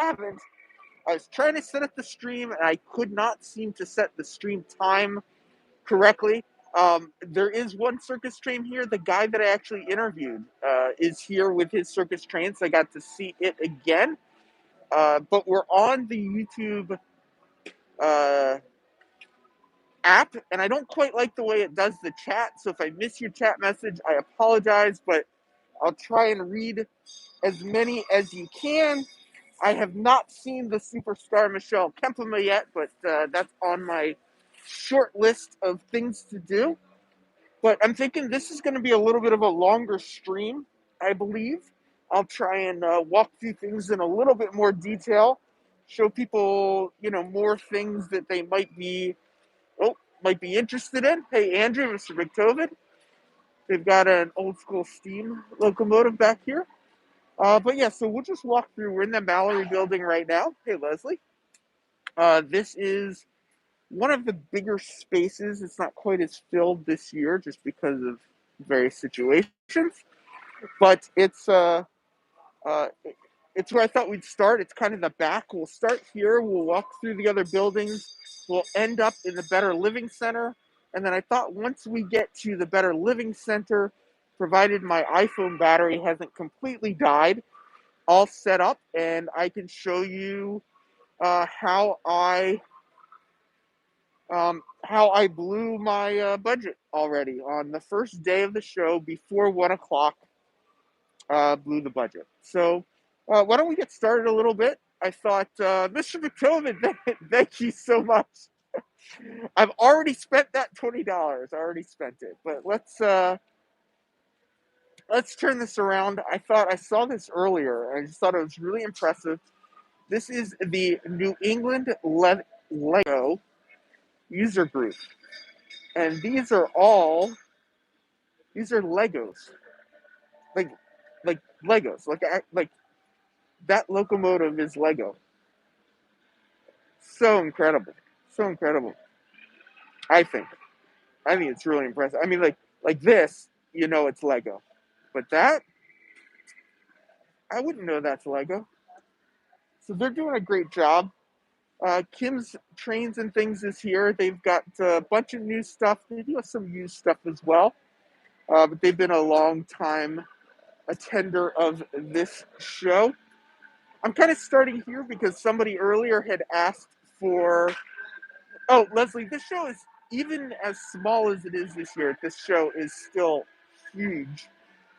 haven't, I was trying to set up the stream, and I could not seem to set the stream time correctly. There is one circus train here. The guy that I actually interviewed is here with his circus train, so I got to see it again. But we're on the YouTube uh, app, and I don't quite like the way it does the chat. So if I miss your chat message, I apologize, but I'll try and read as many as you can. I have not seen the superstar Michelle Kempema yet, but that's on my short list of things to do. But I'm thinking this is going to be a little bit of a longer stream, I believe. I'll try and walk through things in a little bit more detail, show people, more things that they might be interested in. Hey, Andrew, Mr. McTovid. They've got an old school steam locomotive back here. But yeah, so we'll just walk through. We're in the Mallory building right now. Hey, Leslie. This is one of the bigger spaces. It's not quite as filled this year just because of various situations, but it's where I thought we'd start. It's kind of the back. We'll start here. We'll walk through the other buildings. We'll end up in the Better Living Center. And then I thought once we get to the Better Living Center, provided my iPhone battery hasn't completely died, I'll set up and I can show you how I blew my budget already on the first day of the show before 1 o'clock. Blew the budget. So why don't we get started a little bit? I thought, Mr. McTovid, thank you so much. I've already spent that $20. I already spent it, but let's turn this around. I thought I saw this earlier. I just thought it was really impressive. This is the New England Lego user group, and these are Legos, like Legos, like that locomotive is Lego. So incredible, so incredible. I think it's really impressive. I mean, like this, it's Lego, but that I wouldn't know that's Lego. So they're doing a great job. Kim's Trains and Things is here. They've got a bunch of new stuff. They do have some used stuff as well. But they've been a long time attender of this show. I'm kind of starting here because somebody earlier had asked for. Oh, Leslie, this show is, even as small as it is this year, this show is still huge.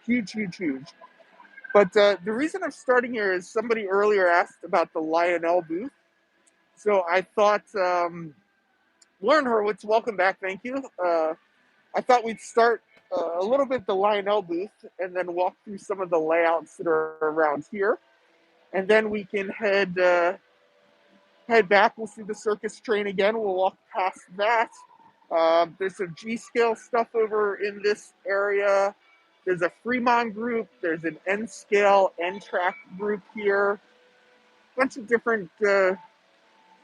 Huge, huge, huge. But the reason I'm starting here is somebody earlier asked about the Lionel booth. So I thought, Lauren Hurwitz, welcome back, thank you. I thought we'd start a little bit the Lionel booth and then walk through some of the layouts that are around here. And then we can head back. We'll see the circus train again. We'll walk past that. There's some G-scale stuff over in this area. There's a Fremo group. There's an N-scale, N-trak group here. Bunch of different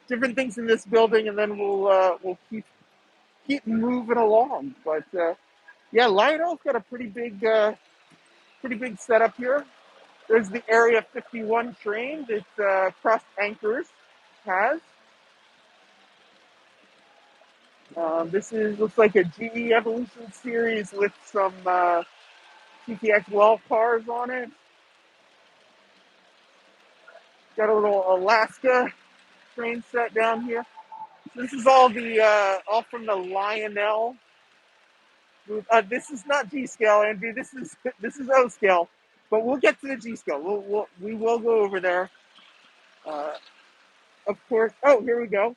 things in this building, and then we'll keep moving along. But yeah, Lionel's got a pretty big setup here. There's the Area 51 train that Cross Anchors has. This looks like a GE Evolution series with some t-trak well cars on it. Got a little Alaska train set down here. This is all from the Lionel. This is not G scale, Andrew. This is O scale, but we'll get to the G scale. We will go over there. Of course. Oh, here we go.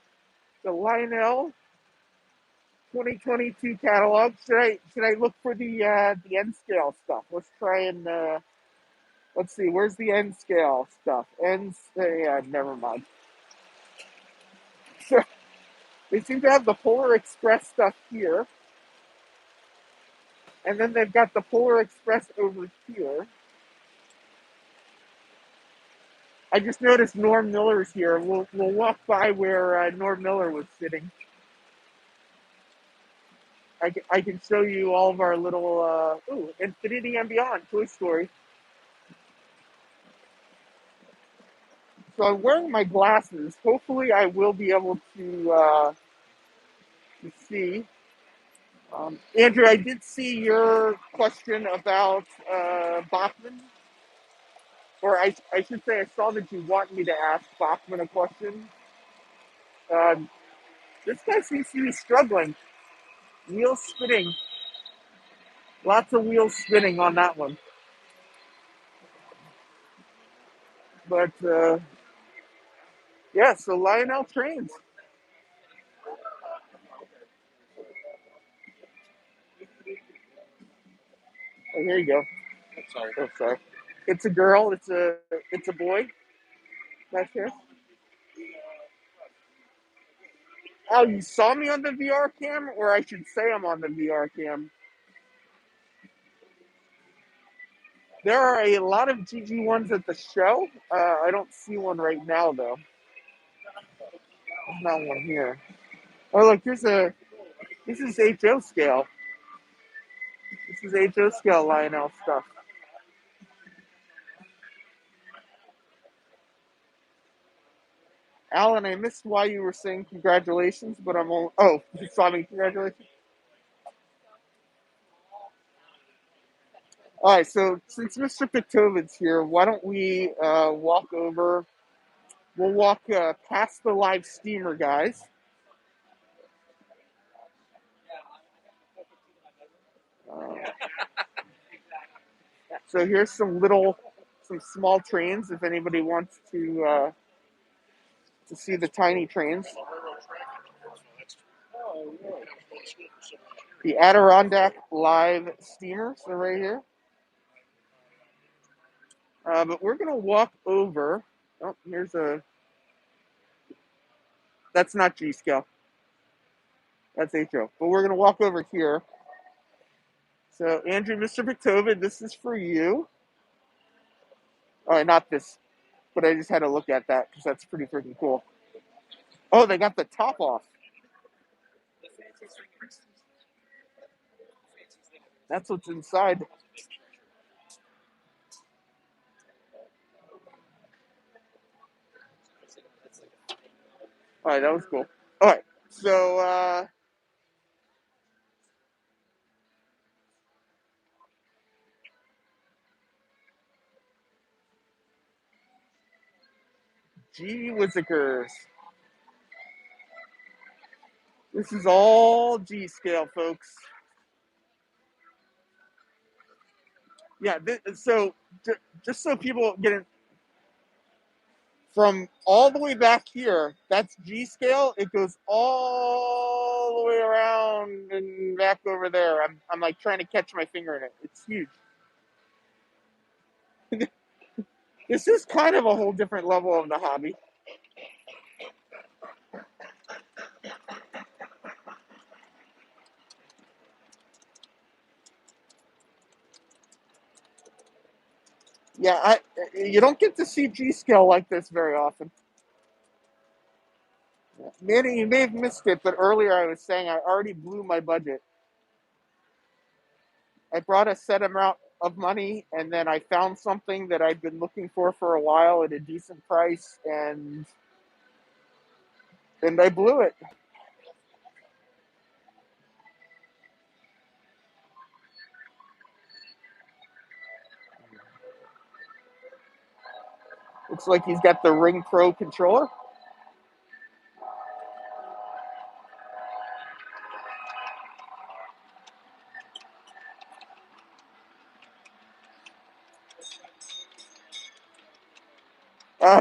The Lionel 2022 catalog. Should I look for the N scale stuff? Let's try and let's see. Where's the N scale stuff? Yeah, never mind. So they seem to have the Polar Express stuff here. And then they've got the Polar Express over here. I just noticed Norm Miller's here. We'll walk by where Norm Miller was sitting. I can show you all of our little Infinity and Beyond, Toy Story. So I'm wearing my glasses. Hopefully, I will be able to see. Andrew, I did see your question about Bachman, or I should say, I saw that you want me to ask Bachman a question. Um, this guy seems to be struggling. Wheels spinning. Lots of wheels spinning on that one. But yeah, so Lionel trains. Oh, here you go. Oh, sorry. It's a girl. It's a boy. Back here. Oh, you saw me on the VR cam, or I should say I'm on the VR cam. There are a lot of GG1s at the show. I don't see one right now, though. There's not one here. Oh, look, this is HO scale. This is HO scale Lionel stuff. Alan, I missed why you were saying congratulations, but I'm only. Oh, you saw me. Congratulations. All right, so since Mr. Pictovid's here, why don't we walk over? We'll walk past the live steamer guys. Uh, so here's some small trains if anybody wants to see the tiny trains. The Adirondack live steamers are right here. But we're gonna walk over. Oh, here's a. That's not G scale. That's HO. But we're gonna walk over here. So Andrew, Mr. Pictovid, this is for you. Oh, not this, but I just had to look at that because that's pretty freaking cool. Oh, they got the top off. That's what's inside. All right, that was cool. All right, so gee whizzikers. This is all G scale, folks. Yeah, so just so people get it, from all the way back here, that's G scale. It goes all the way around and back over there. I'm like trying to catch my finger in it. It's huge. This is kind of a whole different level of the hobby. Yeah, you don't get to see G scale like this very often. Manny, you may have missed it, but earlier I was saying I already blew my budget. I brought a set amount of money, and then I found something that I'd been looking for a while at a decent price, and I blew it. Looks like he's got the Ring Pro controller.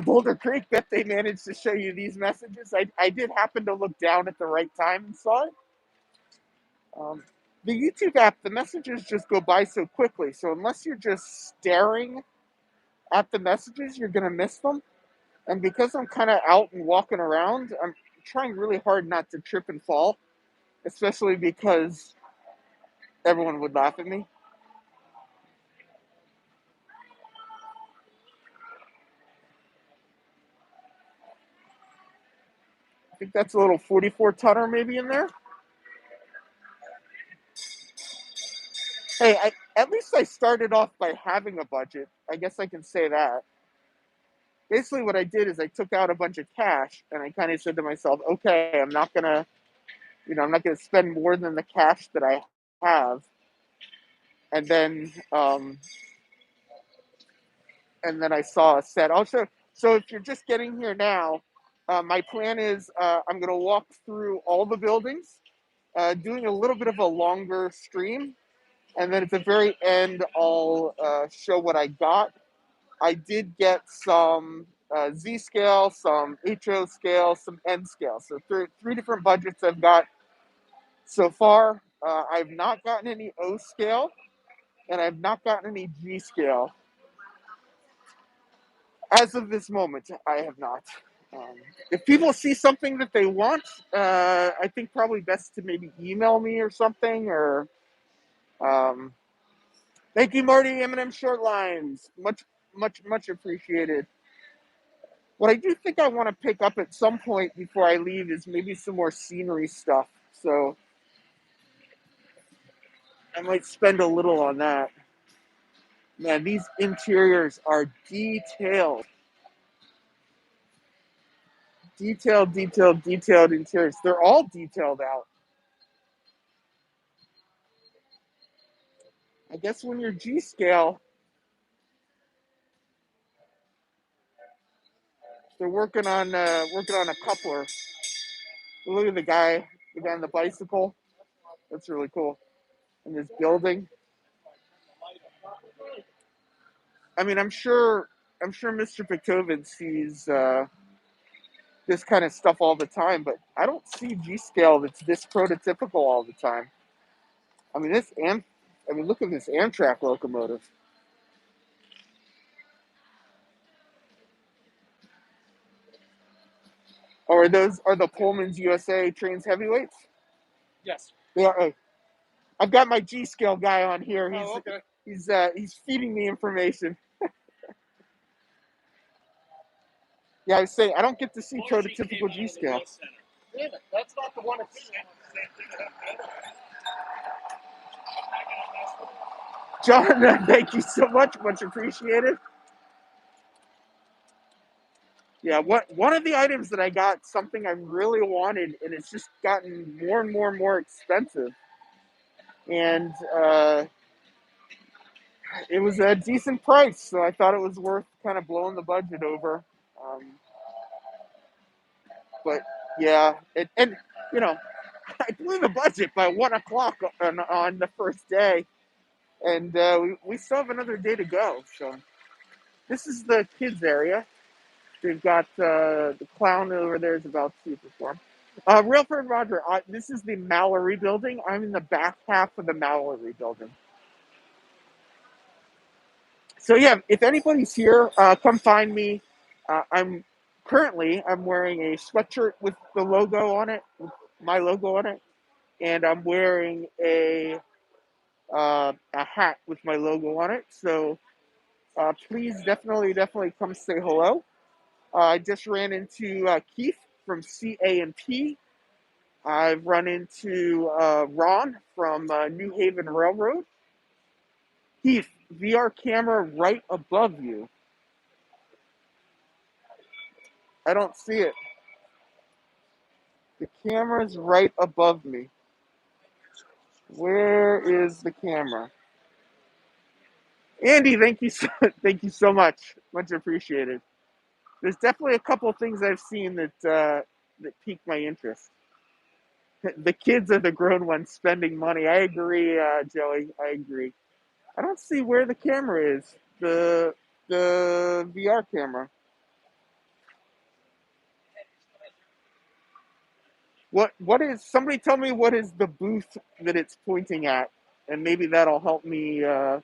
Boulder Creek, bet they managed to show you these messages. I did happen to look down at the right time and saw it. Um, the YouTube app, the messages just go by so quickly. So unless you're just staring at the messages, you're going to miss them. And because I'm kind of out and walking around, I'm trying really hard not to trip and fall, especially because everyone would laugh at me. I think that's a little 44 tonner maybe in there. Hey, at least I started off by having a budget. I guess I can say that. basically what I did is I took out a bunch of cash and I kind of said to myself, okay, I'm not gonna, I'm not gonna spend more than the cash that I have, and then I saw a set. Also, so if you're just getting here now, my plan is I'm gonna walk through all the buildings, doing a little bit of a longer stream, and then at the very end I'll show what I got. I did get some Z scale, some HO scale, some N scale. So three different budgets I've got so far. I've not gotten any O scale, and I've not gotten any G scale. As of this moment, I have not. Um, if people see something that they want, I think probably best to maybe email me or something. Or um, thank you, Marty. M&M short lines, much appreciated. What I do think I want to pick up at some point before I leave is maybe some more scenery stuff. So I might spend a little on that. Man, these interiors are detailed. Detailed interiors. They're all detailed out. I guess when you're G scale, they're working on a coupler. Look at the guy on the bicycle. That's really cool. In this building. I mean, I'm sure Mr. Pictovin sees this kind of stuff all the time, but I don't see G scale that's this prototypical all the time. I mean, look at this Amtrak locomotive. Or are the Pullman's USA trains heavyweights? Yes. They are. I've got my G scale guy on here. Okay. He's feeding me information. Yeah, I was saying I don't get to see prototypical G scale. Damn it, that's not the one. John, thank you so much appreciated. Yeah, one of the items that I got, something I really wanted, and it's just gotten more and more expensive. And it was a decent price, so I thought it was worth kind of blowing the budget over. But yeah, and you know, I blew the budget by 1 o'clock on the first day, and we still have another day to go. So this is the kids area. They've got the clown over there is about to perform. Real friend Roger, this is the Mallory building. I'm in the back half of the Mallory building. So yeah, if anybody's here, come find me. I'm wearing a sweatshirt with the logo on it, with my logo on it, and I'm wearing a hat with my logo on it. So please definitely come say hello. I just ran into Keith from CA&P. I've run into Ron from New Haven Railroad. Keith, VR camera right above you. I don't see it. The camera's right above me. Where is the camera? Andy, thank you so much. Much appreciated. There's definitely a couple of things I've seen that piqued my interest. The kids are the grown ones spending money. I agree, Joey. I agree. I don't see where the camera is. The VR camera. What is? Somebody tell me what is the booth that it's pointing at, and maybe that'll help me at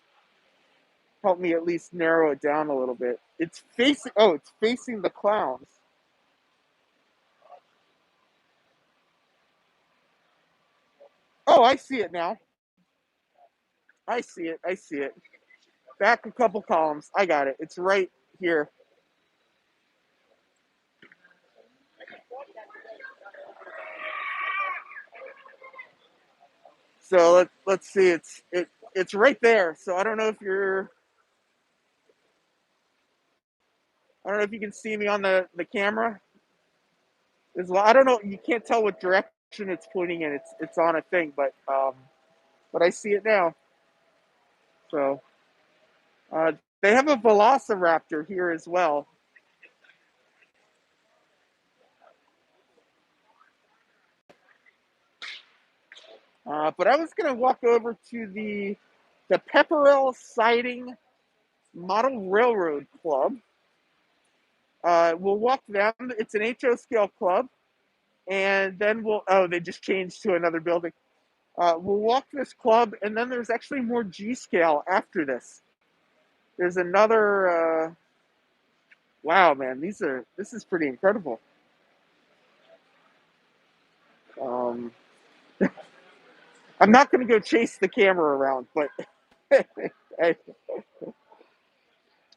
least narrow it down a little bit. It's facing. Oh, it's facing the clowns. Oh, I see it now. I see it. I see it. Back a couple columns. I got it. It's right here. So let's see. It's right there. So I don't know if you're. I don't know if you can see me on the camera. I don't know. You can't tell what direction it's pointing in. It's on a thing, but I see it now. So they have a Velociraptor here as well. But I was going to walk over to the Pepperell Siding Model Railroad Club. We'll walk them. It's an HO scale club, and then they just changed to another building. We'll walk this club, and then there's actually more G scale after this. There's another. Wow, man, this is pretty incredible. I'm not going to go chase the camera around, but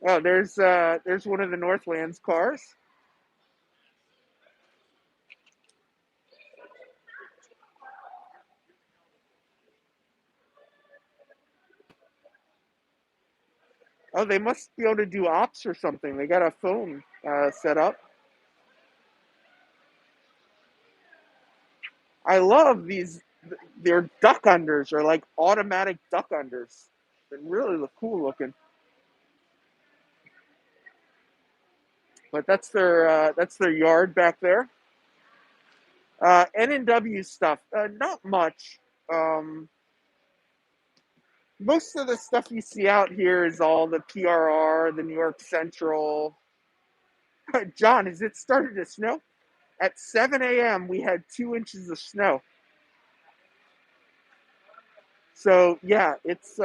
oh, there's one of the Northlands cars. Oh, they must be able to do ops or something. They got a phone set up. I love these. Their duck unders are like automatic duck unders. They really look cool looking. But that's their yard back there. N&W stuff, not much. Most of the stuff you see out here is all the PRR, the New York Central. John, has it started to snow? At 7 a.m., we had 2 inches of snow. So yeah, it's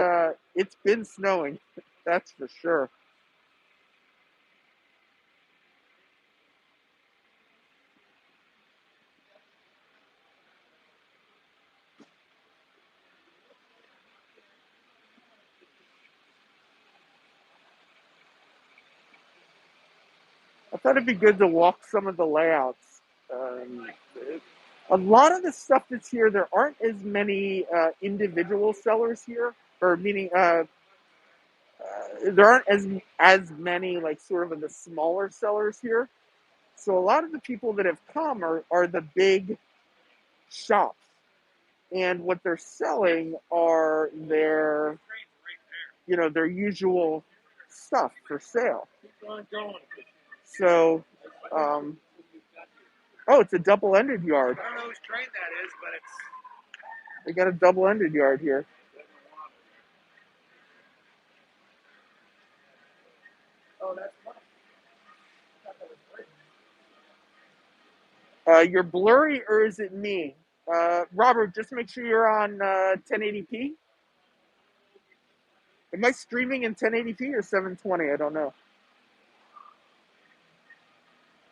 been snowing, that's for sure. I thought it'd be good to walk some of the layouts. A lot of the stuff that's here, there aren't as many individual sellers here, or meaning there aren't as many like sort of the smaller sellers here. So a lot of the people that have come are the big shops, and what they're selling are their usual stuff for sale. So, oh, it's a double-ended yard. I don't know whose train that is, but They got a double-ended yard here. oh, that's fun. You're blurry, or is it me? Robert, just make sure you're on 1080p. Am I streaming in 1080p or 720? I don't know.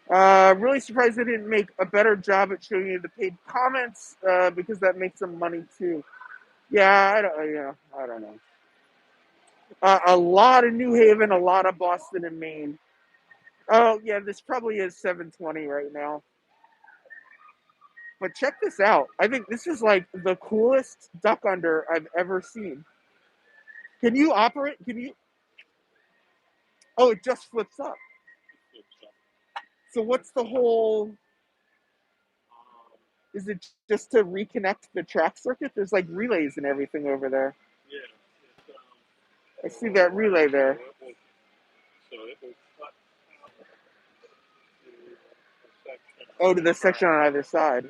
Really surprised they didn't make a better job at showing you the paid comments because that makes them money too. Yeah, I don't know. A lot of New Haven, a lot of Boston and Maine. Oh yeah, this probably is 720 right now. But check this out. I think this is like the coolest duck under I've ever seen. Can you operate? Can you? Oh, it just flips up. So what's the whole? Is it just to reconnect the track circuit? There's like relays and everything over there. I see that relay there. Oh, to the section on either side.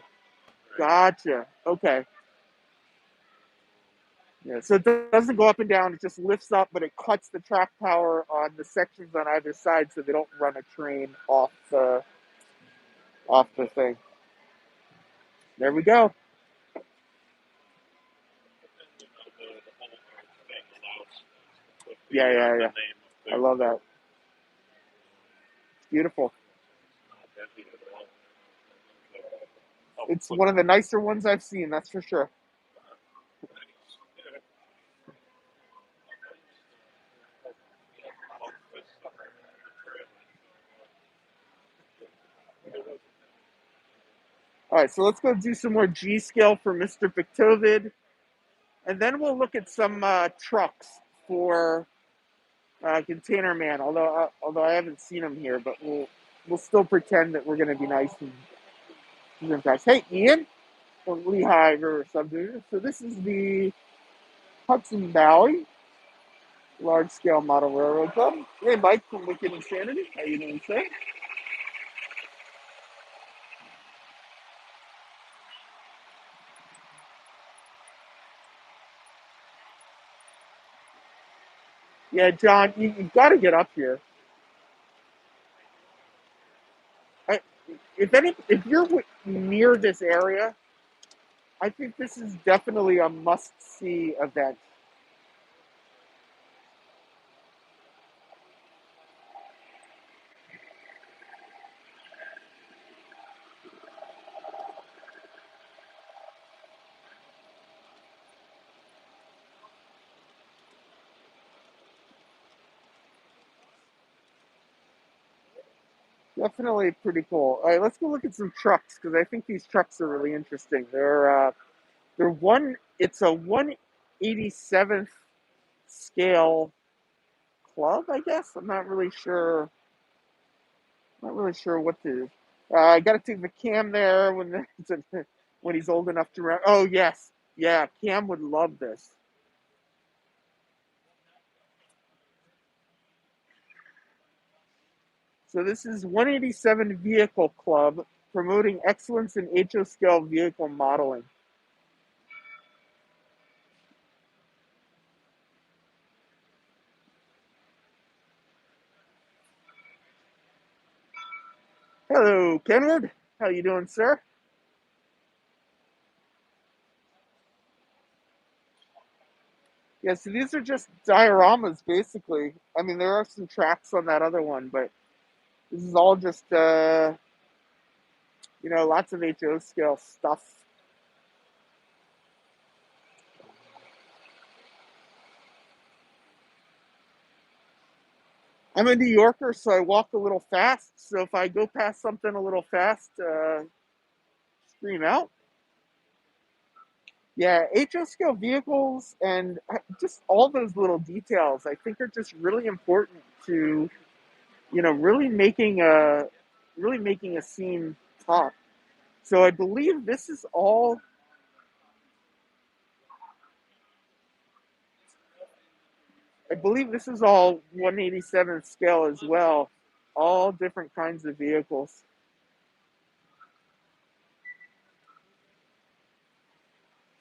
Gotcha. Okay. Yeah. So it doesn't go up and down. It just lifts up, but it cuts the track power on the sections on either side, so they don't run a train off the thing. There we go. Yeah. I love that. It's beautiful. It's one of the nicer ones I've seen, that's for sure. All right, so let's go do some more G scale for Mr. Victovid, and then we'll look at some trucks for Container Man. Although I haven't seen him here, but we'll still pretend that we're going to be nice and impressed. Hey, Ian from Lehigh River Subdivision. So this is the Hudson Valley Large Scale Model Railroad Club. Hey, Mike from Wicked Insanity. How you doing, sir? Yeah, John, you've got to get up here. I, if you're near this area, I think this is definitely a must-see event. Definitely pretty cool. All right, let's go look at some trucks because I think these trucks are really interesting. They're one. It's a 187th scale club, I guess. I'm not really sure. Not really sure what to. I got to take the Cam there when he's old enough to run. Oh yes, yeah. Cam would love this. So this is 187 Vehicle Club promoting excellence in HO scale vehicle modeling. Hello, Kenwood. How you doing, sir? Yeah, so these are just dioramas, basically. I mean, there are some tracks on that other one, but this is all just, lots of HO scale stuff. I'm a New Yorker, so I walk a little fast. So if I go past something a little fast, scream out. Yeah, HO scale vehicles and just all those little details, I think, are just really important to, really making a scene pop. So I believe this is all. I believe this is all 187 scale as well. All different kinds of vehicles.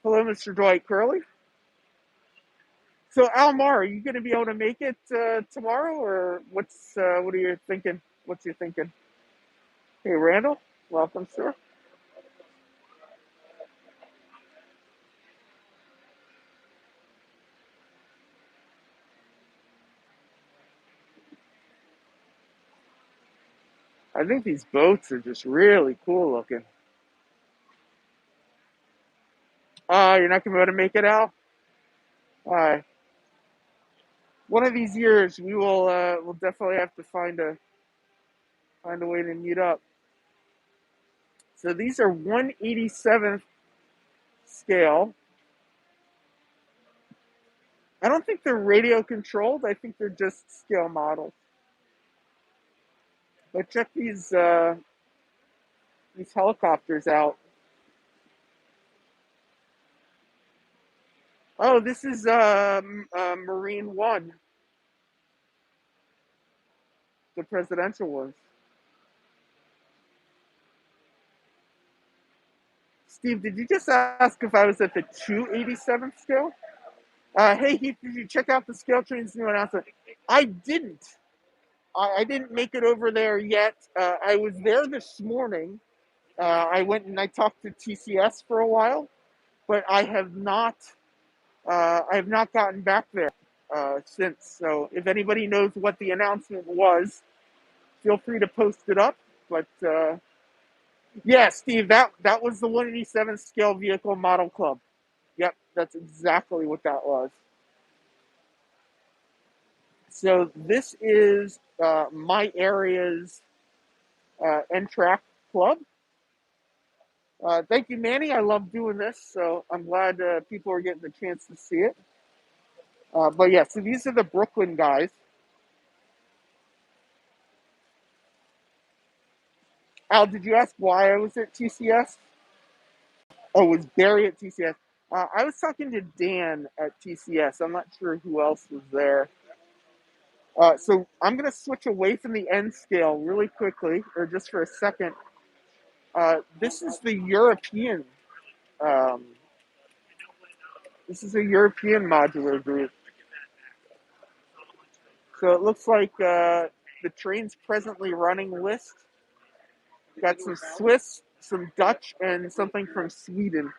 Hello, Mr. Dwight Curley. So, Almar, are you going to be able to make it tomorrow, or what are you thinking? What's you thinking? Hey, Randall, welcome, sir. I think these boats are just really cool looking. You're not going to be able to make it, Al. One of these years, we'll definitely have to find a way to meet up. So these are 187th scale. I don't think they're radio controlled. I think they're just scale models. But check these helicopters out. Oh, this is Marine One, the presidential ones. Steve, did you just ask if I was at the 287th scale? Hey, Heath, did you check out the Scale Train's new announcement? I didn't. I didn't make it over there yet. I was there this morning. I went and I talked to TCS for a while, but I have not. I have not gotten back there since. So if anybody knows what the announcement was, feel free to post it up. But yeah, Steve, that was the 187 scale vehicle model club. Yep, that's exactly what that was. So this is my area's n-trak club. Thank you, Manny. I love doing this, so I'm glad people are getting the chance to see it. But yeah, so these are the Brooklyn guys. Al, did you ask why I was at TCS? Oh, was Barry at TCS? I was talking to Dan at TCS. I'm not sure who else was there. So I'm going to switch away from the N scale really quickly, or just for a second. This is the European. Um, this is a European modular group. So it looks like the train's presently running list. Got some Swiss, some Dutch, and something from Sweden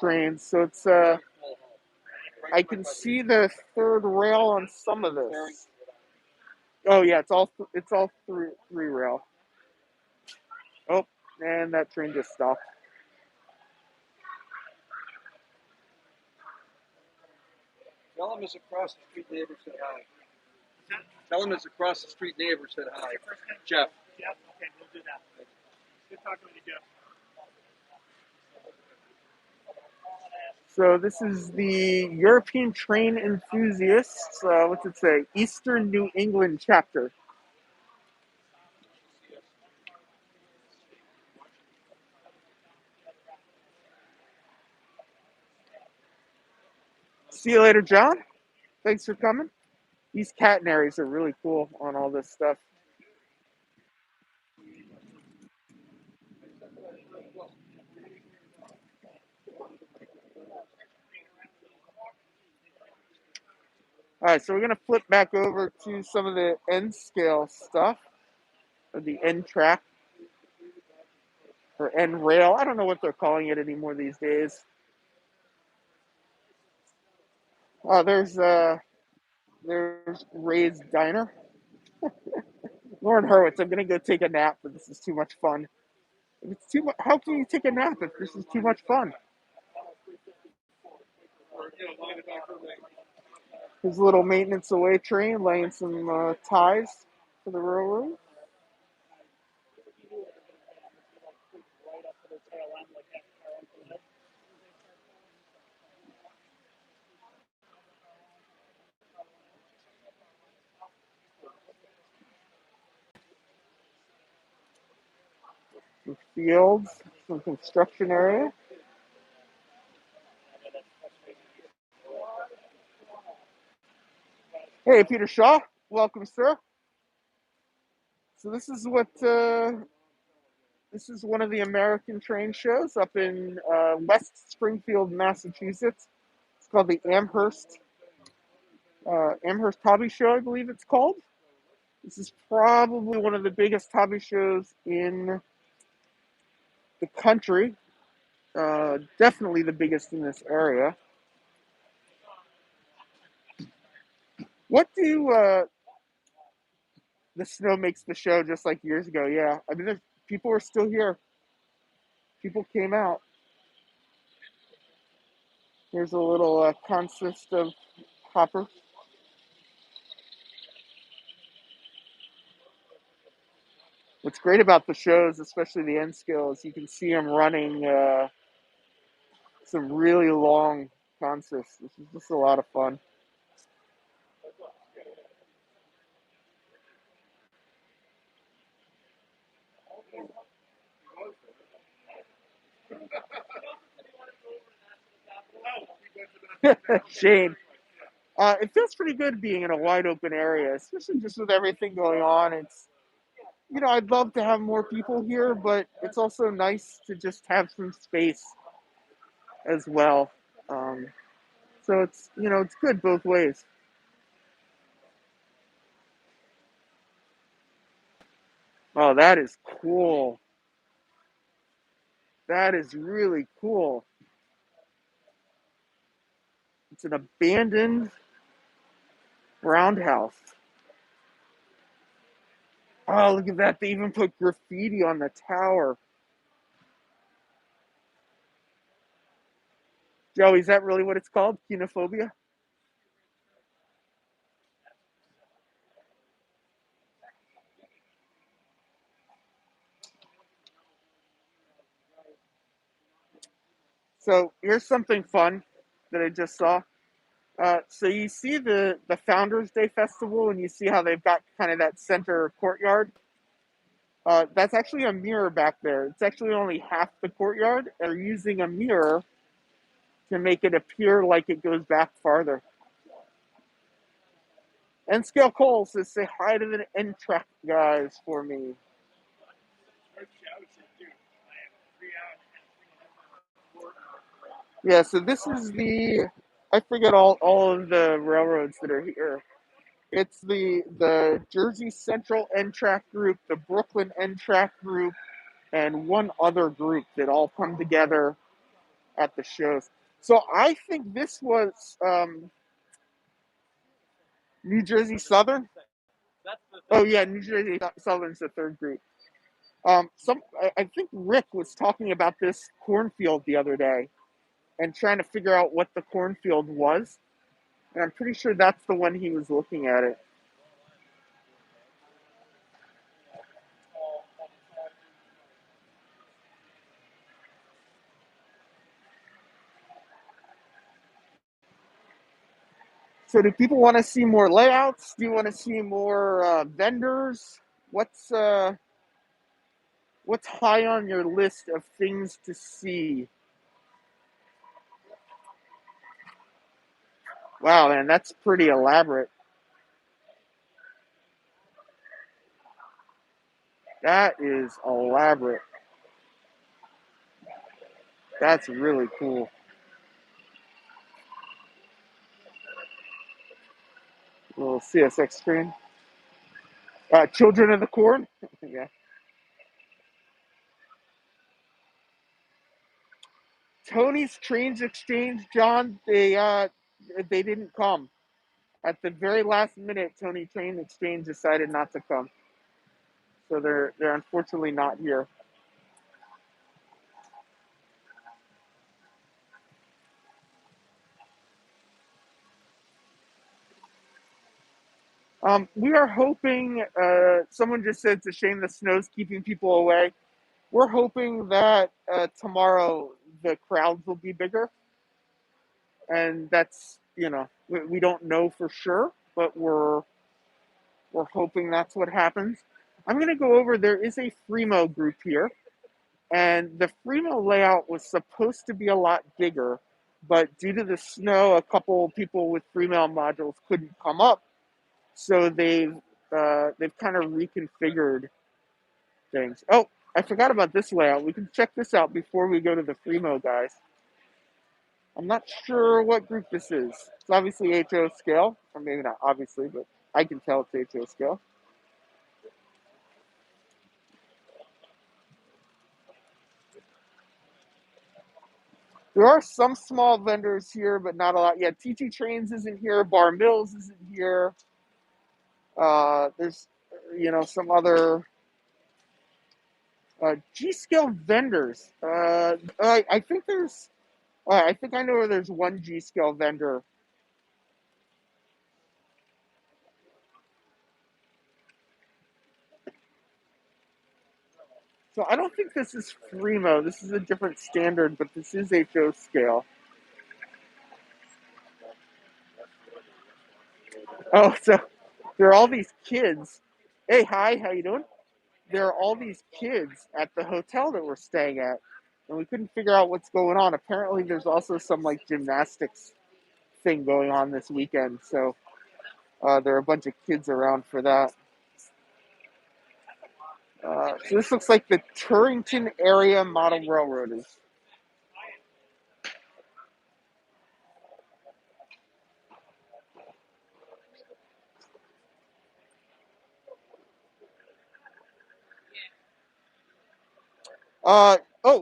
trains. So it's I can see the third rail on some of this. Oh yeah, it's all three rail. Oh, and that train just stopped. Tell him his across the street neighbor said hi. Tell him his across the street neighbor said hi. Jeff. Jeff, okay, we'll do that. Good talking with you, Jeff. So this is the European Train Enthusiasts. What's it say? Eastern New England chapter. See you later, John. Thanks for coming. These catenaries are really cool on all this stuff. All right, so we're gonna flip back over to some of the N scale stuff, or the N track, or N rail. I don't know what they're calling it anymore these days. Oh, there's Ray's Diner. Lauren Hurwitz, I'm gonna go take a nap, but this is too much fun. If it's too much, how can you take a nap if this is too much fun? His little maintenance away train laying some ties for the railroad. Some fields, some construction area. Hey, Peter Shaw, welcome, sir. So this is one of the American train shows up in West Springfield, Massachusetts. It's called the Amherst Hobby Show, I believe it's called. This is probably one of the biggest hobby shows in the country. Definitely the biggest in this area. What do the snow makes the show just like years ago? Yeah, I mean, people are still here. People came out. Here's a little consist of hopper. What's great about the shows, especially the N scale, is you can see them running some really long consists. This is just a lot of fun. Shane, it feels pretty good being in a wide open area, especially just with everything going on. I'd love to have more people here, but it's also nice to just have some space as well. Um, so it's good both ways. Oh, that is cool. That is really cool. It's an abandoned roundhouse. Oh, look at that. They even put graffiti on the tower. Joey, is that really what it's called? Xenophobia? So here's something fun that I just saw. So you see the Founders Day Festival, and you see how they've got kind of that center courtyard. That's actually a mirror back there. It's actually only half the courtyard, and they're using a mirror to make it appear like it goes back farther. N Scale Cole says, say hi to the n-trak guys for me. Yeah, so this is I forget all of the railroads that are here. It's the Jersey Central n-trak group, the Brooklyn n-trak group, and one other group that all come together at the shows. So I think this was New Jersey Southern. Oh yeah, New Jersey Southern's the third group. I think Rick was talking about this cornfield the other day and trying to figure out what the cornfield was. And I'm pretty sure that's the one he was looking at it. So do people want to see more layouts? Do you want to see more vendors? What's uh, what's high on your list of things to see? Wow, man, that's pretty elaborate. That is elaborate. That's really cool. Little CSX screen. Children of the Corn. Yeah. Tony's Trains Exchange, John. They didn't come at the very last minute. Tony Train Exchange decided not to come, so they're unfortunately not here. We are hoping. Someone just said it's a shame the snow's keeping people away. We're hoping that tomorrow the crowds will be bigger, and that's we don't know for sure, but we're hoping that's what happens. I'm gonna go over. There is a Fremo group here, and the Fremo layout was supposed to be a lot bigger, but due to the snow, a couple people with Fremo modules couldn't come up, so they've kind of reconfigured things. Oh, I forgot about this layout. We can check this out before we go to the Fremo guys. I'm not sure what group this is. It's obviously HO scale, or maybe not obviously, but I can tell it's HO scale. There are some small vendors here, but not a lot. Yeah, TT Trains isn't here. Bar Mills isn't here. There's, some other G scale vendors. I think there's. I think I know where there's one G scale vendor. So I don't think this is Fremo. This is a different standard, but this is HO scale. Oh, so there are all these kids. Hey, hi, how you doing? There are all these kids at the hotel that we're staying at, and we couldn't figure out what's going on. Apparently, there's also some like gymnastics thing going on this weekend, so there are a bunch of kids around for that. So this looks like the Tourington area model railroad is.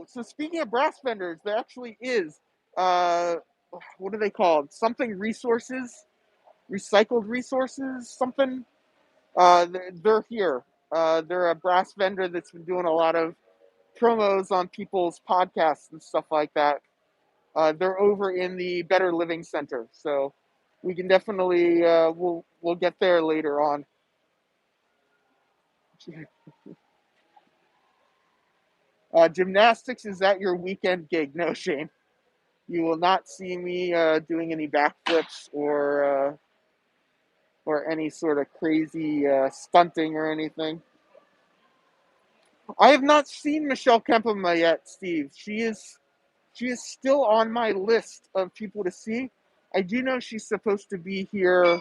So speaking of brass vendors, there actually is. Uh, what are they called? Something resources, recycled resources, something. They're here. They're a brass vendor that's been doing a lot of promos on people's podcasts and stuff like that. They're over in the Better Living Center, so we can definitely we'll get there later on. Gymnastics is that your weekend gig? No, Shane. You will not see me doing any backflips or any sort of crazy stunting or anything. I have not seen Michelle Kempema yet, Steve. She is still on my list of people to see. I do know she's supposed to be here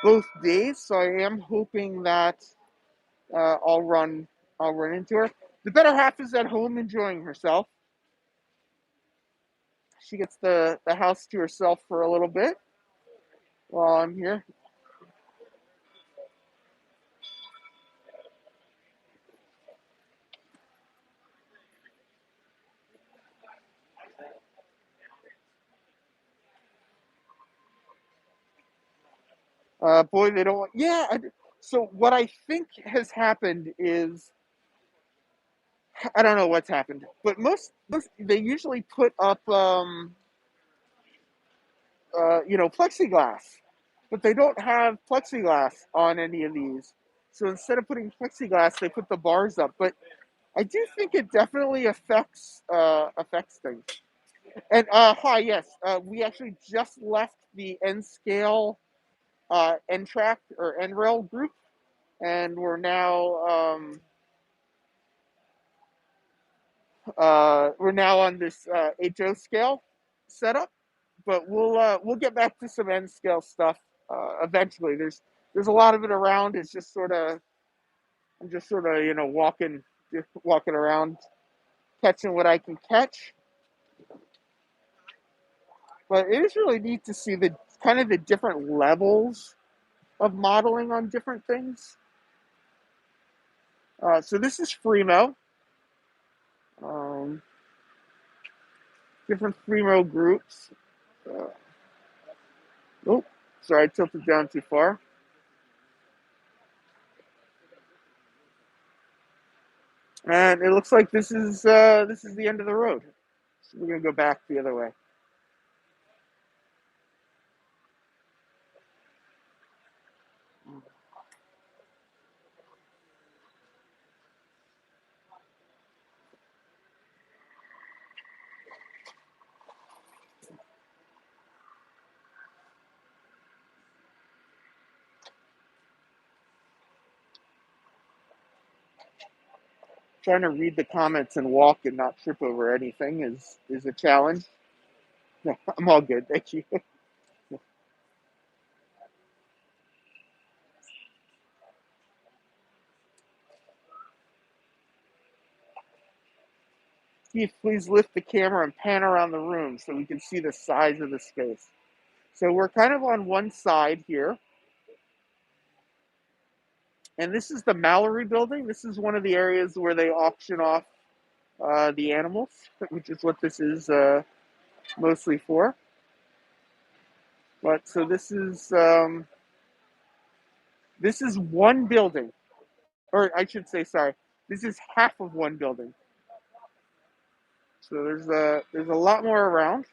both days, so I am hoping that I'll run into her. The better half is at home enjoying herself. She gets the house to herself for a little bit while I'm here. Boy, they don't. Yeah. So what I think has happened is I don't know what's happened, but most they usually put up plexiglass, but they don't have plexiglass on any of these. So instead of putting plexiglass, they put the bars up. But I do think it definitely affects things. And hi, yes, we actually just left the N scale n-trak or n-rail group, and we're now on this HO scale setup. But we'll get back to some N scale stuff eventually. There's a lot of it around. It's just sort of I'm just sort of walking around, catching what I can catch. But it is really neat to see the kind of the different levels of modeling on different things. So this is Fremo. Um, Different Fremo groups. Uh, oh, sorry, I tilted down too far. And it looks like this is the end of the road. So we're gonna go back the other way. Trying to read the comments and walk and not trip over anything is a challenge. No, I'm all good, thank you. Keith, please lift the camera and pan around the room so we can see the size of the space. So we're kind of on one side here, and this is the Mallory building. This is one of the areas where they auction off the animals, which is what this is mostly for. But so this is one building, or I should say, sorry, this is half of one building. So there's a lot more around.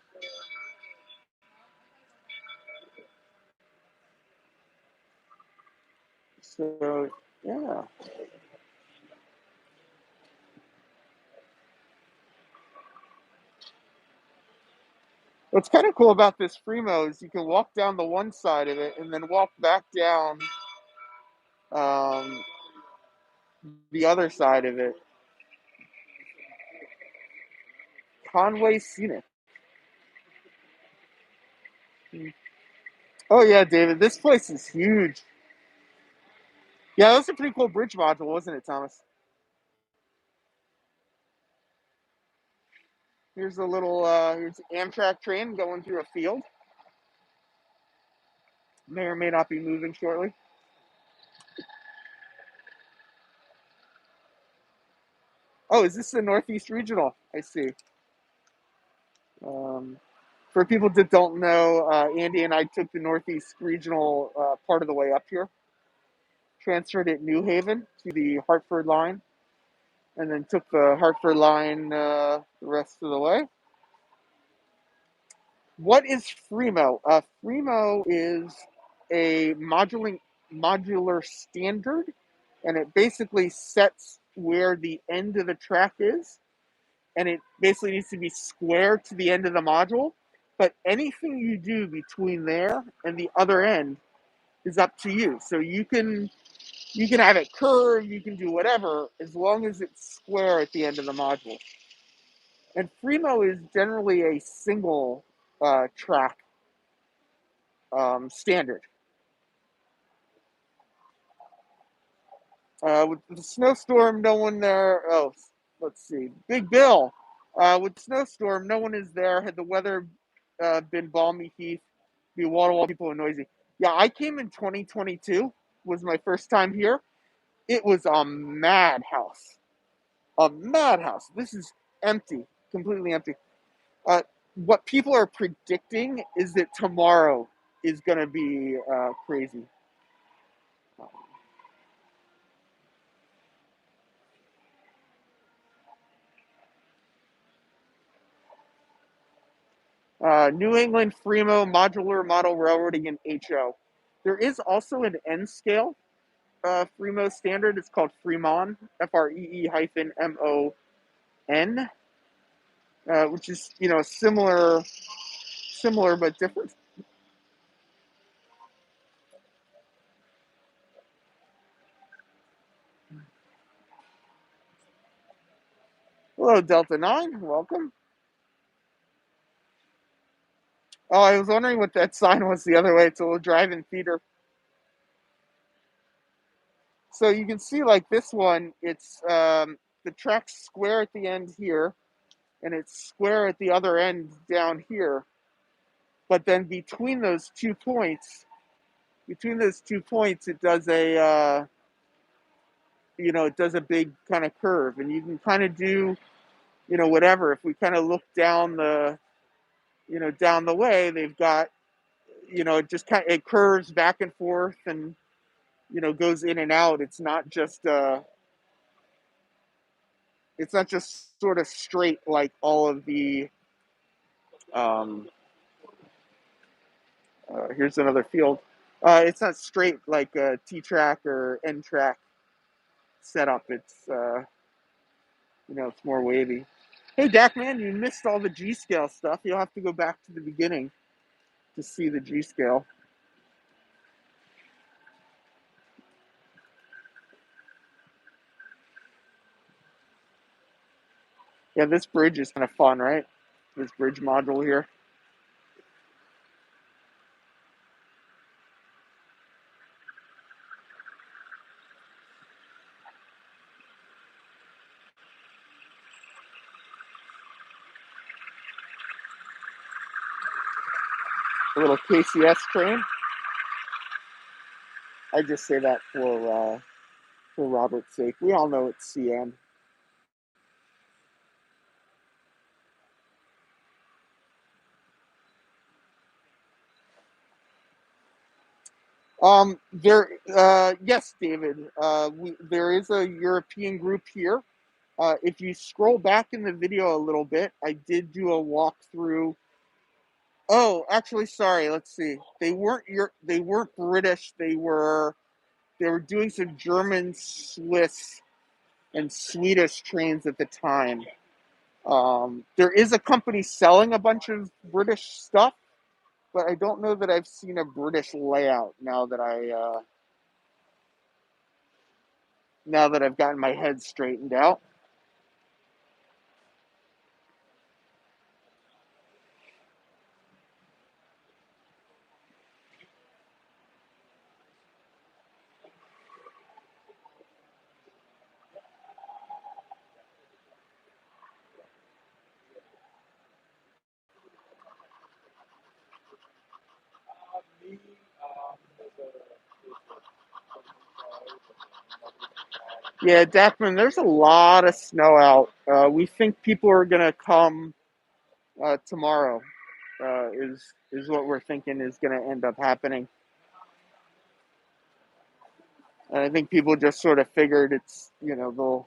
So yeah. What's kind of cool about this Fremo is you can walk down the one side of it and then walk back down um, the other side of it. Conway Scenic. Oh yeah, David, this place is huge. Yeah, that was a pretty cool bridge module, wasn't it, Thomas? Here's a little here's an Amtrak train going through a field. May or may not be moving shortly. Oh, is this the Northeast Regional? I see. Um, for people that don't know, Andy and I took the Northeast Regional part of the way up here, transferred at New Haven to the Hartford line, and then took the Hartford line the rest of the way. What is Fremo? Fremo is a modular standard, and it basically sets where the end of the track is, and it basically needs to be square to the end of the module. But anything you do between there and the other end is up to you. So you can You can have it curve, you can do whatever, as long as it's square at the end of the module. And Fremo is generally a single track standard. With the snowstorm, no one there. Oh, let's see. Big Bill. With snowstorm, no one is there. Had the weather been balmy, Heath, be wall to wall people and noisy. Yeah, I came in 2022. Was my first time here. It was a madhouse. A madhouse. This is empty, completely empty. What people are predicting is that tomorrow is going to be crazy. New England Fremo Modular Model Railroading and HO. There is also an N scale Fremo standard. It's called Fremon, FREE-MON, which is similar but different. Hello, Delta 9. Welcome. Oh, I was wondering what that sign was the other way. It's a little drive-in theater. So you can see, like this one, it's the track's square at the end here, and it's square at the other end down here. But then between those 2 points, it does a it does a big kind of curve, and you can kind of do whatever. If we kind of look down the down the way, they've got it just it curves back and forth and goes in and out. It's not just sort of straight like all of the um, here's another field. It's not straight like a t-trak or n-trak setup. It's more wavy. Hey, Dak, man, you missed all the G-scale stuff. You'll have to go back to the beginning to see the G-scale. Yeah, this bridge is kind of fun, right? This bridge module here. A little KCS train. I just say that for Robert's sake. We all know it's CN. Yes, David. There is a European group here. If you scroll back in the video a little bit, I did do a walkthrough. Oh, actually, sorry. Let's see. They weren't British. They were doing some German, Swiss, and Swedish trains at the time. There is a company selling a bunch of British stuff, but I don't know that I've seen a British layout now that I've gotten my head straightened out. Yeah, Dackman, there's a lot of snow out. We think people are gonna come tomorrow. Is what we're thinking is gonna end up happening. And I think people just sort of figured it's they'll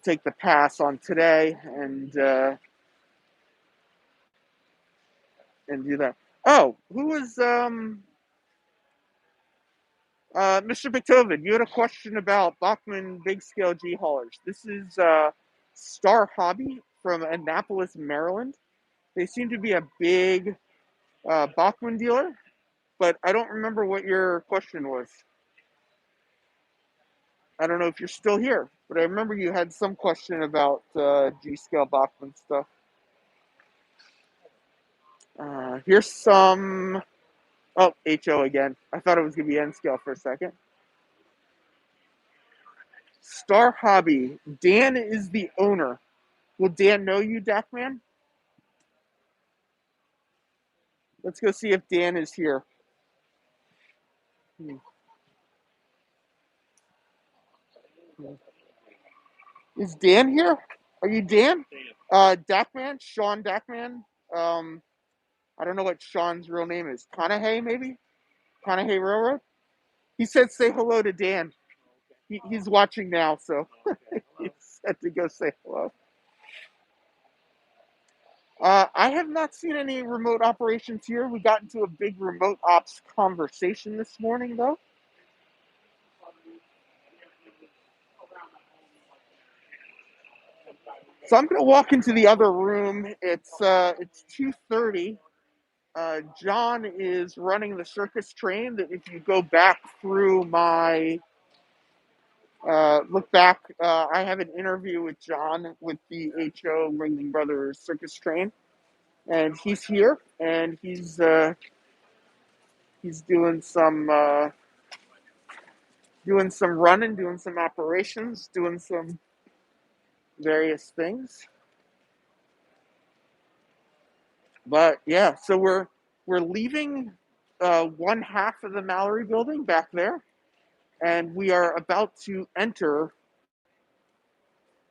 take the pass on today and do that. Oh, who was Mr. Beethoven? You had a question about Bachmann big scale G haulers. This is Star Hobby from Annapolis, Maryland. They seem to be a big Bachmann dealer, but I don't remember what your question was. I don't know if you're still here, but I remember you had some question about G-scale Bachman stuff. Here's some. Oh, HO again. I thought it was going to be N-scale for a second. Star Hobby. Dan is the owner. Will Dan know you, Dakman? Let's go see if Dan is here. Is Dan here? Are you Dan? Dakman? Sean Dakman? I don't know what Sean's real name is. Conahay, maybe? Conahay Railroad? He said say hello to Dan. He's watching now, so he said to go say hello. I have not seen any remote operations here. We got into a big remote ops conversation this morning, though. So I'm going to walk into the other room. It's 2:30. John is running the circus train. That if you go back through my look back, I have an interview with John with the HO Ringling Brothers Circus train, and he's here and he's doing some running, doing some operations, doing some various things. But yeah, so we're leaving one half of the Mallory building back there, and we are about to enter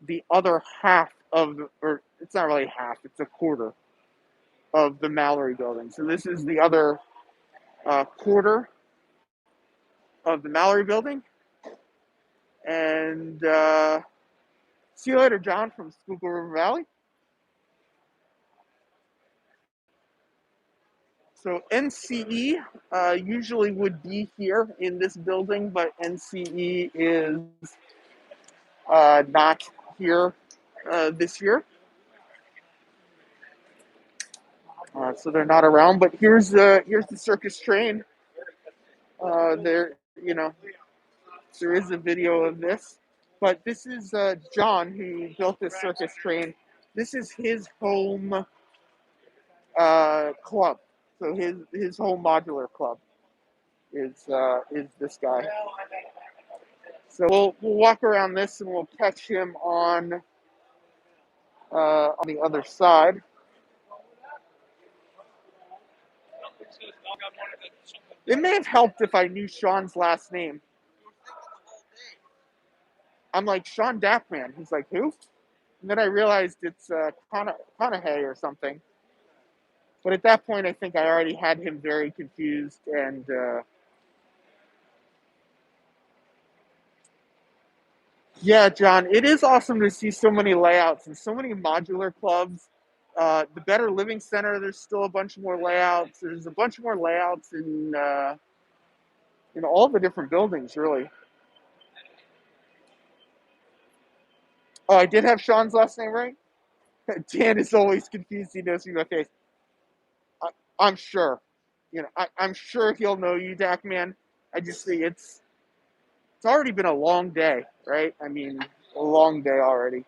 the other half of, or it's not really half, it's a quarter of the Mallory building. So this is the other quarter of the Mallory building. And see you later, John, from Schuylkill River Valley. So NCE usually would be here in this building, but NCE is not here this year. So they're not around. But here's the circus train. There, there is a video of this. But this is John, who built this circus train. This is his home club. So his home modular club is this guy. So we'll walk around this and we'll catch him on the other side. It may have helped if I knew Sean's last name. I'm like, Sean Dackman. He's like, who? And then I realized it's Conahay or something. But at that point, I think I already had him very confused. And yeah, John, it is awesome to see so many layouts and so many modular clubs. The Better Living Center, there's still a bunch more layouts. There's a bunch more layouts in all the different buildings, really. Oh, I did have Sean's last name right? Dan is always confused. He knows me by face. I'm sure. I'm sure he'll know you, Dak man. I just think it's already been a long day, right? I mean, a long day already.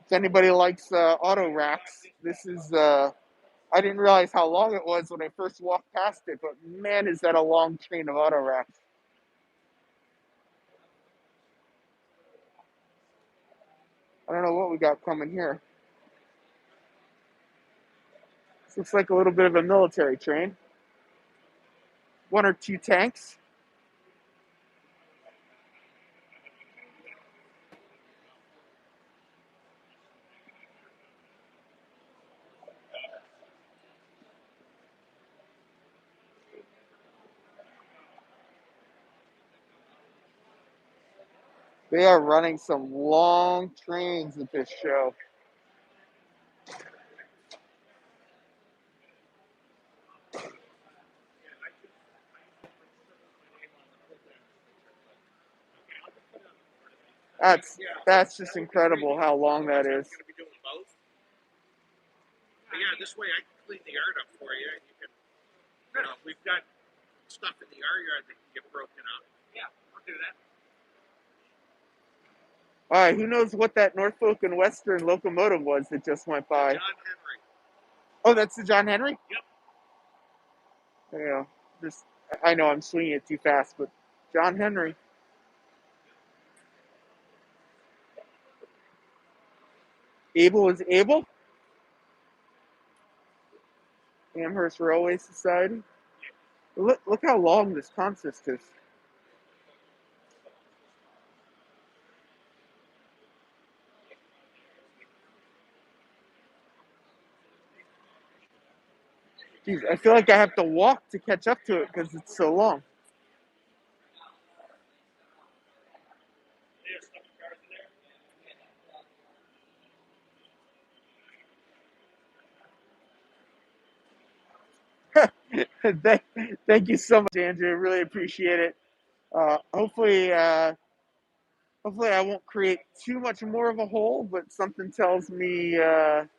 If anybody likes auto racks, this is. I didn't realize how long it was when I first walked past it, but man, is that a long chain of auto racks. I don't know what we got coming here. This looks like a little bit of a military train. One or two tanks. They are running some long trains at this show. That's just incredible how long that is. Yeah, this way I can clean the yard up for you. We've got stuff in the R yard that can get broken up. Yeah, I'll do that. All right, who knows what that Norfolk and Western locomotive was that just went by? John Henry. Oh, that's the John Henry? Yep. Yeah, just I know I'm swinging it too fast, but John Henry. Able is able. Amherst Railway Society. Look how long this consist is. Jeez, I feel like I have to walk to catch up to it because it's so long. There's some cars in there. Thank you so much, Andrew. Really appreciate it. Hopefully I won't create too much more of a hole, but something tells me there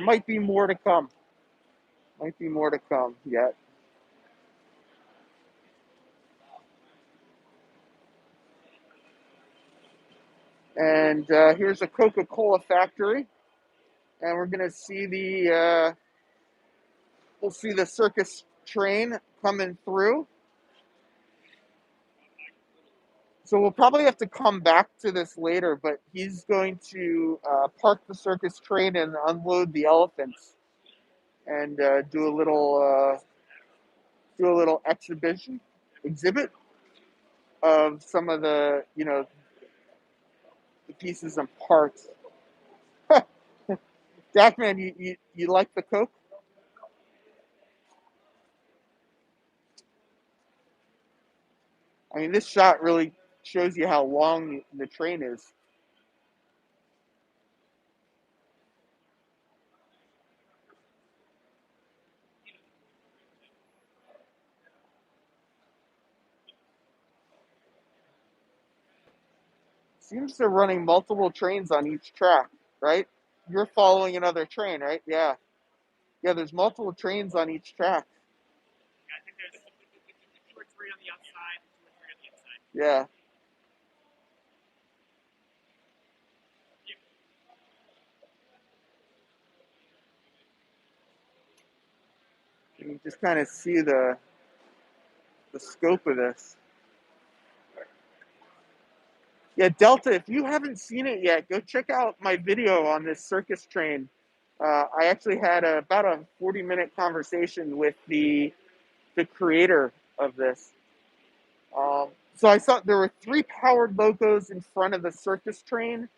might be more to come. Might be more to come yet. And here's a Coca-Cola factory, and we're gonna see we'll see the circus train coming through. So we'll probably have to come back to this later, but he's going to park the circus train and unload the elephants, and do a little exhibit of some of the the pieces and parts. Jackman, you like the Coke? I mean, this shot really shows you how long the train is. Seems they're running multiple trains on each track, right? You're following another train, right? Yeah. Yeah, there's multiple trains on each track. Yeah, I think there's 2 or 3 on the outside, 2 or 3 on the inside. Yeah. You can just kind of see the scope of this. Yeah, Delta, if you haven't seen it yet, go check out my video on this circus train. I actually had about a 40-minute conversation with the creator of this. So I saw there were 3 powered locos in front of the circus train.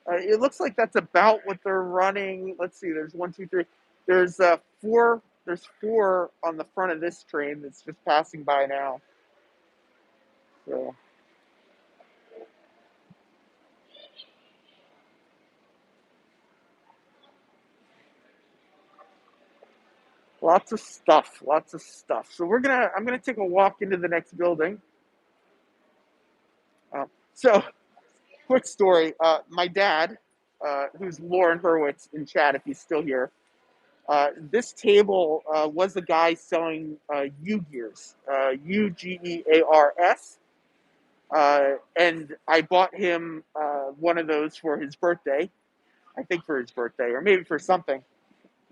It looks like that's about what they're running. Let's see. There's 1, 2, 3. There's 4. There's 4 on the front of this train that's just passing by now. So. Lots of stuff. Lots of stuff. So I'm gonna take a walk into the next building. So, quick story. My dad, who's Lauren Hurwitz in chat, if he's still here, this table was the guy selling U-Gears, Ugears, and I bought him one of those for his birthday. I think for his birthday, or maybe for something.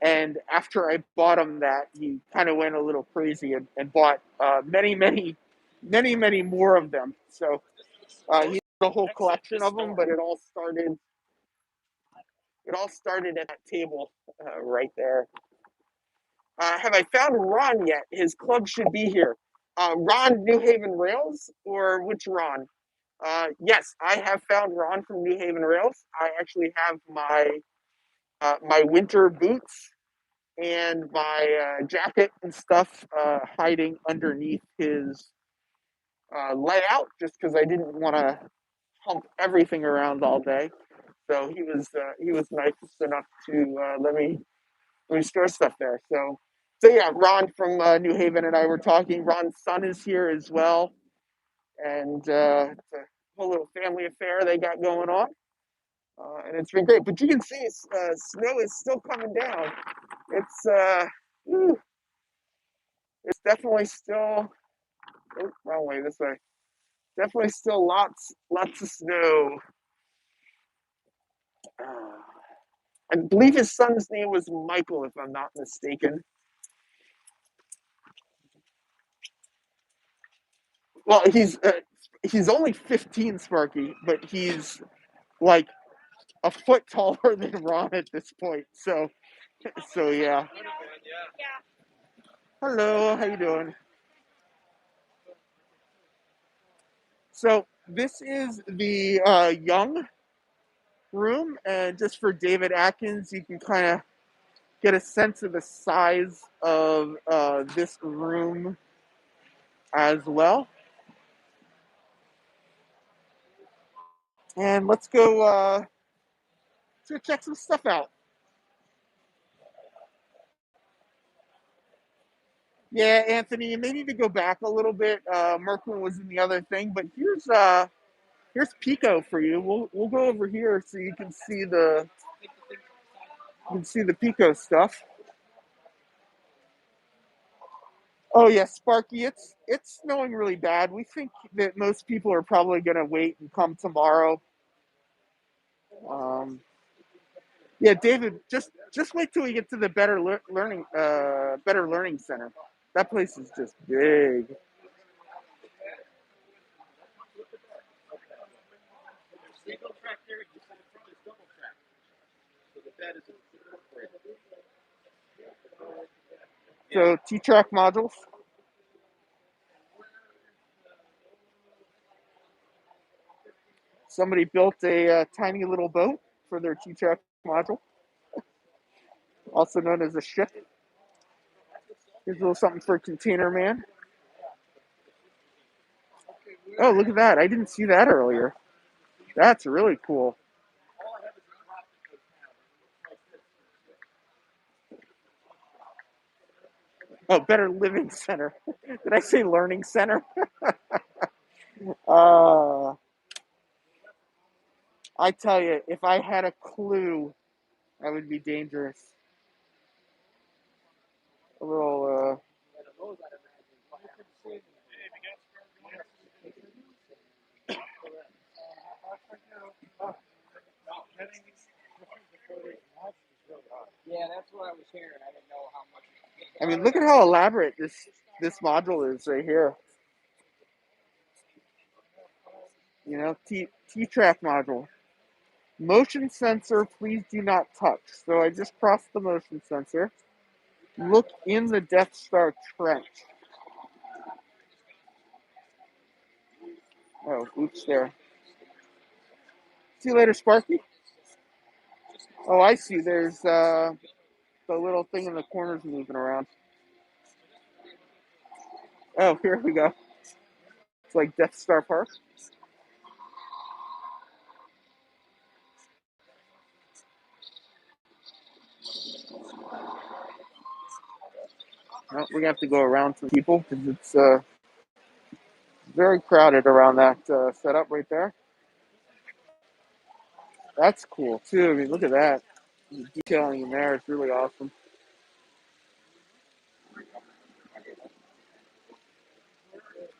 And after I bought him that, he kind of went a little crazy and bought many more of them. So he had a whole collection of them, but it all started at that table right there. Have I found Ron yet? His club should be here. Ron New Haven Rails, or which Ron? Yes, I have found Ron from New Haven Rails. I actually have my winter boots and my jacket and stuff hiding underneath his layout, just because I didn't want to hump everything around all day. So he was nice enough to let me store stuff there. So yeah, Ron from New Haven and I were talking. Ron's son is here as well, and it's a whole little family affair they got going on, and it's been great. But you can see snow is still coming down. It's It's definitely still, oh, wrong way, this way. Definitely still lots of snow. I believe his son's name was Michael, if I'm not mistaken. Well, he's only 15, Sparky, but he's like a foot taller than Ron at this point. So yeah. Hello, how you doing? So this is the young room, and just for David Atkins, you can kind of get a sense of the size of this room as well. And let's go check some stuff out. Yeah, Anthony, you may need to go back a little bit. Merklin was in the other thing, but here's Pico for you. We'll go over here so you can see the Pico stuff. Oh yeah, Sparky, it's snowing really bad. We think that most people are probably gonna wait and come tomorrow. Yeah, David, just wait till we get to the Better Learning Center. That place is just big. Single track there, you said in front is double track. So the bed is incorporated. So t-trak modules. Somebody built a tiny little boat for their t-trak module, also known as a ship. Here's a little something for Container Man. Oh, look at that. I didn't see that earlier. That's really cool. Oh, Better Living Center. Did I say Learning Center? uh, I tell you, if I had a clue, I would be dangerous. A little, Yeah, that's what I was hearing. I didn't know how much. I mean, look at how elaborate this module is right here. You know, t-trak module. Motion sensor, please do not touch. So I just crossed the motion sensor. Look in the Death Star trench. Oh, oops there. See you later, Sparky. Oh, I see. There's the little thing in the corners moving around. Oh, here we go. It's like Death Star Park. Oh, we have to go around some people because it's very crowded around that setup right there. That's cool too. I mean, look at that. The detailing in there is really awesome.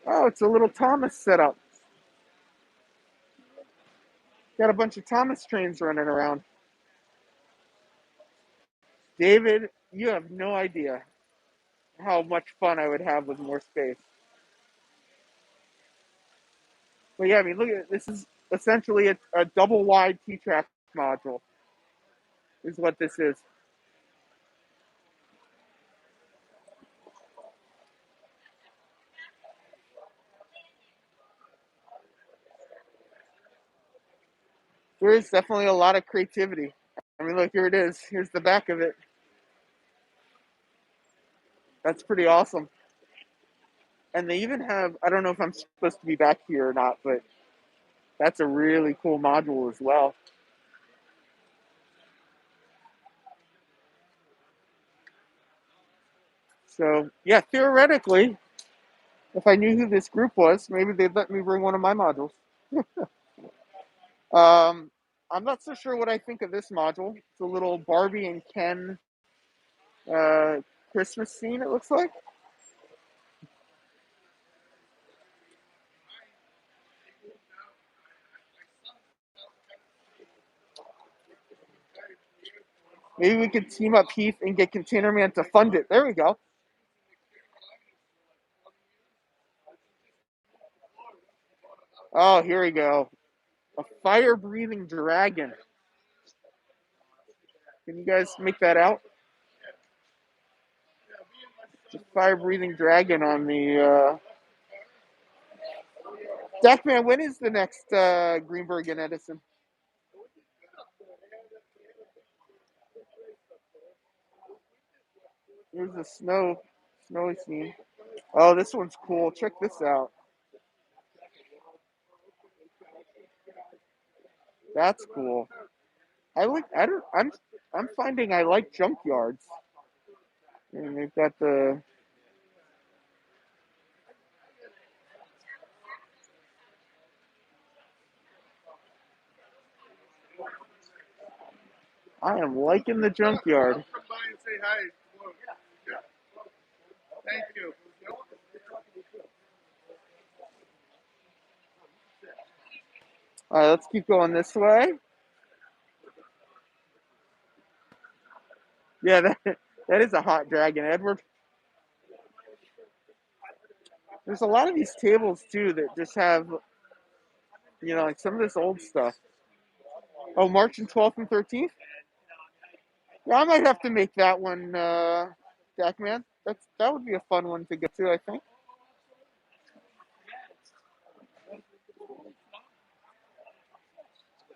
Oh, it's a little Thomas setup. Got a bunch of Thomas trains running around. David, you have no idea how much fun I would have with more space. But yeah, I mean, look at it. This is essentially a double wide t-trak module, is what this is. There is definitely a lot of creativity. I mean, look, here it is. Here's the back of it. That's pretty awesome. And they even have, I don't know if I'm supposed to be back here or not, but that's a really cool module as well. So, yeah, theoretically, if I knew who this group was, maybe they'd let me bring one of my modules. I'm not so sure what I think of this module. It's a little Barbie and Ken uh, Christmas scene, it looks like. Maybe we could team up Heath and get Container Man to fund it. There we go. Oh, here we go. A fire-breathing dragon. Can you guys make that out? It's a fire-breathing dragon on the... Deckman, when is the next Greenberg and Edison? Here's the snowy scene. Oh, this one's cool. Check this out. That's cool. I'm finding I like junkyards. And they've got the... I am liking the junkyard. Come by and say hi. Yeah. Thank you. All right, let's keep going this way. Yeah, that is a hot dragon, Edward. There's a lot of these tables, too, that just have, like some of this old stuff. Oh, March and 12th and 13th? Yeah, I might have to make that one, Jackman. That would be a fun one to get to, I think.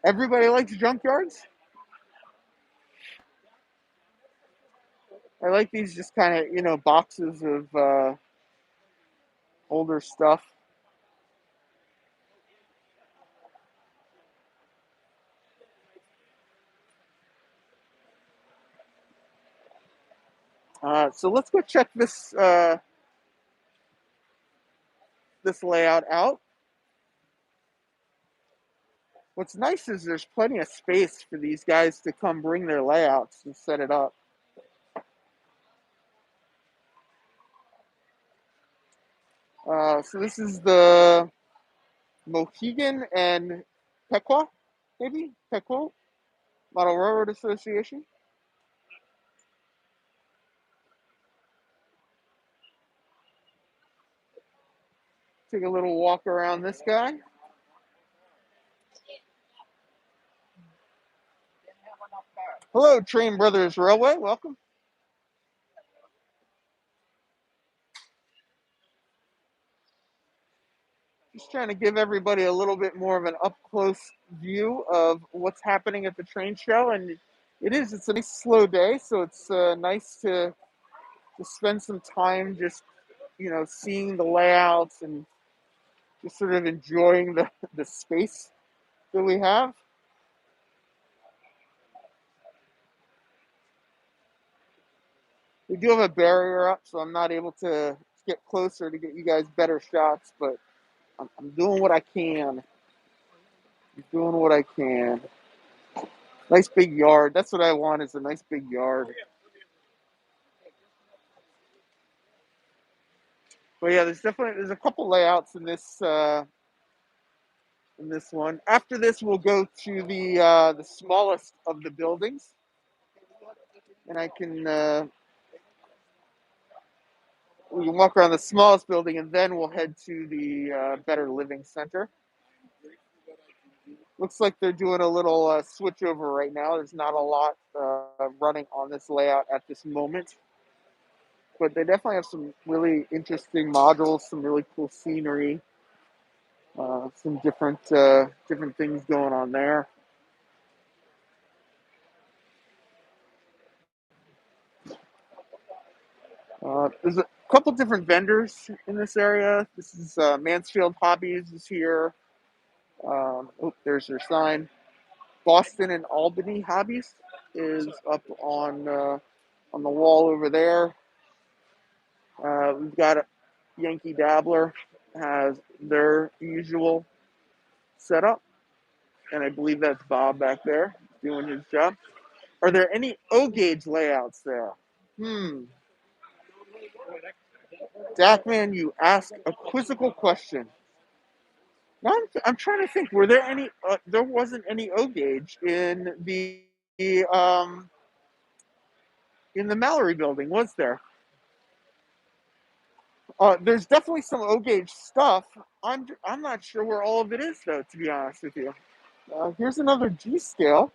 Everybody likes junkyards? I like these just kind of, boxes of older stuff. So let's go check this this layout out. What's nice is there's plenty of space for these guys to come bring their layouts and set it up. So this is the Mohegan and Pequot, maybe? Pequot Model Railroad Association. Take a little walk around this guy. Hello, Train Brothers Railway. Welcome. Just trying to give everybody a little bit more of an up-close view of what's happening at the train show. And it's a nice slow day, so it's nice to spend some time just, seeing the layouts and just sort of enjoying the space that we have. We do have a barrier up, so I'm not able to get closer to get you guys better shots, but I'm doing what I can. I'm doing what I can. Nice big yard. That's what I want, is a nice big yard. But yeah, there's a couple layouts in this one. After this, we'll go to the smallest of the buildings, and we can walk around the smallest building, and then we'll head to the Better Living Center. Looks like they're doing a little switch over right now. There's not a lot running on this layout at this moment, but they definitely have some really interesting modules, some really cool scenery, some different things going on there. There's a couple different vendors in this area. This is Mansfield Hobbies is here. There's their sign. Boston and Albany Hobbies is up on the wall over there. We've got a Yankee Dabbler has their usual setup, and I believe that's Bob back there doing his job. Are there any O-gauge layouts there? Dackman, you ask a quizzical question. Now I'm trying to think. Were there any? There wasn't any O-gauge in the in the Mallory building, was there? There's definitely some O-gauge stuff. I'm not sure where all of it is, though, to be honest with you. Here's another G-scale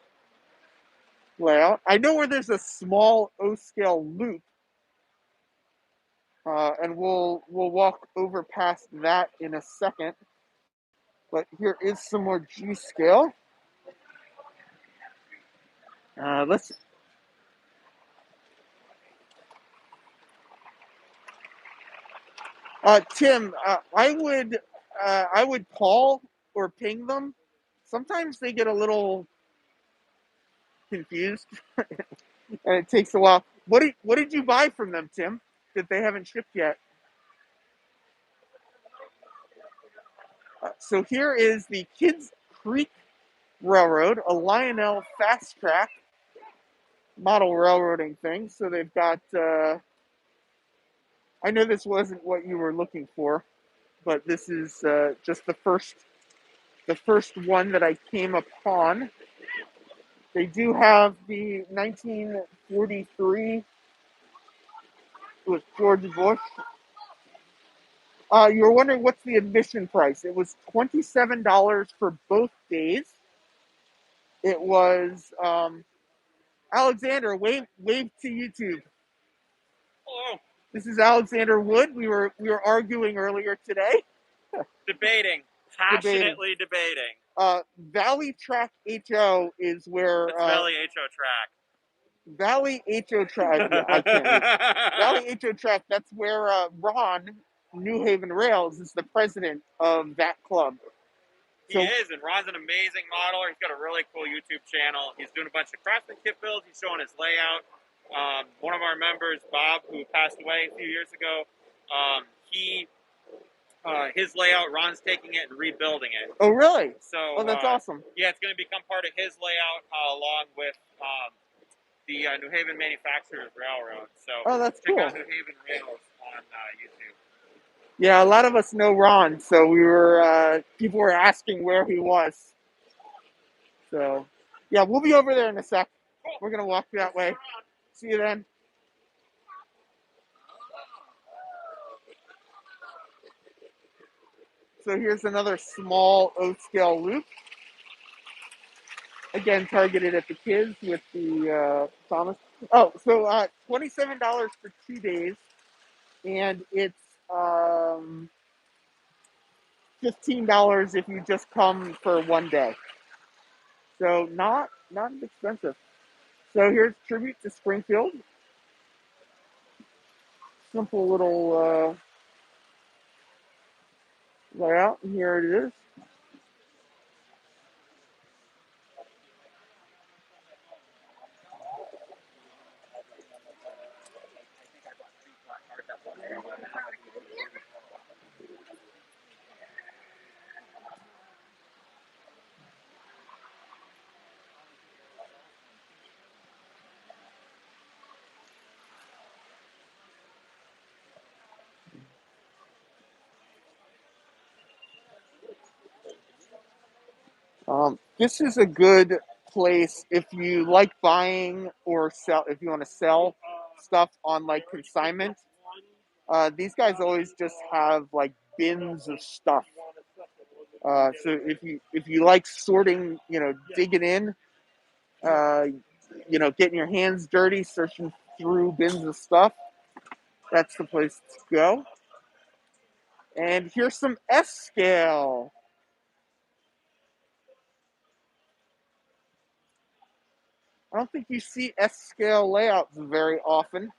layout. I know where there's a small O-scale loop, and we'll walk over past that in a second. But here is some more G-scale. Let's. Tim, I would call or ping them. Sometimes they get a little confused, and it takes a while. What did you buy from them, Tim, that they haven't shipped yet? So here is the Kids Creek Railroad, a Lionel fast track model railroading thing. So they've got. I know this wasn't what you were looking for, but this is just the first one that I came upon. They do have the 1943 with George Bush. You were wondering what's the admission price. It was $27 for both days. It was Alexander. Wave to YouTube. Hello. This is Alexander Wood. We were arguing earlier today. Debating. Passionately debating. Valley Track HO is where. It's Valley HO Track. Valley HO Track. Yeah, I can't read. Valley HO Track. That's where Ron New Haven Rails is the president of that club. He is, and Ron's an amazing modeler. He's got a really cool YouTube channel. He's doing a bunch of craftsman kit builds. He's showing his layout. One of our members, Bob, who passed away a few years ago, his layout, Ron's taking it and rebuilding it. Oh, really? So, that's awesome. Yeah, it's going to become part of his layout along with the New Haven Manufacturers Railroad. So, that's check cool. out New Haven Rails on YouTube. Yeah, a lot of us know Ron, so we were people were asking where he was. So, yeah, we'll be over there in a sec. Cool. We're gonna walk that way. See you then. So here's another small O-scale loop. Again, targeted at the kids with the Thomas. Oh, so $27 for 2 days, and it's $15 if you just come for 1 day. So not expensive. So here's tribute to Springfield. Simple little layout, and here it is. This is a good place if you like buying or sell, if you want to sell stuff on like consignment. These guys always just have like bins of stuff. So if you like sorting, digging in, getting your hands dirty, searching through bins of stuff, that's the place to go. And here's some S-scale. I don't think you see S-scale layouts very often.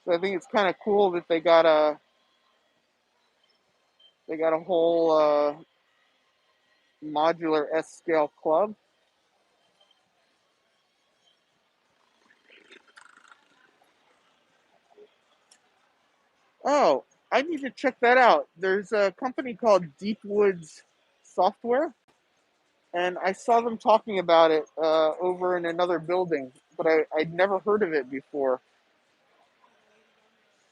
So I think it's kind of cool that they got a whole modular S-scale club. Oh, I need to check that out. There's a company called Deepwoods Software, and I saw them talking about it over in another building, but I'd never heard of it before.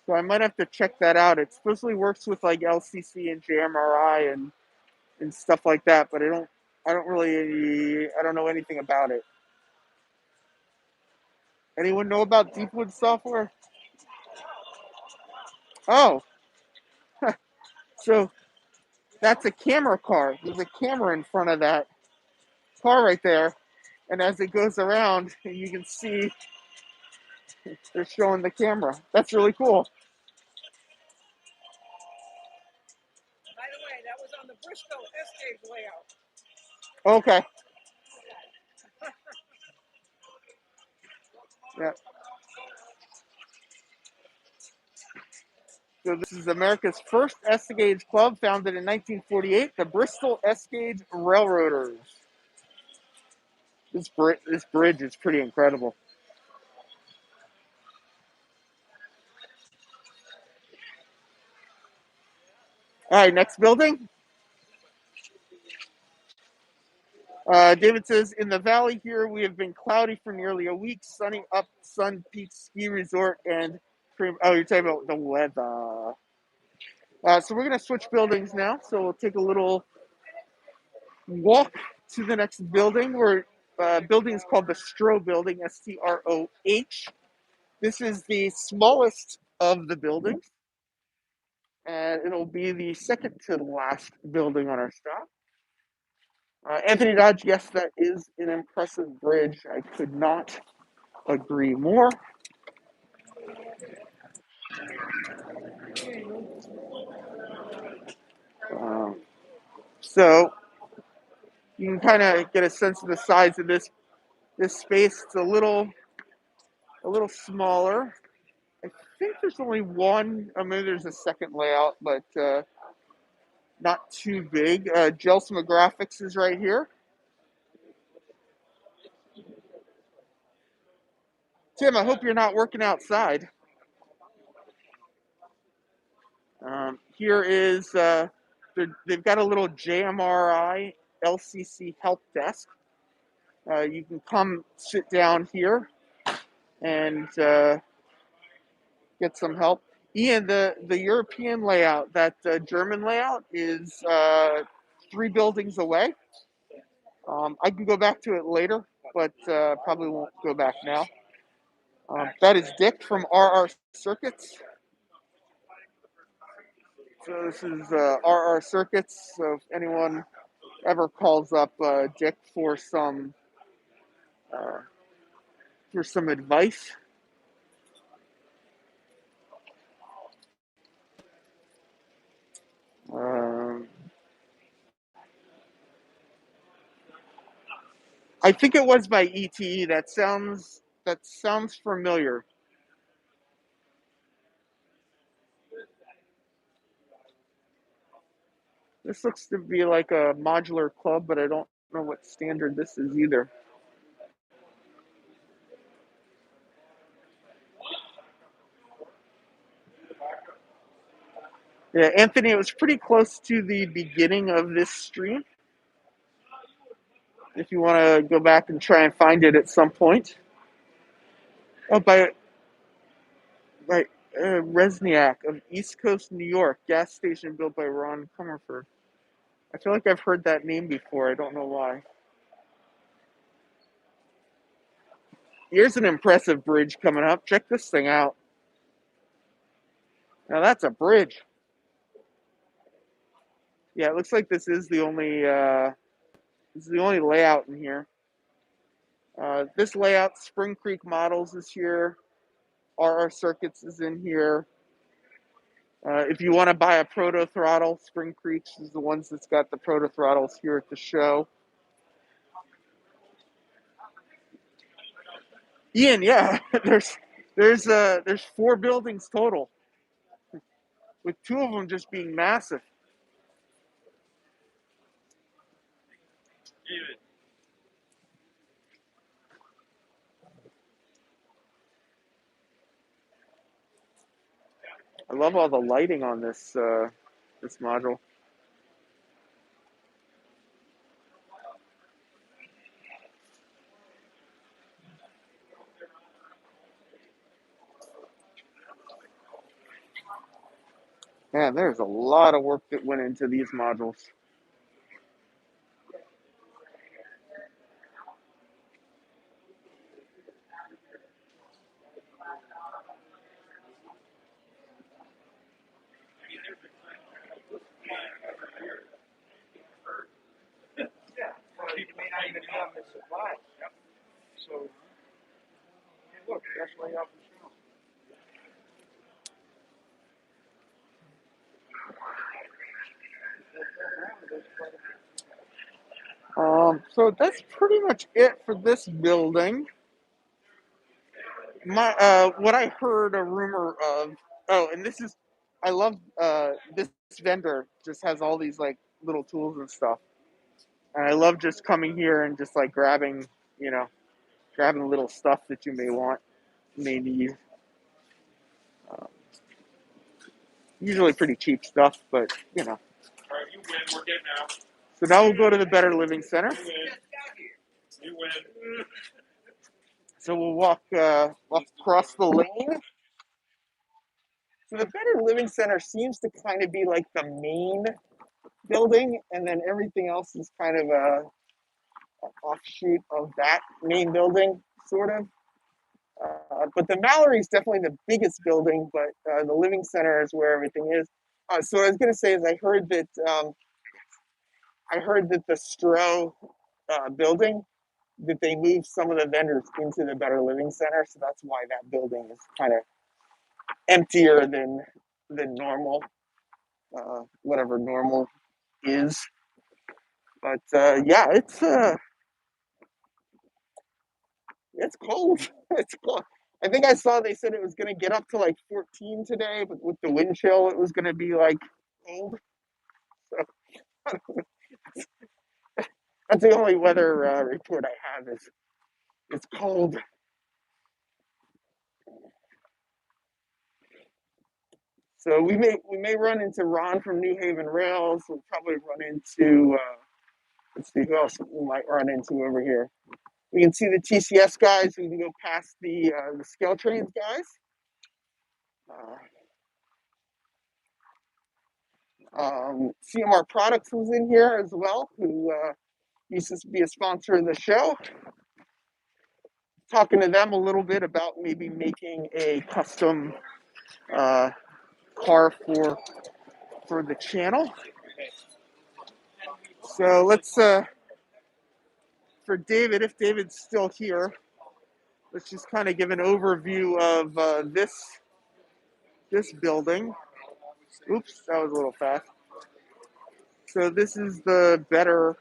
So I might have to check that out. It supposedly works with like LCC and JMRI and stuff like that, but I don't know anything about it. Anyone know about Deepwood software? Oh, so that's a camera car. There's a camera in front of that car right there. And as it goes around, you can see they're showing the camera. That's really cool. By the way, that was on the Bristol Escape layout. Okay. Yeah. So this is America's first S-Gauge club, founded in 1948, the Bristol S-Gauge Railroaders. This bridge is pretty incredible. All right, next building. David says, in the valley here, we have been cloudy for nearly a week, sunny up Sun Peak Ski Resort and, oh, you're talking about the weather. So we're going to switch buildings now. So we'll take a little walk to the next building. Building is called the Stroh building, Stroh. This is the smallest of the buildings, and it'll be the second to last building on our stop. Anthony Dodge, yes, that is an impressive bridge. I could not agree more. So you can kind of get a sense of the size of this space. It's a little smaller. I think there's only one. I mean, there's a second layout, but not too big. Gelsima Graphics is right here. Tim, I hope you're not working outside. Here is, they've got a little JMRI LCC help desk. You can come sit down here and get some help. Ian, the European layout, that German layout, is 3 buildings away. I can go back to it later, but probably won't go back now. That is Dick from RR Circuits. So this is RR Circuits. So if anyone ever calls up Dick for some advice, I think it was by ETE. That sounds familiar. This looks to be like a modular club, but I don't know what standard this is either. Yeah, Anthony, it was pretty close to the beginning of this stream. If you want to go back and try and find it at some point. Oh, by Resniak of East Coast, New York, gas station built by Ron Comerford. I feel like I've heard that name before. I don't know why. Here's an impressive bridge coming up. Check this thing out. Now that's a bridge. Yeah, it looks like this is the only layout in here. This layout, Spring Creek Models is here. RR Circuits is in here. If you want to buy a proto throttle, Spring Creek is the ones that's got the proto throttles here at the show. Ian, yeah, there's 4 buildings total, with 2 of them just being massive. I love all the lighting on this module. Man, there's a lot of work that went into these modules. So that's pretty much it for this building. What I heard a rumor of. Oh, and this is, I love this vendor. Just has all these like little tools and stuff, and I love just coming here and just like grabbing, grabbing little stuff that you may need. Uh, Usually pretty cheap stuff, but you know. All right, you win. We're getting out. So now we'll go to the Better Living Center. You win. So we'll walk across the lane. So the Better Living Center seems to kind of be like the main building, and then everything else is kind of an offshoot of that main building, sort of. But the Mallory is definitely the biggest building, but the Living Center is where everything is. So what I was going to say is I heard that the Stroh building, that they moved some of the vendors into the Better Living Center, so that's why that building is kind of emptier than normal, whatever normal is. But yeah, it's cold. It's cold. I think I saw they said it was going to get up to like 14 today, but with the wind chill, it was going to be like cold. So that's the only weather report I have is it's cold. So we may run into Ron from New Haven Rails. We'll probably run into let's see who else we might run into over here. We can see the TCS guys. We can go past the scale trains guys. CMR Products was in here as well, who used to be a sponsor of the show. Talking to them a little bit about maybe making a custom car for the channel. So let's for David, if David's still here, let's just kind of give an overview of this building. Oops, that was a little fast. So this is the Better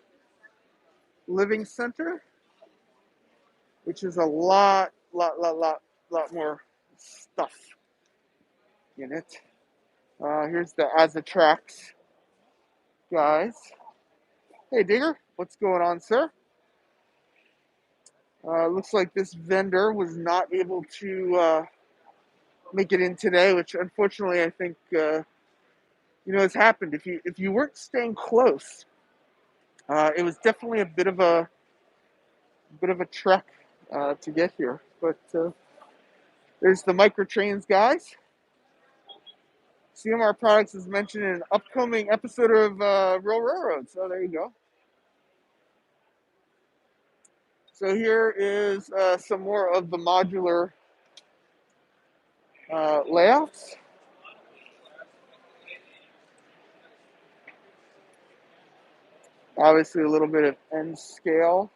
Living Center, which is a lot more stuff in it. Here's the As the Tracks guys. Hey Digger, what's going on, sir? Looks like this vendor was not able to make it in today, which unfortunately I think has happened. If you weren't staying close, it was definitely a bit of a trek to get here. But there's the microtrains guys. CMR Products is mentioned in an upcoming episode of Real Railroad. So there you go. So here is some more of the modular layouts. Obviously a little bit of end scale.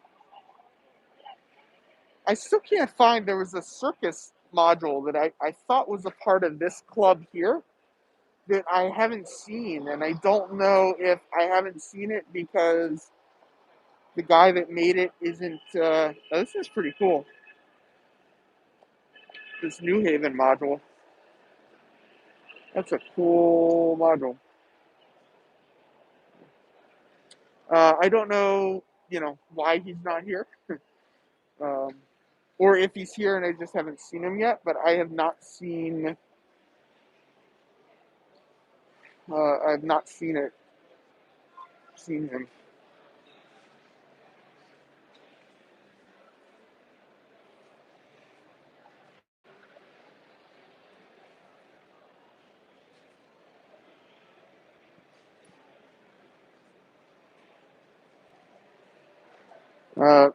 I still can't find, there was a Circus module that I thought was a part of this club here that I haven't seen. And I don't know if I haven't seen it because the guy that made it isn't, this is pretty cool. This New Haven module. That's a cool module. I don't know, why he's not here. Or if he's here and I just haven't seen him yet, but I have not seen I've not seen him.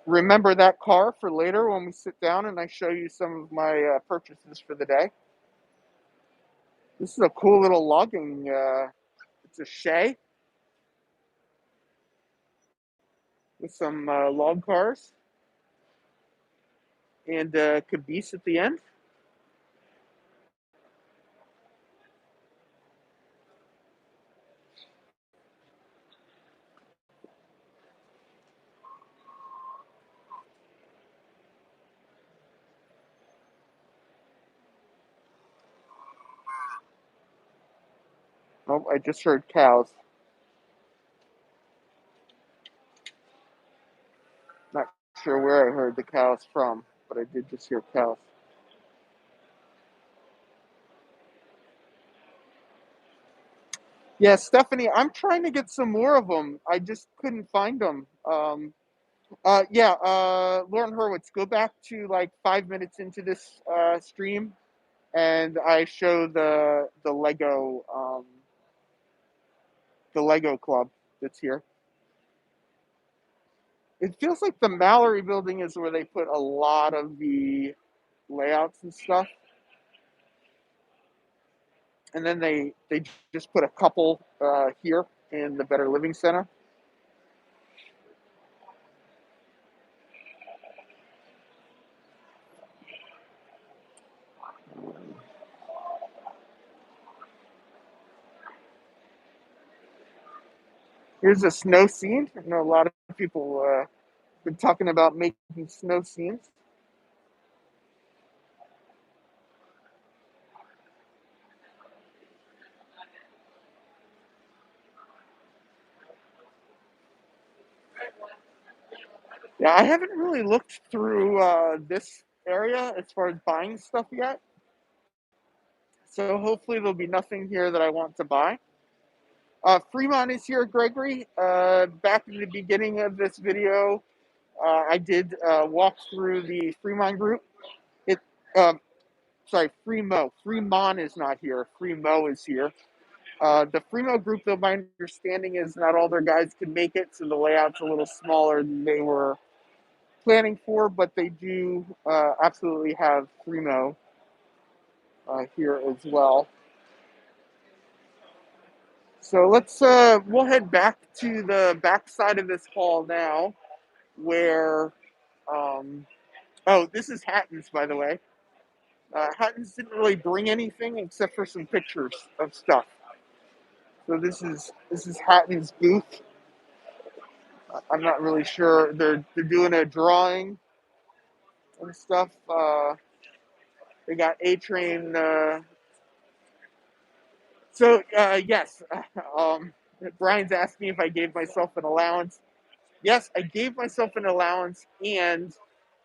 Remember that car for later when we sit down and I show you some of my purchases for the day. This is a cool little logging. It's a Shay with some log cars and caboose at the end. Oh, I just heard cows. Not sure where I heard the cows from, but I did just hear cows. Yeah, Stephanie, I'm trying to get some more of them. I just couldn't find them. Yeah, Lauren Hurwitz, go back to like 5 minutes into this stream, and I show the Lego club that's here. It feels like the Mallory building is where they put a lot of the layouts and stuff, and then they just put a couple here in the Better Living Center. Here's a snow scene. I know a lot of people been talking about making snow scenes. Yeah, I haven't really looked through this area as far as buying stuff yet. So hopefully there'll be nothing here that I want to buy. Fremont is here, Gregory. Back in the beginning of this video, I did walk through the Fremont group. It, sorry, Fremo. Fremont is not here. Fremo is here. The Fremo group, though, my understanding is not all their guys can make it, so the layout's a little smaller than they were planning for, but they do absolutely have Fremo here as well. So we'll head back to the back side of this hall now, where, oh, this is Hatton's, by the way. Hatton's didn't really bring anything except for some pictures of stuff. So this is Hatton's booth. I'm not really sure. They're doing a drawing and stuff. They got A-Train. Yes, Brian's asking if I gave myself an allowance. Yes, I gave myself an allowance, and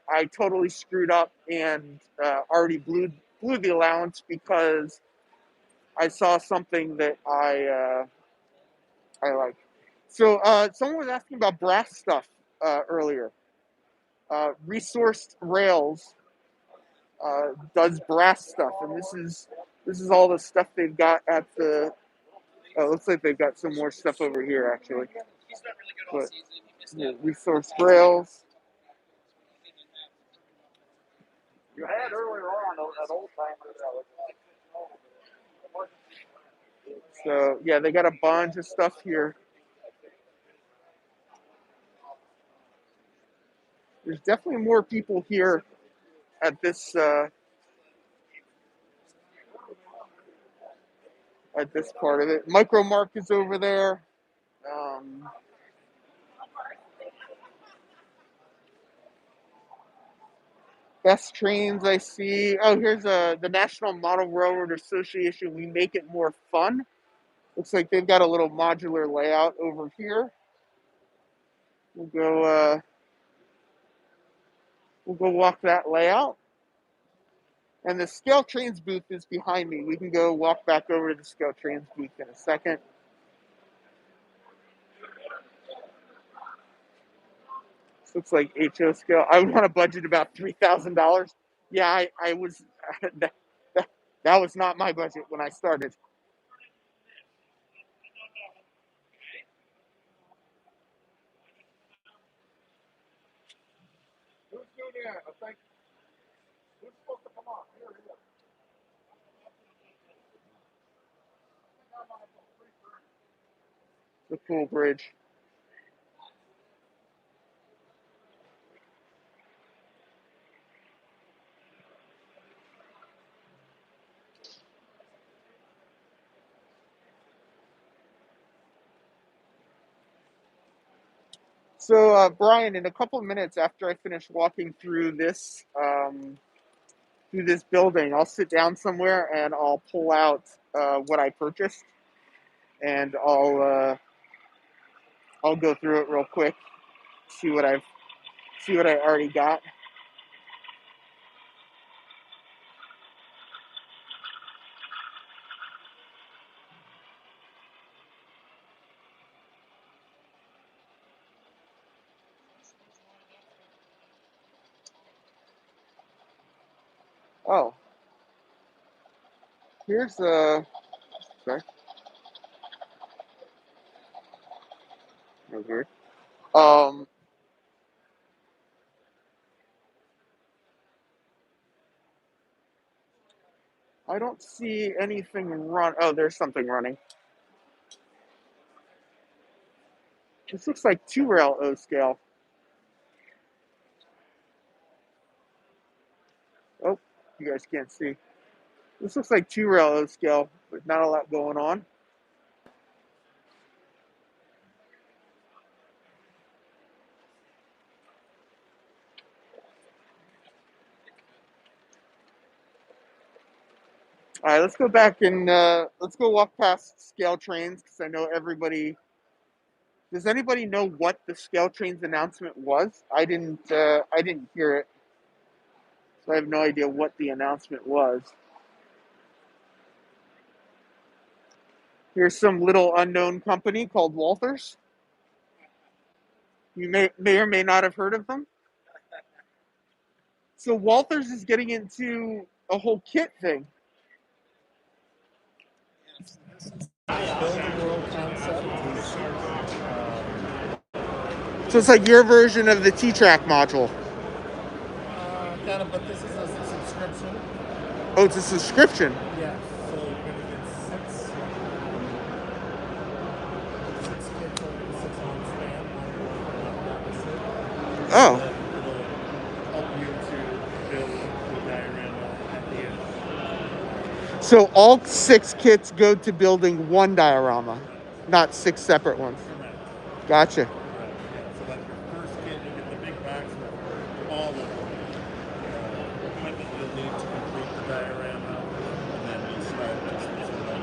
I totally screwed up and already blew the allowance because I saw something that I like. So someone was asking about brass stuff earlier. Resourced Rails does brass stuff, and this is all the stuff they've got at the. Oh, looks like they've got some more stuff over here actually. But, yeah, Resourced Rails. You had earlier on an old timer. So yeah, they got a bunch of stuff here. There's definitely more people here at this part of it. Micromark is over there. Best trains I see. Oh, here's the National Model Railroad Association. We make it more fun. Looks like they've got a little modular layout over here. We'll go walk that layout. And the Scale Trains booth is behind me. We can go walk back over to the Scale Trains booth in a second. This looks like HO scale. I would want to budget about $3,000. Yeah, I was that was not my budget when I started. Who's doing that? I think who's supposed to come on? Here. The cool bridge. So, Brian, in a couple of minutes after I finish walking through this building, I'll sit down somewhere and I'll pull out what I purchased. and I'll go through it real quick, see what I already got. Oh, here's sorry, right here. Um, I don't see anything run. Oh, there's something running. This looks like 2-rail O scale. Oh, you guys can't see. This looks like 2-rail O scale, but not a lot going on. All right, let's go back and let's go walk past scale trains because I know everybody. Does anybody know what the scale trains announcement was? I didn't hear it, so I have no idea what the announcement was. Here's some little unknown company called Walthers. You may or may not have heard of them. So Walthers is getting into a whole kit thing. So it's like your version of the t-trak module. Kind of, but this is a subscription. Oh, it's a subscription. Yeah, so you're going to get six kits over the 6 month span. Oh. It'll help you to build the diorama at the end. So all 6 kits go to building one diorama, not 6 separate ones. Correct. Gotcha. Yeah, so like your first kit, you get the big box with all the equipment you'll need to complete the diorama, and then you start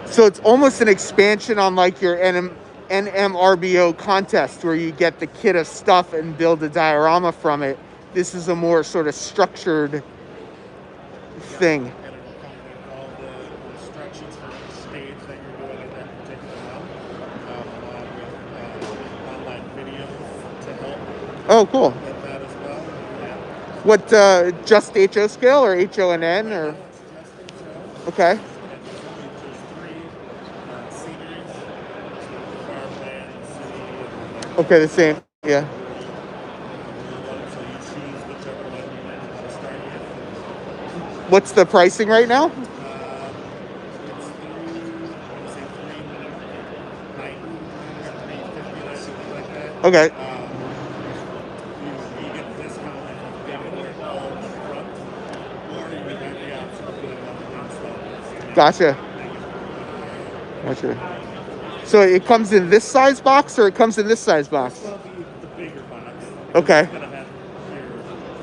just So it's almost an expansion on like your NMRBO contest where you get the kit of stuff and build a diorama from it. This is a more sort of structured thing. And it'll come with all the instructions for each stage that you're doing at that particular month, along with online videos to help Oh, cool. with that as well. Yeah. What, just HO scale or HONN or? Okay. And there's 3 sceneries, farmland, city, Okay, the same. Yeah. so you choose whichever one you want to start with. What's the pricing right now? It's say 390 or 350 like that. Okay. You get a discount if you pay for it all up front, or you have the option of doing monthly installments. Gotcha. So it comes in this size box or it comes in this size box? It's going to be the bigger box. Okay. It's going to have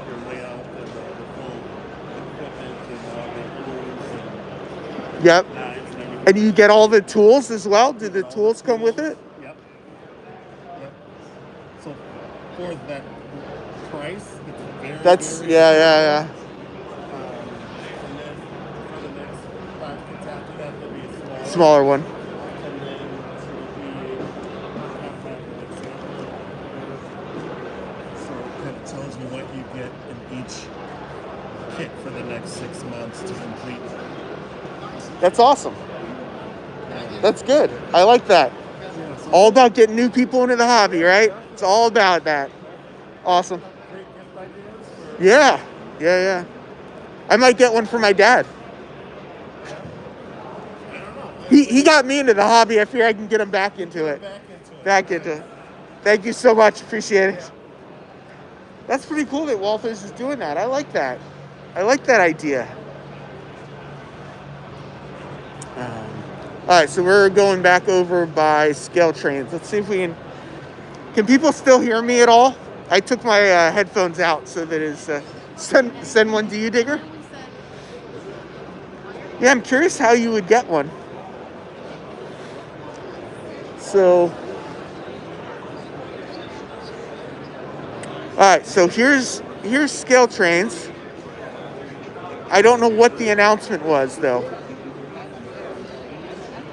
your layout and the full equipment and all the tools and Yep. knives and everything. And you get all the tools as well? Do the tools come with it? Yep. So for that price, it's very, That's, very yeah. and then for the next 5 kits after that, there'll be a Smaller one. and then it'll be so it kind of tells you what you get in each kit for the next 6 months to complete. That's awesome. That's good. I like that. Yeah, so All about getting new people into the hobby, right? It's all about that. Awesome. great gift ideas for Yeah. I might get one for my dad. I don't know. He got me into the hobby. I fear I can get him back into it. Back into it. Thank you so much. Appreciate it. That's pretty cool that Walthers is doing that. I like that. I like that idea. All right, so we're going back over by scale trains. Let's see if we can people still hear me at all? I took my headphones out so that it's send one to you, Digger. Yeah, I'm curious how you would get one. So, all right. So here's scale trains. I don't know what the announcement was though.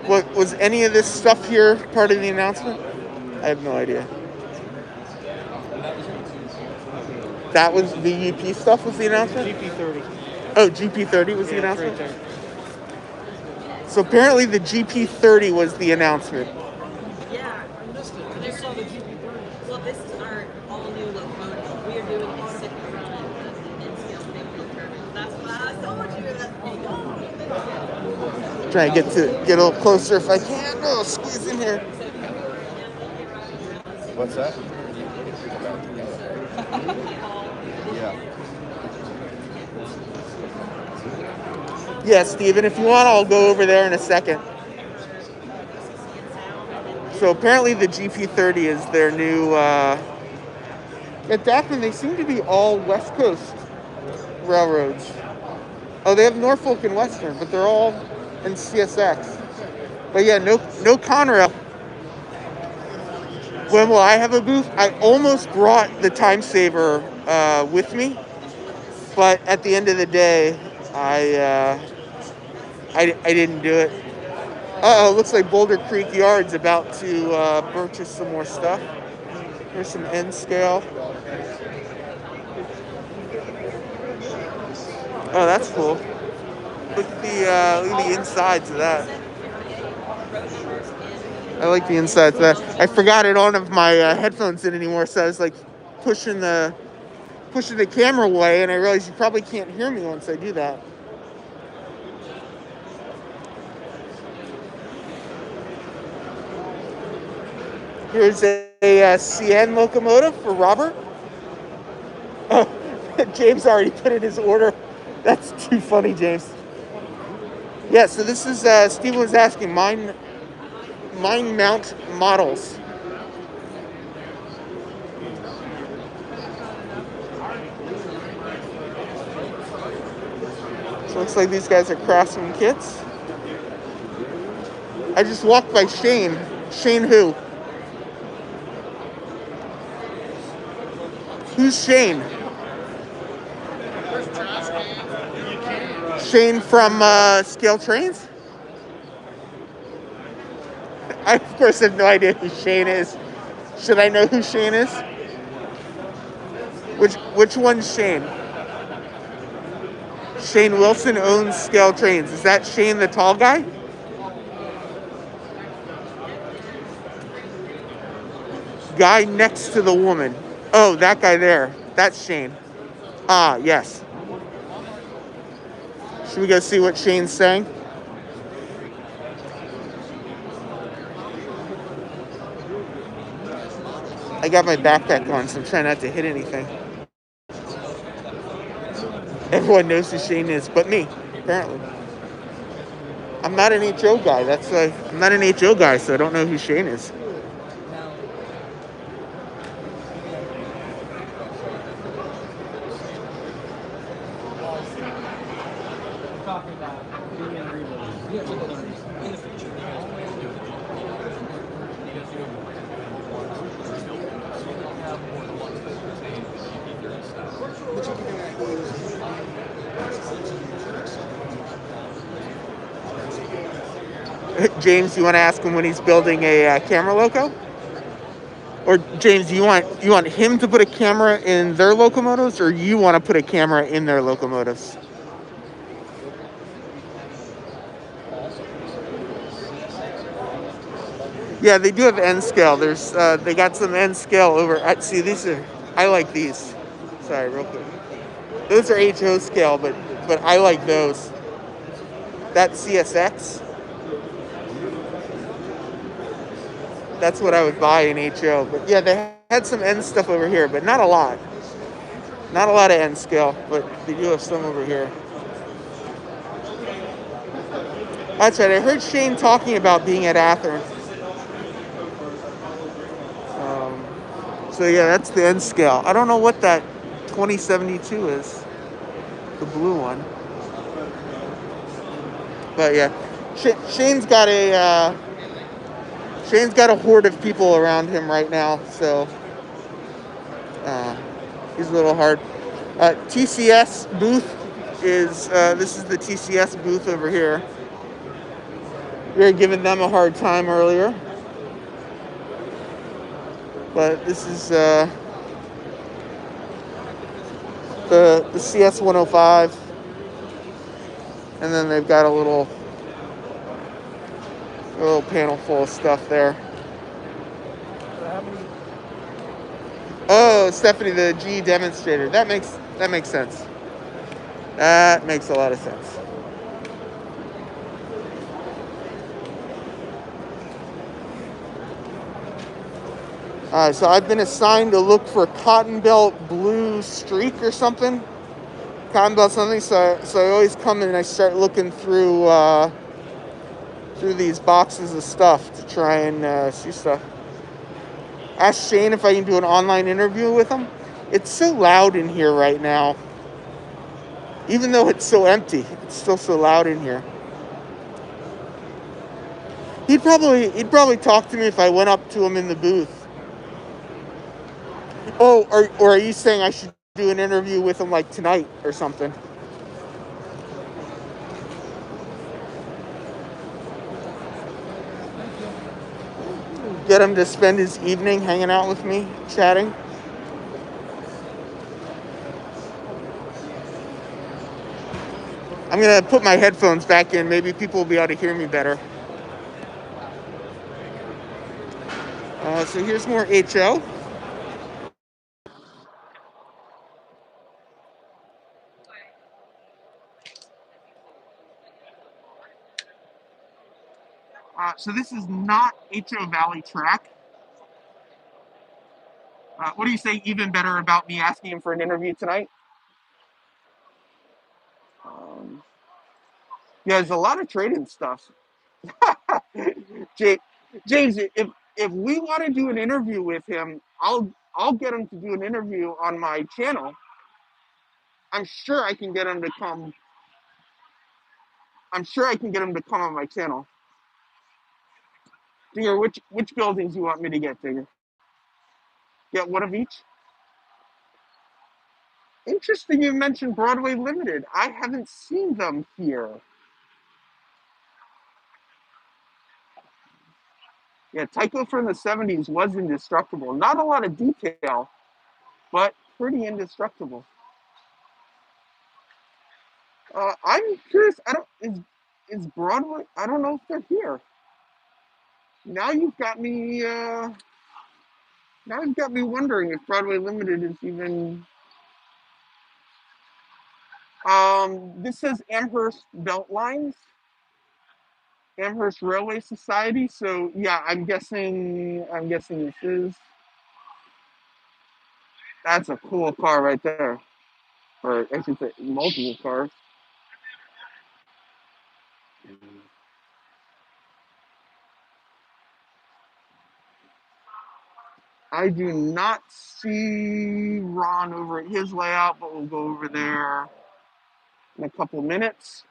What was any of this stuff here part of the announcement? I have no idea. That was the UP stuff was the announcement? GP30. Oh, GP30 was the Yeah, it's right announcement? there. So apparently the GP30 was the announcement. Yeah. I just saw the GP30. Well, this is our all-new locomotive. We are doing a second run of the in-scale maple turbine. That's what I told you. That's me. Oh, Trying to get a little closer if I can. Oh, squeeze in here. What's that? Yeah. Yeah, Steven, if you want, I'll go over there in a second. So apparently the GP30 is their new... At Dackman, they seem to be all West Coast railroads. Oh, they have Norfolk and Western, but they're all in CSX. But yeah, no Conrail. When will I have a booth? I almost brought the Time Saver with me, but at the end of the day, I didn't do it. Uh-oh, looks like Boulder Creek Yard's about to purchase some more stuff. Here's some N scale. Oh, that's cool. Look at the insides of that. I like the insides of that. I forgot I don't have my headphones in anymore, so I was like pushing the camera away, and I realized you probably can't hear me once I do that. Here's a CN locomotive for Robert. Oh, James already put in his order. That's too funny, James. Yeah, so this is, Steve was asking, mine mount models. So it looks like these guys are craftsman kits. I just walked by Shane. Shane who? Who's Shane? Shane from Scale Trains? I, of course, have no idea who Shane is. Should I know who Shane is? Which one's Shane? Shane Wilson owns Scale Trains. Is that Shane the tall guy? Guy next to the woman. Oh, that guy there. That's Shane. Ah, yes. Should we go see what Shane's saying? I got my backpack on, so I'm trying not to hit anything. Everyone knows who Shane is, but me, apparently. I'm not an HO guy. I'm not an HO guy, so I don't know who Shane is. James, you want to ask him when he's building a camera loco? Or James, you want him to put a camera in their locomotives, or you want to put a camera in their locomotives? Yeah, they do have N scale. There's they got some N scale over. See, these are, I like these. Sorry, real quick. Those are HO scale, but I like those. That's CSX. That's what I would buy in HO. But yeah, they had some N stuff over here, but not a lot. Not a lot of N scale, but they do have some over here. That's right. I heard Shane talking about being at Athens. So yeah, that's the N scale. I don't know what that 2072 is. The blue one. But yeah, Shane's got a Shane's got a horde of people around him right now, so he's a little hard. TCS booth is, this is the TCS booth over here. We were giving them a hard time earlier. But this is the CS 105. And then they've got a little panel full of stuff there. Oh, Stephanie, the G demonstrator. That makes sense. That makes a lot of sense. So I've been assigned to look for Cotton Belt Blue Streak or something. Cotton Belt something. So I always come and I start looking through these boxes of stuff to try and see stuff. Ask Shane if I can do an online interview with him. It's so loud in here right now. Even though it's so empty, it's still so loud in here. He'd probably talk to me if I went up to him in the booth. Oh, or are you saying I should do an interview with him like tonight or something? Get him to spend his evening hanging out with me, chatting. I'm gonna put my headphones back in. Maybe people will be able to hear me better. So here's more HO. So this is not HO Valley track. What do you say even better about me asking him for an interview tonight? Yeah, there's a lot of trading stuff. James, if we want to do an interview with him, I'll get him to do an interview on my channel. I'm sure I can get him to come. I'm sure I can get him to come on my channel. Digger, which buildings you want me to get, Digger? Get one of each? Interesting you mentioned Broadway Limited. I haven't seen them here. Yeah, Tycho from the 70s was indestructible. Not a lot of detail, but pretty indestructible. I'm curious. I don't is Broadway. I don't know if they're here. Now you've got me. Now you've got me wondering if Broadway Limited is even. This says Amherst Belt Lines, Amherst Railway Society. So yeah, I'm guessing. This is. That's a cool car right there, or I should say, multiple cars. I do not see Ron over at his layout, but we'll go over there in a couple of minutes.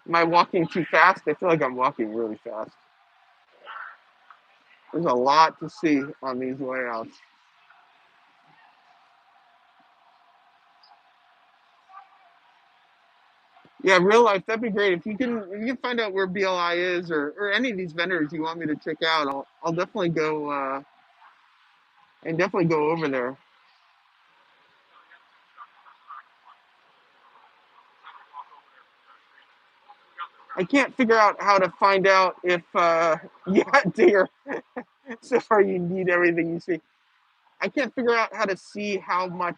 Am I walking too fast? I feel like I'm walking really fast. There's a lot to see on these layouts. Yeah, real life, that'd be great. If you can find out where BLI is or any of these vendors you want me to check out, I'll definitely go and definitely go over there. I can't figure out how to find out if yeah, dear. So far you need everything you see. I can't figure out how to see how much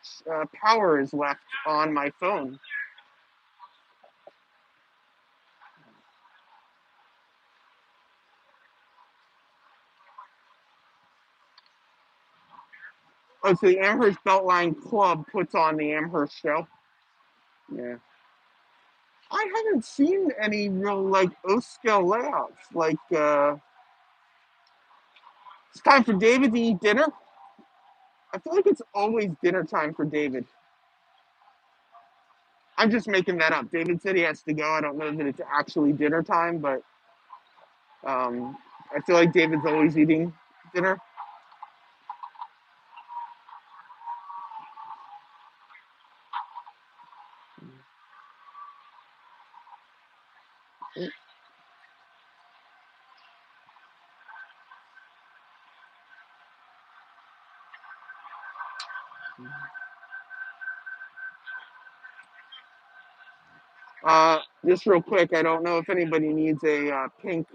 power is left on my phone. Oh, so the Amherst Beltline Club puts on the Amherst show. Yeah. I haven't seen any real like O-scale layouts. Like it's time for David to eat dinner. I feel like it's always dinner time for David. I'm just making that up. David said he has to go. I don't know that it's actually dinner time, but I feel like David's always eating dinner. Just real quick, I don't know if anybody needs a pink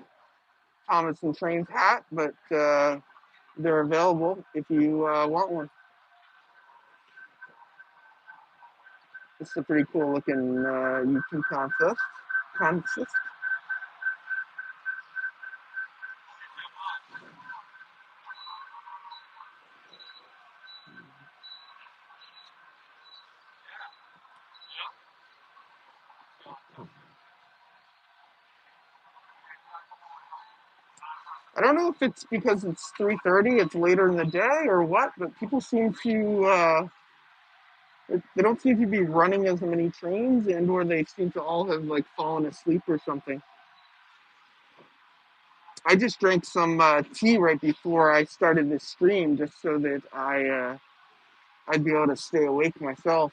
Thomas and Trains hat, but they're available if you want one. This is a pretty cool looking YouTube consist. I don't know if it's because it's 3:30, it's later in the day or what, but people seem to they don't seem to be running as many trains, and or they seem to all have like fallen asleep or something. I just drank some tea right before I started this stream, just so that I'd be able to stay awake myself.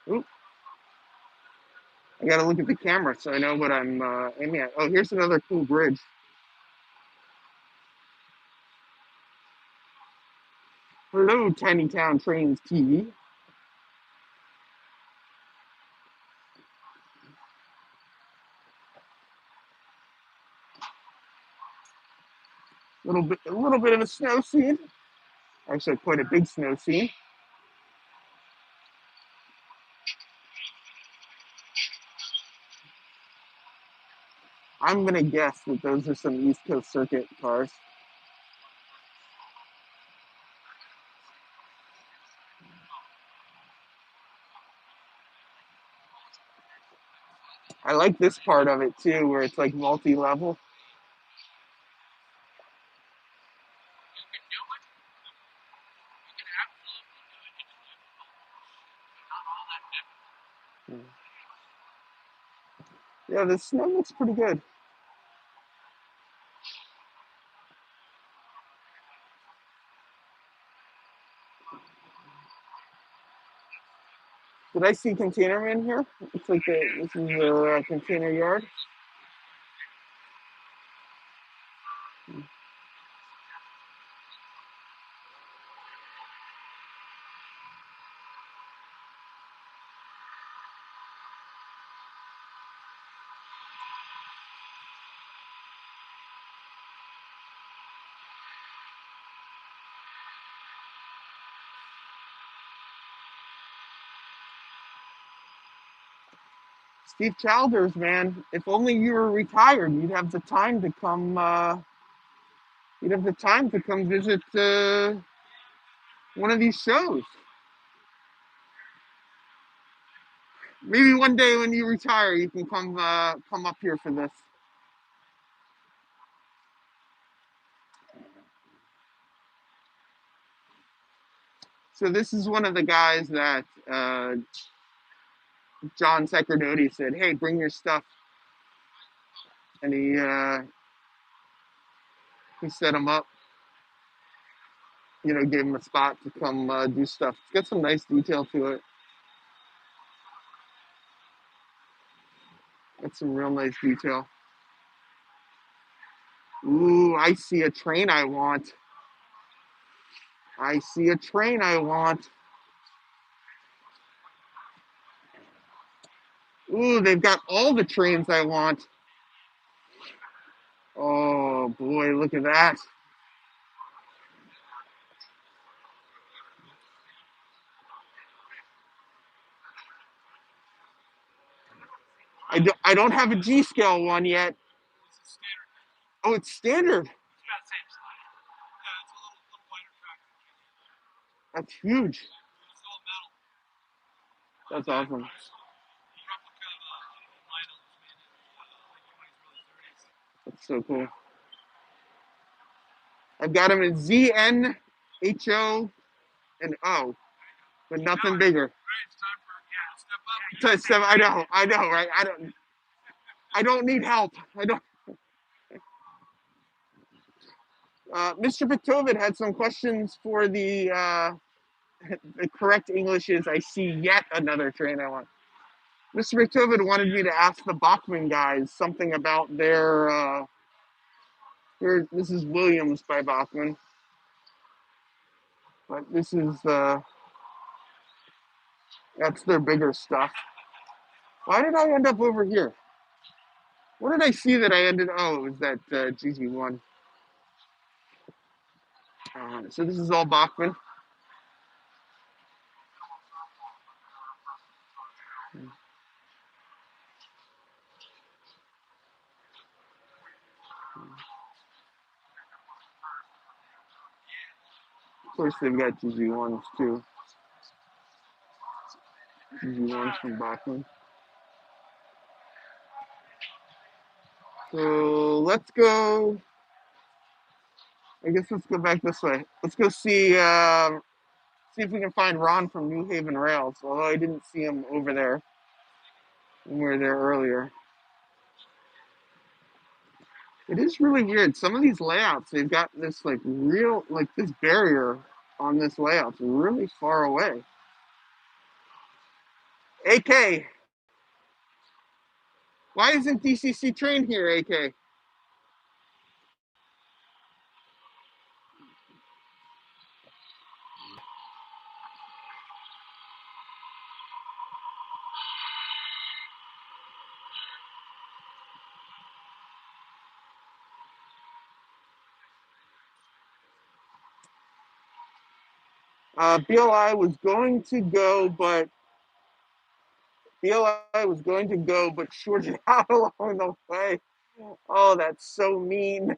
Oop. I gotta look at the camera so I know what I'm aiming at. Oh, here's another cool bridge. Hello, Tiny Town Trains TV. A little bit of a snow scene. Actually, quite a big snow scene. I'm gonna guess that those are some East Coast Circuit cars. I like this part of it too, where it's like multi-level. Yeah, the snow looks pretty good. Did I see Containerman here? It's like this is a container yard. Steve Childers, man. If only you were retired, you'd have the time to come. You'd have the time to come visit one of these shows. Maybe one day when you retire, you can come up here for this. So this is one of the guys that John Secordoti said, "Hey, bring your stuff," and he set him up. You know, gave him a spot to come do stuff. It's got some nice detail to it. Got some real nice detail. Ooh, I see a train I want. I see a train I want. Ooh, they've got all the trains I want. Oh boy, look at that. I don't have a G scale one yet. Oh, it's standard. That's huge. That's awesome. That's so cool. I've got them in Z, N, H, O, and O, but nothing bigger. I know, right? I don't need help. I don't. Mr. Petovit had some questions for the correct English is I see yet another train I want. Mr. Petovit wanted me to ask the Bachman guys something about their. This is Williams by Bachman, but this is that's their bigger stuff. Why did I end up over here? What did I see that I ended? Oh, it was that GG1. So this is all Bachman. Of course, they've got GG1s too. GG1s from Bachman. So let's go. I guess let's go back this way. Let's go see if we can find Ron from New Haven Rails. Although I didn't see him over there when we were there earlier. It is really weird. Some of these layouts, they've got this like this barrier on this layout. It's really far away. AK, why isn't DCC train here, AK? BLI was going to go, but shorted out along the way. Oh, that's so mean.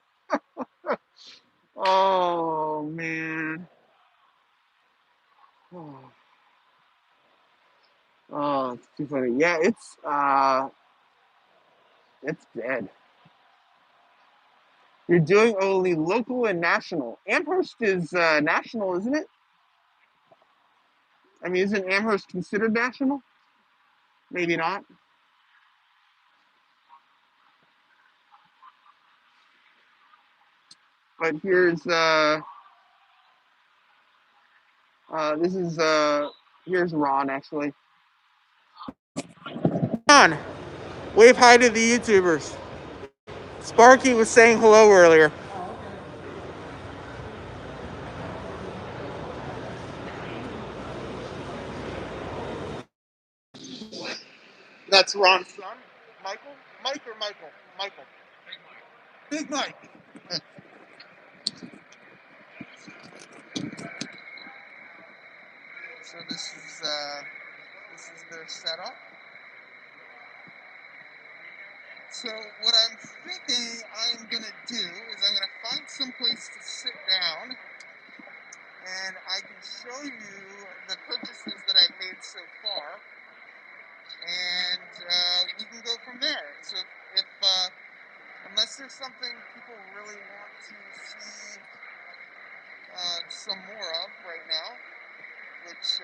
Oh man. Oh, it's too funny. Yeah, it's dead. You're doing only local and national. Amherst is national, isn't it? I mean, isn't Amherst considered national? Maybe not. But here's this is here's Ron actually. Ron, wave hi to the YouTubers. Sparky was saying hello earlier. That's Ron's son, Michael. Mike or Michael? Michael. Big Mike. So this is their setup. So what I'm thinking I'm gonna do is I'm gonna find some place to sit down, and I can show you the purchases that I've made so far, and we can go from there. So if unless there's something people really want to see some more of right now, which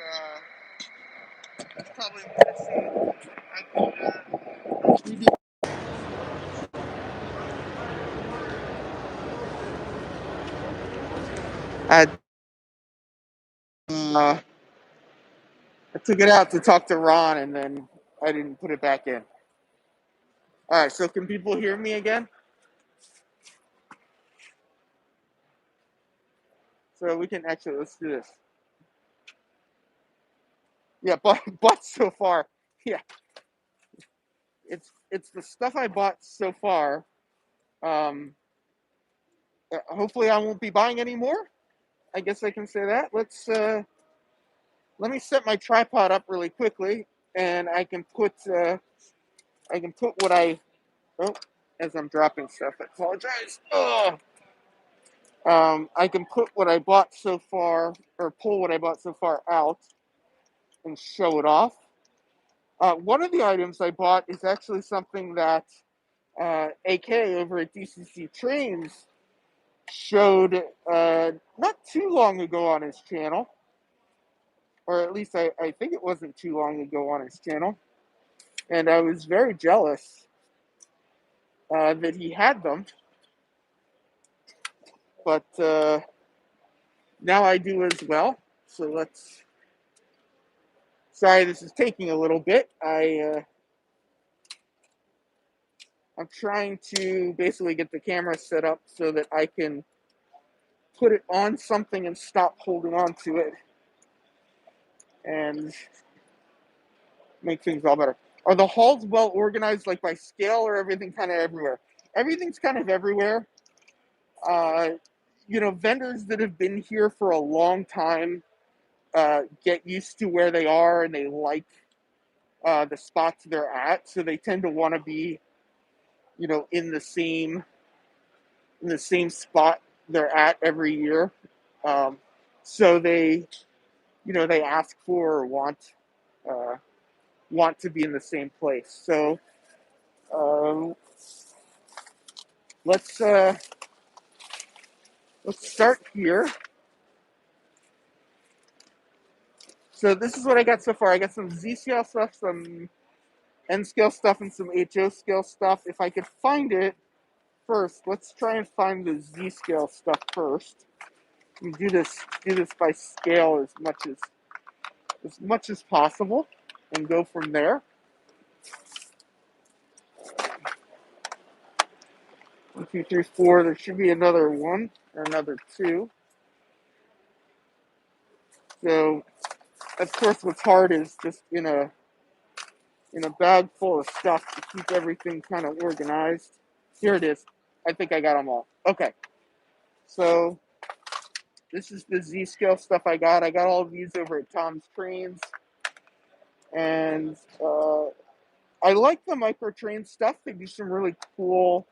is probably going to see, I can I took it out to talk to Ron, and then I didn't put it back in. All right, so can people hear me again? So we can actually, let's do this. Yeah, but so far, yeah, it's the stuff I bought so far. Hopefully, I won't be buying any more. I guess I can say that. Let me set my tripod up really quickly, and I can put what I as I'm dropping stuff. I apologize. I can put what I bought so far, or pull what I bought so far out, and show it off. One of the items I bought is actually something that AK over at DCC Trains showed not too long ago on his channel, or at least I think it wasn't too long ago on his channel, and I was very jealous that he had them, but now I do as well. So let's. Sorry, this is taking a little bit. I'm trying to basically get the camera set up so that I can put it on something and stop holding on to it and make things all better. Are the halls well organized, like by scale, or everything kind of everywhere? Everything's kind of everywhere. Vendors that have been here for a long time get used to where they are, and they like the spots they're at, so they tend to want to be, in the same spot they're at every year. So they ask for or want to be in the same place. So let's start here. So this is what I got so far. I got some Z scale stuff, some N scale stuff, and some HO scale stuff. If I could find it first, let's try and find the Z scale stuff first. And do this by scale as much as possible, and go from there. 1, 2, 3, 4. There should be another one or another 2. So, of course, what's hard is just in a bag full of stuff to keep everything kind of organized. Here it is. I think I got them all. Okay. So this is the Z scale stuff I got. I got all of these over at Tom's Trains, and I like the micro train stuff. They do some really cool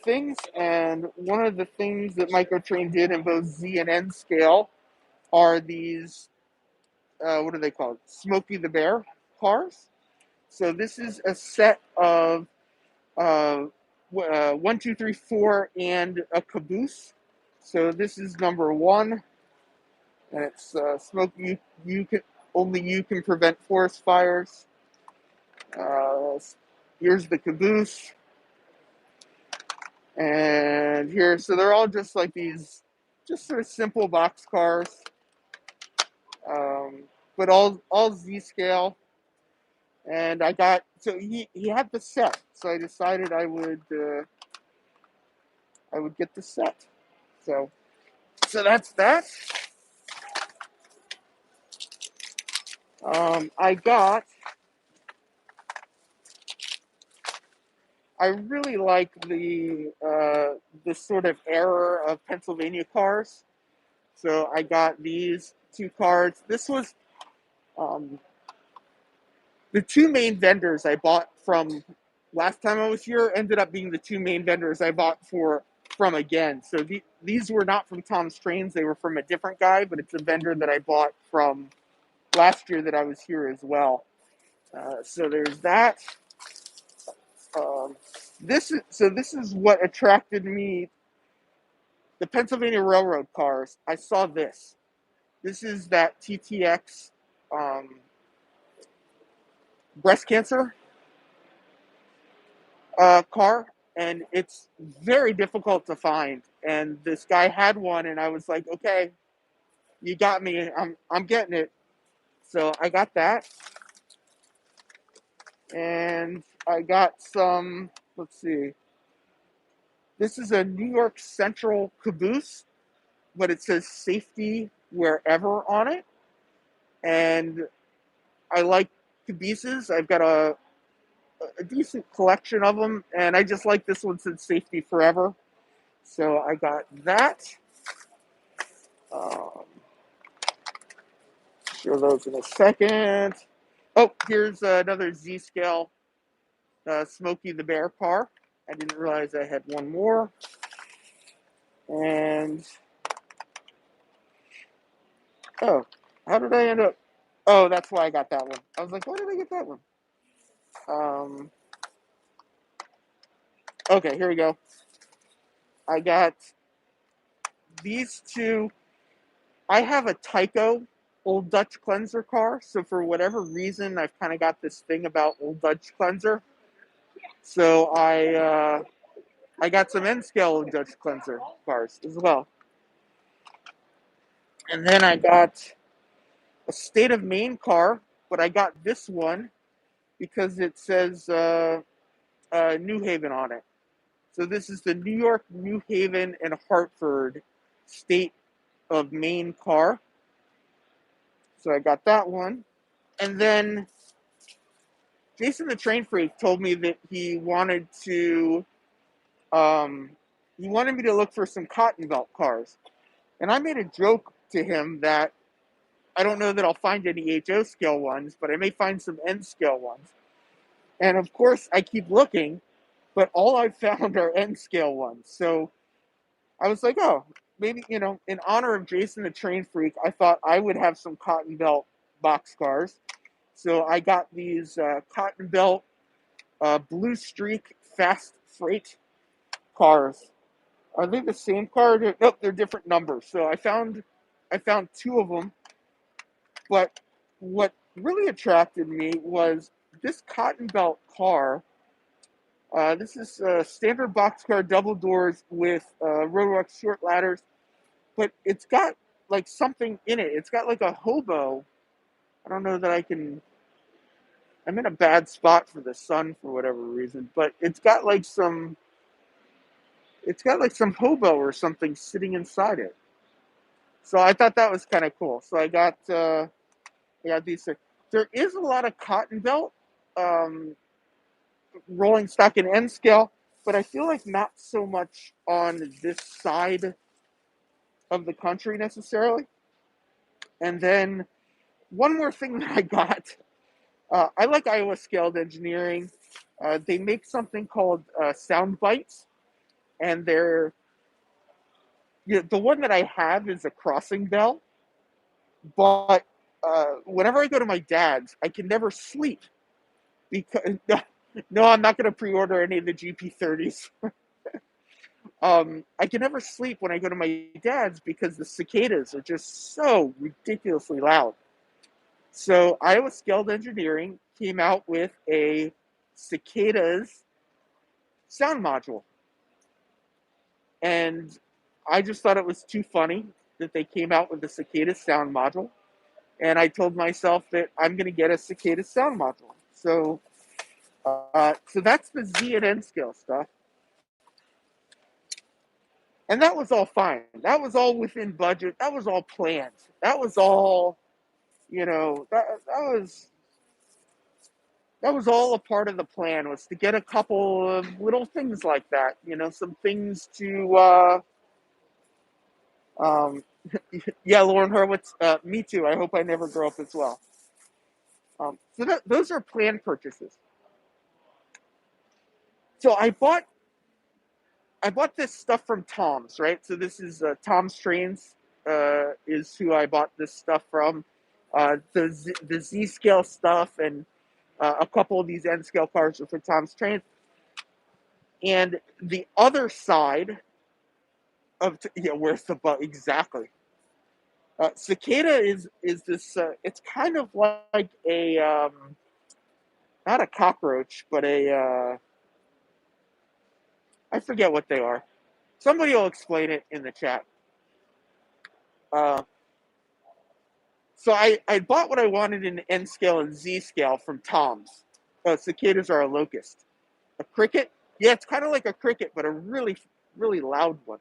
things, and one of the things that Microtrain did in both Z and N scale are these, what are they called? Smokey the Bear cars. So this is a set of 1, 2, 3, 4, and a caboose. So this is number 1, and it's Smokey. Only you can prevent forest fires. Here's the caboose. And here, so they're all just like these, just sort of simple box cars, but all Z scale. And I got, so he had the set, so I decided I would get the set. So that's that. I really like the sort of era of Pennsylvania cars. So I got these 2 cars. This was the 2 main vendors I bought from last time I was here ended up being the 2 main vendors I bought from again. So these were not from Tom's Trains. They were from a different guy, but it's a vendor that I bought from last year that I was here as well. So there's that. This is what attracted me. The Pennsylvania Railroad cars. I saw this. This is that t-trak breast cancer car, and it's very difficult to find. And this guy had one, and I was like, okay, you got me. I'm getting it. So I got that, and I got some. Let's see. This is a New York Central caboose, but it says safety wherever on it. And I like cabooses. I've got a decent collection of them, and I just like this one said safety forever. So I got that. Show those in a second. Oh, here's another Z scale Smokey the Bear car. I didn't realize I had one more. And oh, how did I end up? Oh, that's why I got that one. I was like, why did I get that one? Okay, here we go. I got these two. I have a Tyco Old Dutch cleanser car, so for whatever reason, I've kind of got this thing about Old Dutch cleanser. So I got some N scale Old Dutch cleanser cars as well, and then I got a State of Maine car, but I got this one because it says New Haven on it. So this is the New York, New Haven, and Hartford State of Maine car. So I got that one. And then Jason the Train Freak told me that he wanted me to look for some cotton belt cars. And I made a joke to him that I don't know that I'll find any HO scale ones, but I may find some N scale ones. And of course, I keep looking, but all I've found are N scale ones. So I was like, oh, maybe, in honor of Jason the Train Freak, I thought I would have some cotton belt boxcars. So I got these cotton belt Blue Streak Fast Freight cars. Are they the same car? Nope, they're different numbers. So I found two of them. But what really attracted me was this cotton belt car. This is a standard boxcar, double doors with Rotorux short ladders, but it's got like something in it. It's got like a hobo. I don't know that I'm in a bad spot for the sun for whatever reason, but it's got like some hobo or something sitting inside it. So I thought that was kind of cool. So I got these. There is a lot of cotton belt um, rolling stock in N scale, but I feel like not so much on this side of the country necessarily. And then one more thing that I got. I like Iowa Scaled Engineering. They make something called sound bites, and they're the one that I have is a crossing bell. But whenever I go to my dad's, I can never sleep because no, I'm not going to pre-order any of the GP30s. I can never sleep when I go to my dad's because the cicadas are just so ridiculously loud. So Iowa Scaled Engineering came out with a cicadas sound module. And I just thought it was too funny that they came out with the cicadas sound module. And I told myself that I'm going to get a cicadas sound module. So that's the Z and N scale stuff. And that was all fine. That was all within budget. That was all planned. That was all, that was all a part of the plan, was to get a couple of little things like that, some things to, yeah, Lauren Hurwitz, me too. I hope I never grow up as well. So those are planned purchases. So I bought this stuff from Tom's, right? So this is Tom's Trains is who I bought this stuff from. The Z scale stuff and a couple of these N scale cars are for Tom's Trains. And the other side of where's the bug exactly? Cicada is this? It's kind of like a not a cockroach, but a I forget what they are. Somebody will explain it in the chat. So I bought what I wanted in N scale and Z scale from Tom's. Cicadas are a locust. A cricket? Yeah, it's kind of like a cricket, but a really, really loud one.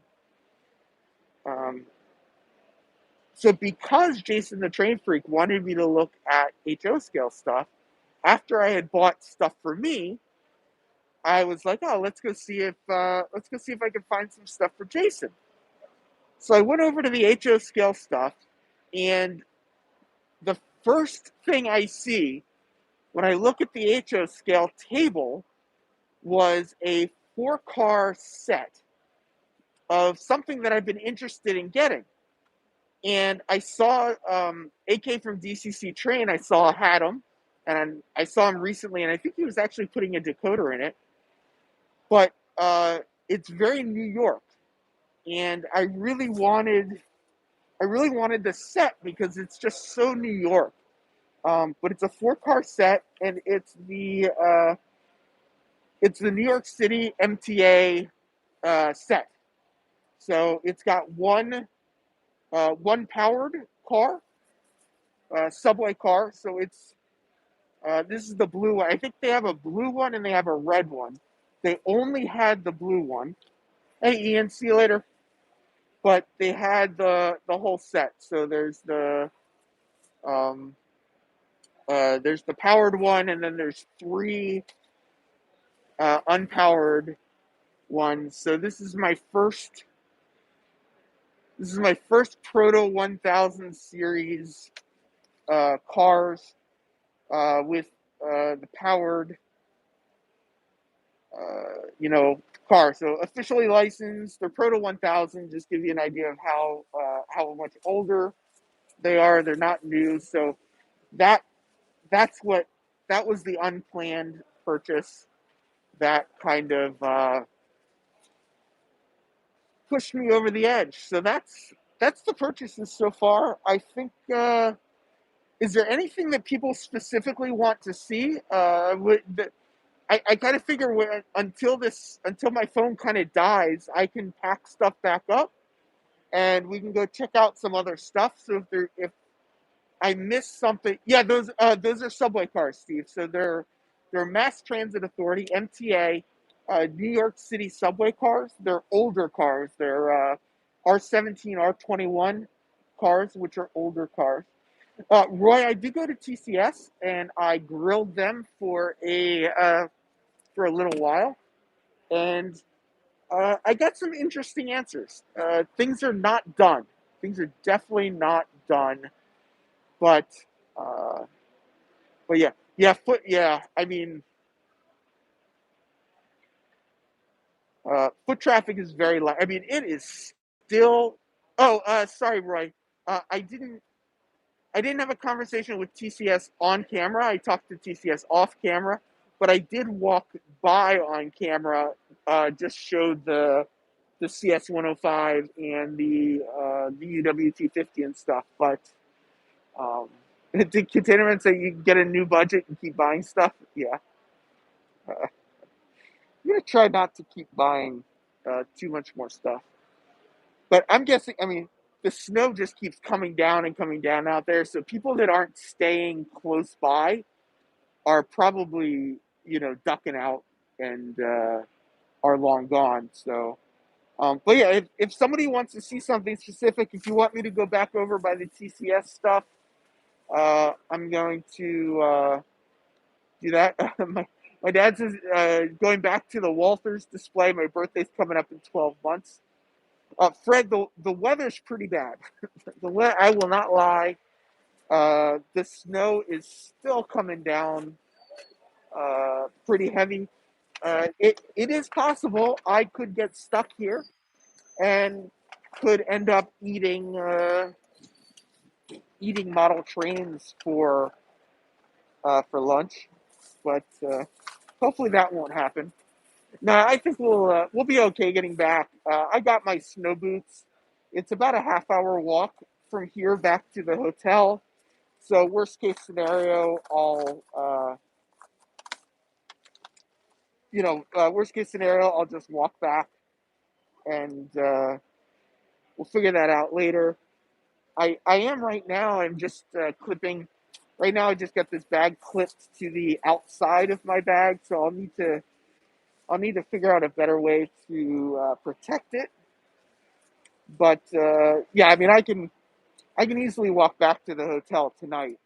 So because Jason the Train Freak wanted me to look at HO scale stuff, after I had bought stuff for me, I was like, oh, let's go see if I can find some stuff for Jason. So I went over to the HO scale stuff, and the first thing I see when I look at the HO scale table was a 4-car set of something that I've been interested in getting. And I saw AK from DCC Train, I saw had him, and I saw him recently, and I think he was actually putting a decoder in it. But it's very New York. and I really wanted the set because it's just so New York. But it's a 4-car set, and it's the New York City MTA set. So it's got one powered car, subway car. So it's this is the blue one. I think they have a blue one and they have a red one. They only had the blue one. Hey Ian, see you later. But they had the whole set. So there's the powered one, and then there's 3 unpowered ones. So this is my first Proto 1000 series cars with the powered car. So officially licensed. They're Proto 1000. Just give you an idea of how much older they are. They're not new. So that was the unplanned purchase that kind of pushed me over the edge. So that's the purchases so far. I think. Is there anything that people specifically want to see? I kind of figure until my phone kind of dies, I can pack stuff back up, and we can go check out some other stuff. So if I missed something, yeah, those are subway cars, Steve. So they're Mass Transit Authority (MTA) New York City subway cars. They're older cars. They're R17, R21 cars, which are older cars. Roy, I did go to TCS and I grilled them for a little while, and I got some interesting answers. Things are not done. Things are definitely not done, but uh, yeah. I mean, foot traffic is very light. I mean, it is still. Oh, sorry, Roy. I didn't have a conversation with TCS on camera. I talked to TCS off camera, but I did walk by on camera. Just showed the CS 105 and the UWT 50 and stuff. But did Containment say you get a new budget and keep buying stuff? Yeah. I'm gonna try not to keep buying too much more stuff. But I'm guessing. I mean, the snow just keeps coming down and coming down out there. So people that aren't staying close by are probably, ducking out and are long gone. So, but yeah, if somebody wants to see something specific, if you want me to go back over by the TCS stuff, I'm going to do that. My dad says going back to the Walthers display. My birthday's coming up in 12 months. Fred, the weather's pretty bad. I will not lie. The snow is still coming down pretty heavy. It is possible I could get stuck here and could end up eating model trains for lunch, but hopefully that won't happen. No, I think we'll be okay getting back. I got my snow boots. It's about a half-hour walk from here back to the hotel. So worst case scenario, I'll just walk back, and we'll figure that out later. I am right now. I'm just clipping. Right now, I just got this bag clipped to the outside of my bag, so I'll need to figure out a better way to protect it. But yeah, I mean, I can easily walk back to the hotel tonight.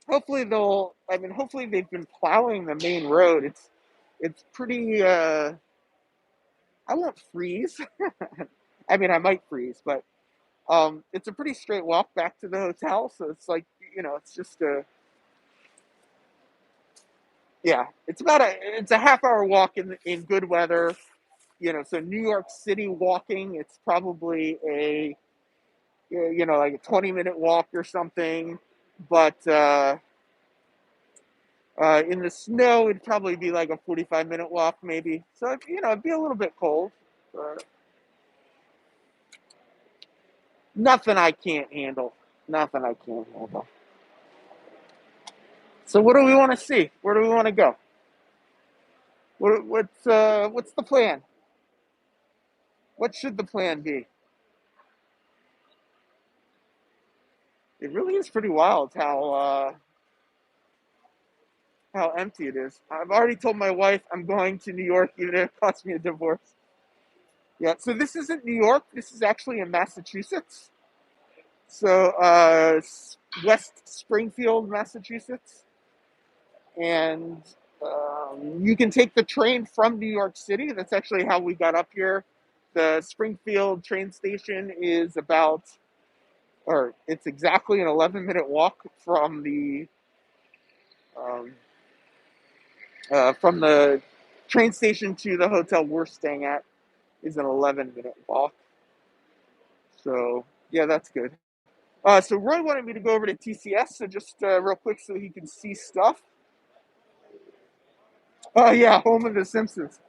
Hopefully they've been plowing the main road. It's pretty. I won't freeze. I mean, I might freeze, but it's a pretty straight walk back to the hotel. So it's like, it's just it's a half-hour walk in good weather. So New York City walking, it's probably like a 20-minute walk or something. But in the snow, it'd probably be like a 45-minute walk, maybe. So it'd be a little bit cold. But nothing I can't handle. Nothing I can't handle. So what do we want to see? Where do we want to go? What's the plan? What should the plan be? It really is pretty wild how empty it is. I've already told my wife I'm going to New York, even if it costs me a divorce. Yeah. So this isn't New York. This is actually in Massachusetts. So West Springfield, Massachusetts, and you can take the train from New York City. That's actually how we got up here. The Springfield train station is it's exactly an 11-minute walk um, from the train station to the hotel we're staying at is an 11-minute walk. So yeah, that's good. So Roy wanted me to go over to TCS, so just real quick so he can see stuff. Oh yeah, home of the Simpsons.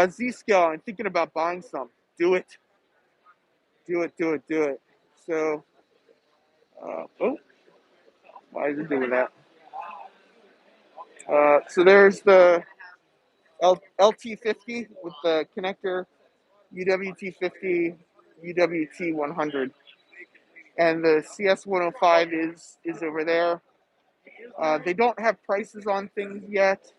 Z-Scale, I'm thinking about buying some. Do it. Do it, do it, do it. So, why is it doing that? So there's the LT50 with the connector, UWT50, UWT100. And the CS105 is over there. They don't have prices on things yet.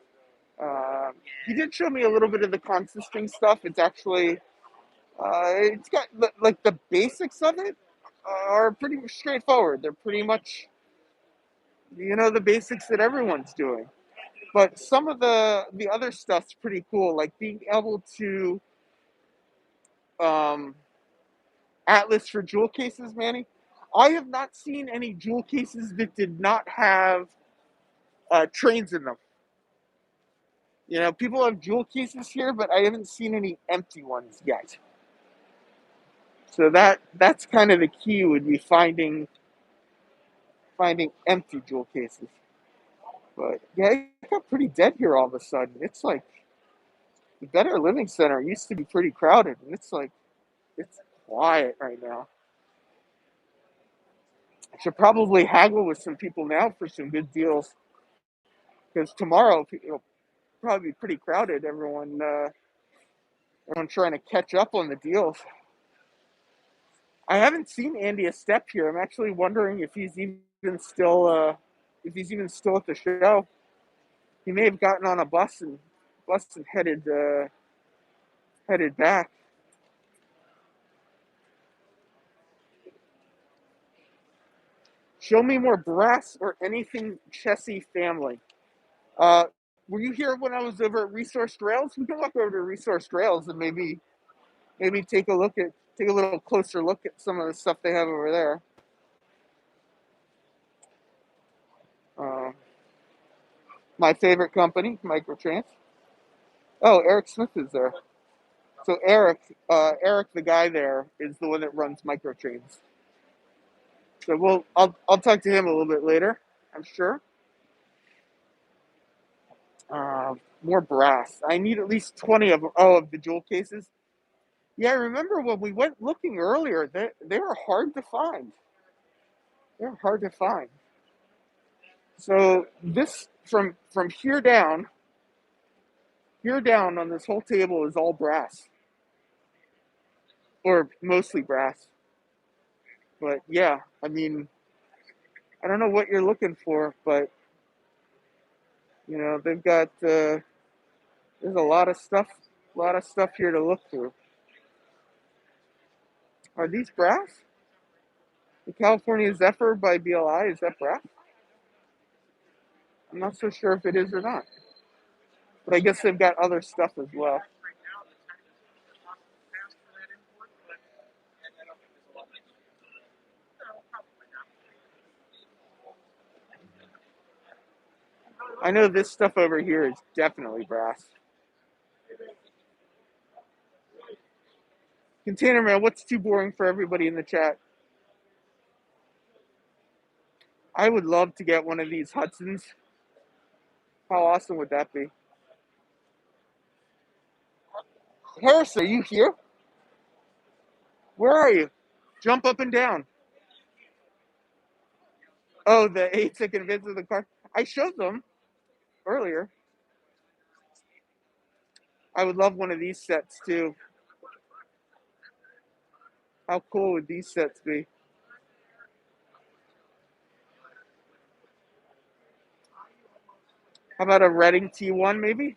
He did show me a little bit of the consisting stuff. It's got like the basics of it are pretty straightforward. They're pretty much, the basics that everyone's doing. But some of the other stuff's pretty cool, like being able to um, Atlas for jewel cases, Manny. I have not seen any jewel cases that did not have trains in them. People have jewel cases here, but I haven't seen any empty ones yet. So that's kind of the key, would be finding empty jewel cases. But yeah, it got pretty dead here all of a sudden. It's like the Better Living Center used to be pretty crowded, and it's quiet right now. I should probably haggle with some people now for some good deals, because tomorrow it'll probably be pretty crowded. Everyone trying to catch up on the deals. I haven't seen Andy a step here. I'm actually wondering if he's even still at the show. He may have gotten on a bus and headed back. Show me more brass or anything Chessie family. Uh, were you here when I was over at Resourced Rails? We can walk over to Resourced Rails and maybe take a little closer look at some of the stuff they have over there. My favorite company, Microtrans. Oh, Eric Smith is there. So Eric, the guy there, is the one that runs Microtrains. So I'll talk to him a little bit later, I'm sure. More brass. I need at least 20 of the jewel cases. Yeah, I remember when we went looking earlier, they were hard to find. They're hard to find. So this from here down on this whole table is all brass, or mostly brass. But yeah, I mean, I don't know what you're looking for, but they've got there's a lot of stuff here to look through. Are these brass? The California Zephyr by BLI, is that brass? I'm not so sure if it is or not. But I guess they've got other stuff as well. I know this stuff over here is definitely brass. Container Man, what's too boring for everybody in the chat? I would love to get one of these Hudsons. How awesome would that be? Harrison, are you here? Where are you? Jump up and down. Oh, the 8-second vids of the car. I showed them earlier. I would love one of these sets too. How cool would these sets be? How about a Reading T1 maybe?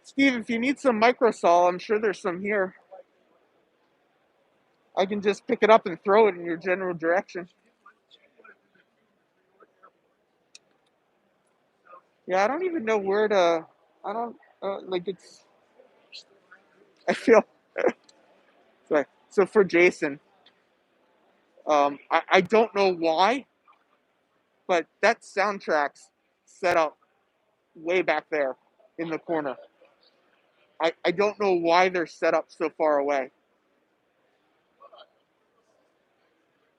Steve, if you need some microsol, I'm sure there's some here. I can just pick it up and throw it in your general direction. Yeah, I don't even know where to. I don't like it's. I feel. Sorry. So for Jason, I don't know why, but that soundtrack's set up way back there in the corner. I don't know why they're set up so far away.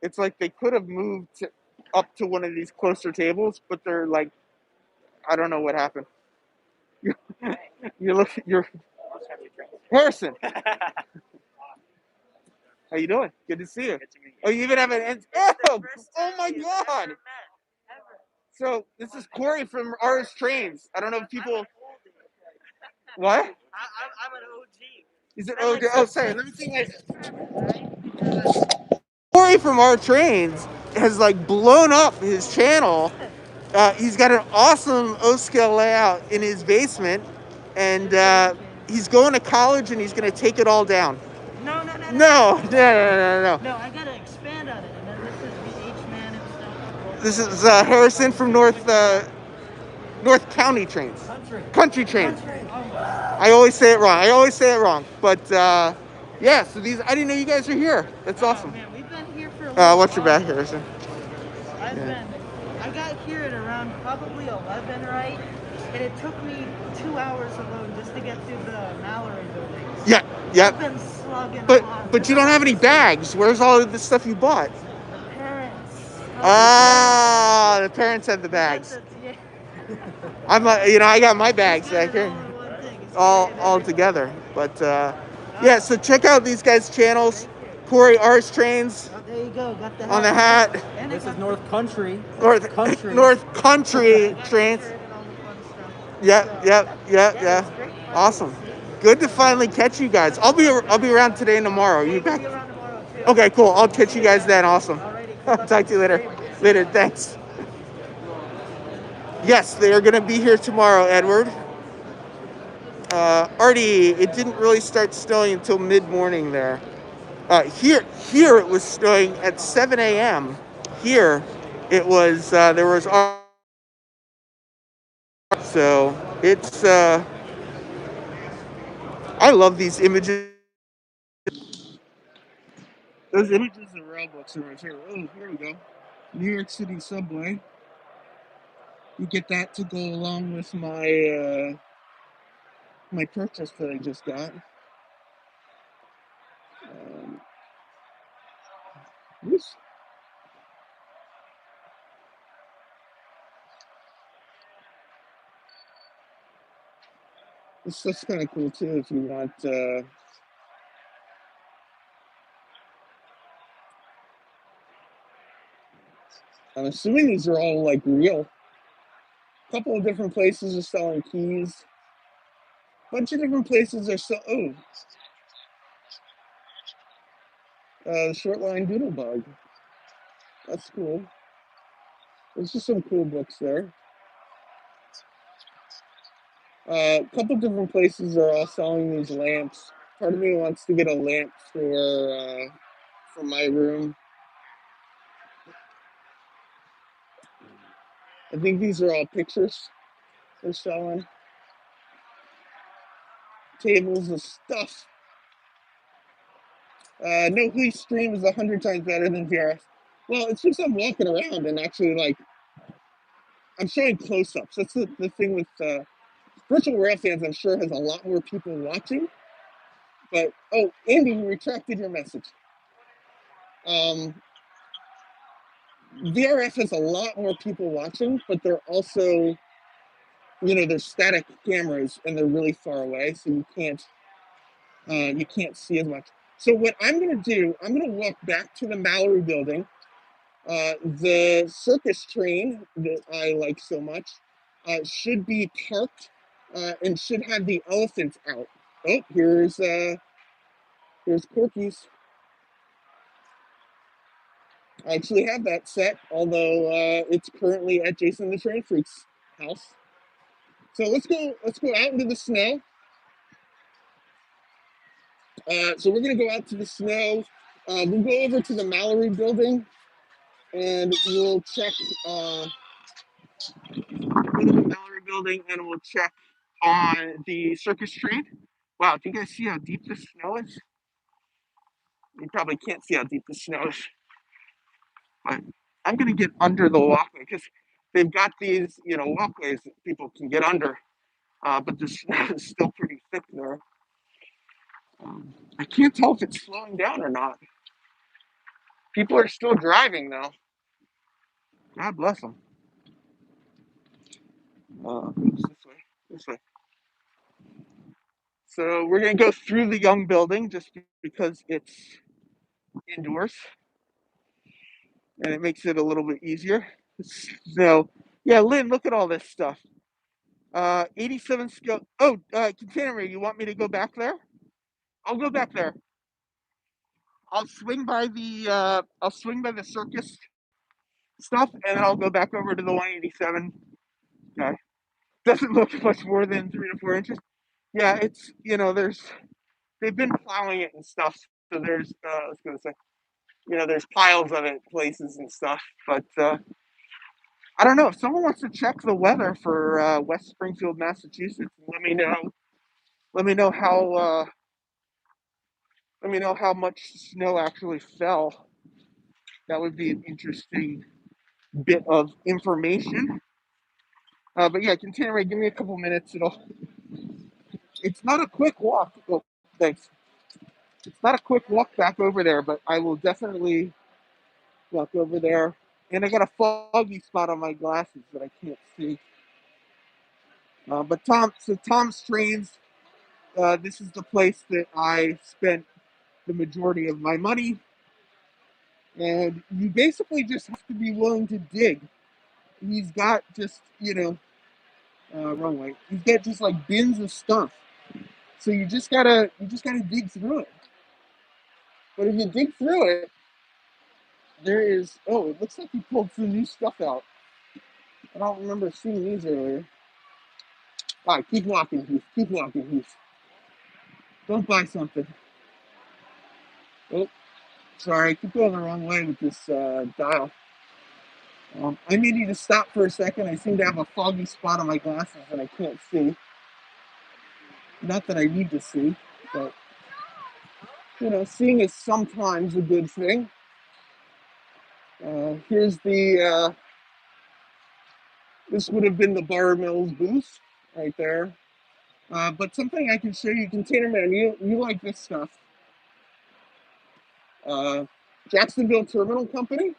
It's like they could have moved up to one of these closer tables, but they're like, I don't know what happened. You're Harrison. How you doing? Good to see you. Oh, you even have an oh my God. So this is Corey from RS Trains. I don't know if people. What? I'm an OG. He's an OG. Oh, sorry. Let me see. Corey from R Trains has like blown up his channel. He's got an awesome O-scale layout in his basement, and he's going to college and he's going to take it all down. No. No. No, I gotta expand on it, and then this is the H-man and stuff. This is Harrison from North County Trains. Country Trains. I always say it wrong. But yeah, so these, I didn't know you guys are here. That's awesome. Man, we've been here for a little What's your while. back, Harrison? I got here at around probably 11, right? And it took me 2 hours alone just to get through the Mallory buildings. Yeah. I've been slugging along. But you don't have any bags. Where's all of the stuff you bought? The parents. The parents had the bags. Yeah. I'm I got my bags back It's here, all in one thing. It's all together. But yeah, so check out these guys' channels. Corey Ars Trains Oh, there you go. Got the hat. on the hat. And This is North Country. North Country Trains. Yep. Awesome. Good to finally catch you guys. I'll be around today and tomorrow. Are you back? Okay, cool. I'll catch you guys then. Awesome. I'll talk to you later. Later. Thanks. Yes, they are going to be here tomorrow, Edward. Artie, it didn't really start snowing until mid-morning there. Here it was snowing at 7 a.m. Here, it was, there was, so it's, I love these images. Those images and rail books are right here. Oh, here we go. New York City subway. You get that to go along with my, my purchase that I just got. Whoops. This stuff's kind of cool too if you want. I'm assuming these are all like real. A couple of different places are selling keys. A bunch of different places are selling. Oh, short line doodlebug. That's cool. There's just some cool books there. A couple different places are all selling these lamps. Part of me wants to get a lamp for my room. I think these are all pictures they're selling. Tables of stuff. No Who Stream is 100 times better than VRS. Well, it's just I'm walking around and actually like I'm showing close-ups. That's the thing with virtual rail fans. I'm sure has a lot more people watching. But oh, Andy, you retracted your message. VRF has a lot more people watching, but they're also, they're static cameras and they're really far away, so you can't see as much. So what I'm going to do, I'm going to walk back to the Mallory building. The circus train that I like so much should be parked and should have the elephants out. Oh, here's Corky's. I actually have that set, although it's currently at Jason the Train Freak's house. So let's go out into the snow. So we're gonna go out to the snow. We'll go over to the Mallory building and we'll check go to the Mallory building and we'll check on the circus train. Wow, do you guys see how deep the snow is? You probably can't see how deep the snow is, but I'm gonna get under the walkway because they've got these, walkways that people can get under, but the snow is still pretty thick there. I can't tell if it's slowing down or not. People are still driving though. God bless them. This way, this way. So we're gonna go through the young building just because it's indoors and it makes it a little bit easier. So yeah, Lynn, look at all this stuff. 87 scale. Oh, container, you want me to go back there? I'll go back there. I'll swing by the circus stuff, and then I'll go back over to the 187. Okay. Doesn't look much more than 3 to 4 inches. Yeah, it's they've been plowing it and stuff. So there's I was gonna say, there's piles of it places and stuff. But I don't know if someone wants to check the weather for West Springfield, Massachusetts. Let me know. Let me know how much snow actually fell. That would be an interesting bit of information. But yeah, container, give me a couple minutes. It's not a quick walk. Oh, thanks. It's not a quick walk back over there, but I will definitely walk over there. And I got a foggy spot on my glasses that I can't see. But Tom's Trains, this is the place that I spent the majority of my money. And you basically just have to be willing to dig. He's got just, wrong way. He's got just like bins of stuff. So you just gotta dig through it. But if you dig through it, there is, it looks like he pulled some new stuff out. I don't remember seeing these earlier. All right, keep walking, Heath. Keep walking, Heath. Don't buy something. Oh, sorry, I keep going the wrong way with this dial. I may need to stop for a second. I seem to have a foggy spot on my glasses and I can't see. Not that I need to see, but, seeing is sometimes a good thing. Here's this would have been the Bar Mills booth right there. But something I can show you, Container Man, you like this stuff. Jacksonville Terminal Company.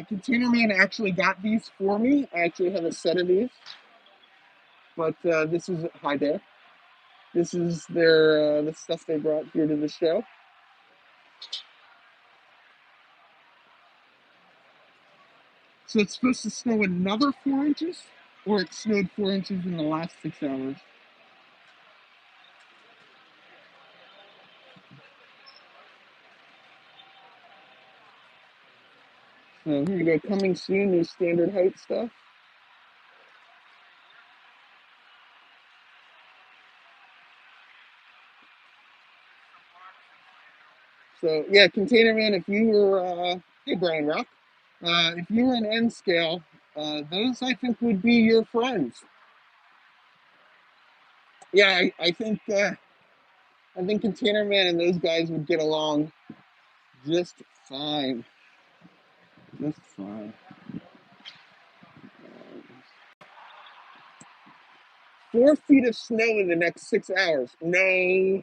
Container Man actually got these for me. I actually have a set of these. But this is, hi there. This is the stuff they brought here to the show. So it's supposed to snow another 4 inches, or it snowed 4 inches in the last 6 hours. So here you go, coming soon, new standard height stuff. So yeah, Container Man, if you were, hey Brian Rock, if you were an N scale, those I think would be your friends. Yeah, I think Container Man and those guys would get along just fine. Just fine. 4 feet of snow in the next 6 hours. No.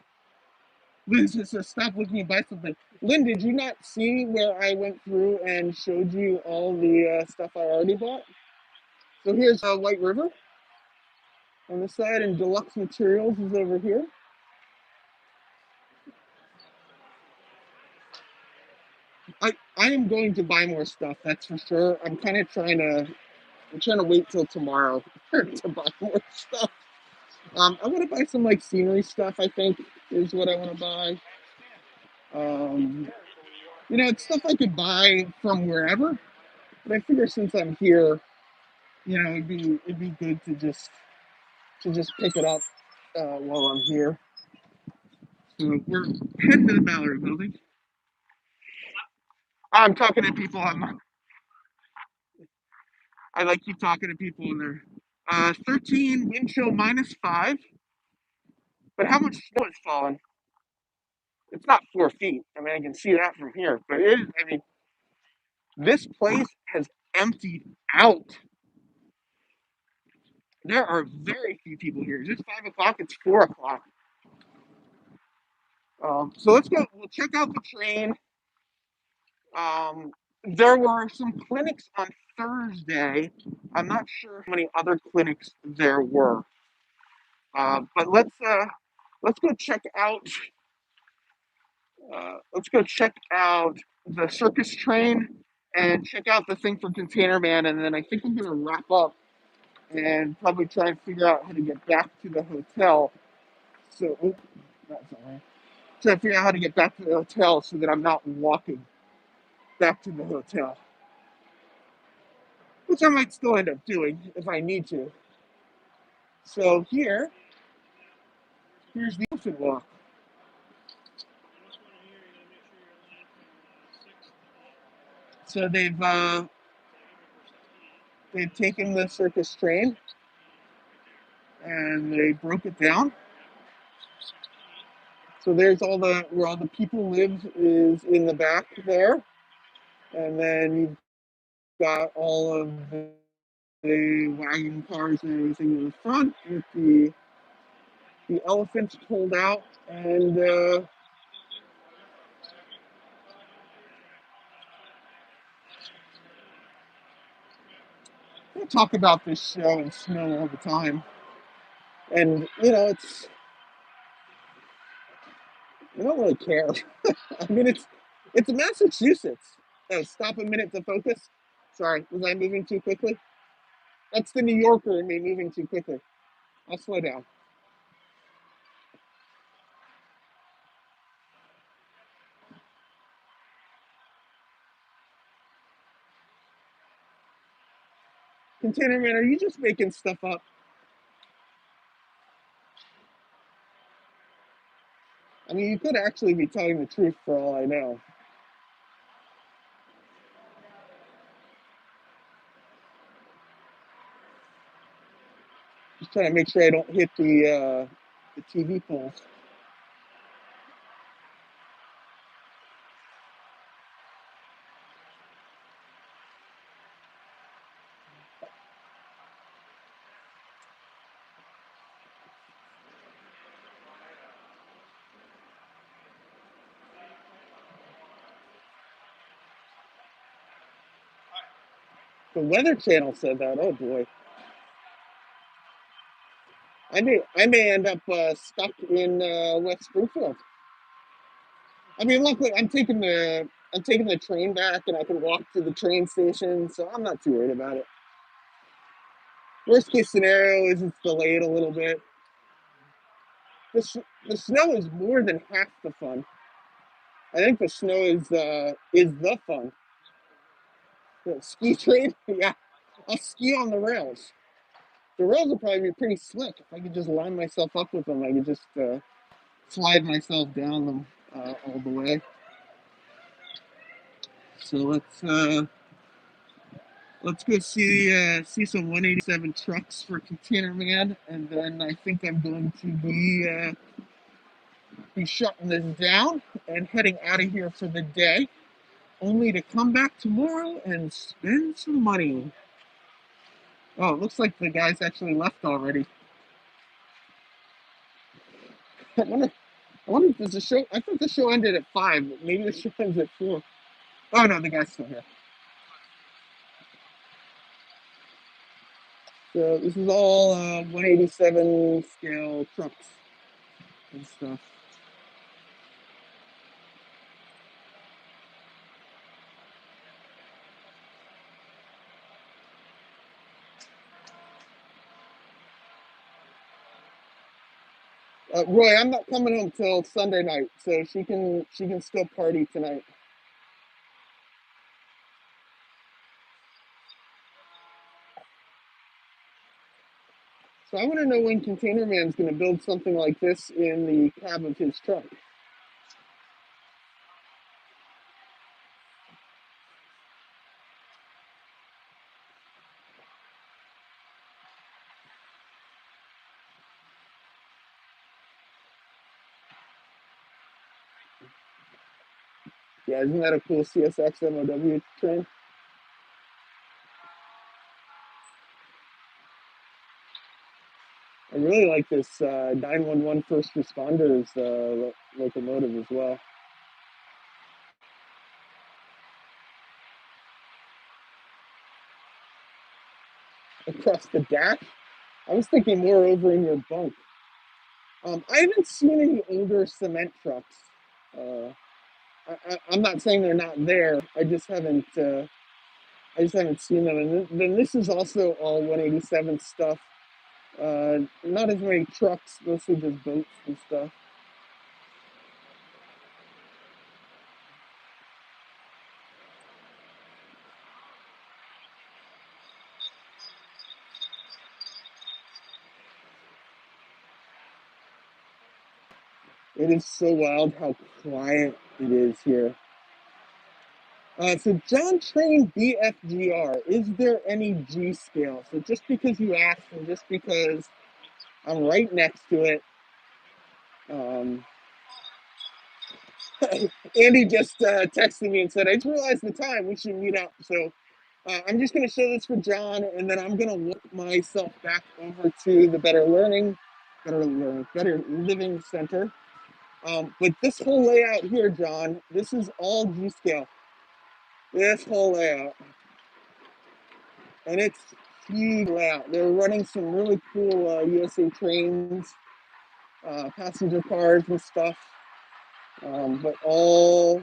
Liz just says, stop looking and buy something. Lynn, did you not see where I went through and showed you all the stuff I already bought? So here's White River on the side, and Deluxe Materials is over here. I am going to buy more stuff, that's for sure. I'm trying to wait till tomorrow to buy more stuff. I want to buy some like scenery stuff, I think, is what I want to buy. It's stuff I could buy from wherever, but I figure since I'm here, it'd be good to just pick it up while I'm here. So we're heading to the Mallory building. I'm talking to people. I like keep talking to people in there. 13, wind chill -5. But how much snow has fallen? It's not 4 feet. I mean, I can see that from here. But it is, I mean, this place has emptied out. There are very few people here. Is it 5 o'clock? It's 4 o'clock. So let's go. We'll check out the train. There were some clinics on Thursday. I'm not sure how many other clinics there were. But let's go check out. Let's go check out the Circus train and check out the thing from Container Man, and then I think I'm gonna wrap up and probably try and figure out how to get back to the hotel. So, that's all right. Try to figure out how to get back to the hotel so that I'm not walking back to the hotel, which I might still end up doing if I need to. So here's the elephant walk. So they've taken the Circus train and they broke it down. So there's where all the people live is in the back there, and then you've got all of the wagon cars and everything in the front with the elephants pulled out, and we talk about this show and snow all the time, and I don't really care. I mean, it's Massachusetts. Oh, stop a minute to focus. Sorry, was I moving too quickly? That's the New Yorker in me moving too quickly. I'll slow down. Container Man, are you just making stuff up? I mean, you could actually be telling the truth for all I know. Just trying to make sure I don't hit the TV poles. The Weather Channel said that. Oh boy, I may end up stuck in West Springfield. I mean, luckily I'm taking the train back, and I can walk to the train station, so I'm not too worried about it. Worst case scenario is it's delayed a little bit. The snow is more than half the fun. I think the snow is the fun. The ski train, yeah. I'll ski on the rails. The rails will probably be pretty slick. If I could just line myself up with them, I could just slide myself down them all the way. So let's go see some 187 trucks for Container Man, and then I think I'm going to be shutting this down and heading out of here for the day, only to come back tomorrow and spend some money. Oh, it looks like the guys actually left already. I I wonder if there's a show. I thought the show ended at 5, but maybe the show ends at 4. Oh no, the guy's still here. So this is all 187 scale trucks and stuff. Roy, I'm not coming home till Sunday night, so she can still party tonight. So I want to know when Container Man's going to build something like this in the cab of his truck. Yeah, isn't that a cool CSX MOW train? I really like this 911 first responders locomotive as well. Across the dash? I was thinking more over in your bunk. I haven't seen any older cement trucks. I'm not saying they're not there. I just haven't seen them. And then this is also all 187 stuff. Not as many trucks, mostly just boats and stuff. It is so wild how quiet it is here. So John trained BFGR. Is there any G scale? So just because you asked and just because I'm right next to it, Andy just texted me and said, I just realized the time, we should meet up. So I'm just going to show this for John, and then I'm going to look myself back over to the Better Living Center. But this whole layout here, John, this is all G scale. This whole layout. And it's huge layout. They're running some really cool USA trains, passenger cars and stuff, but all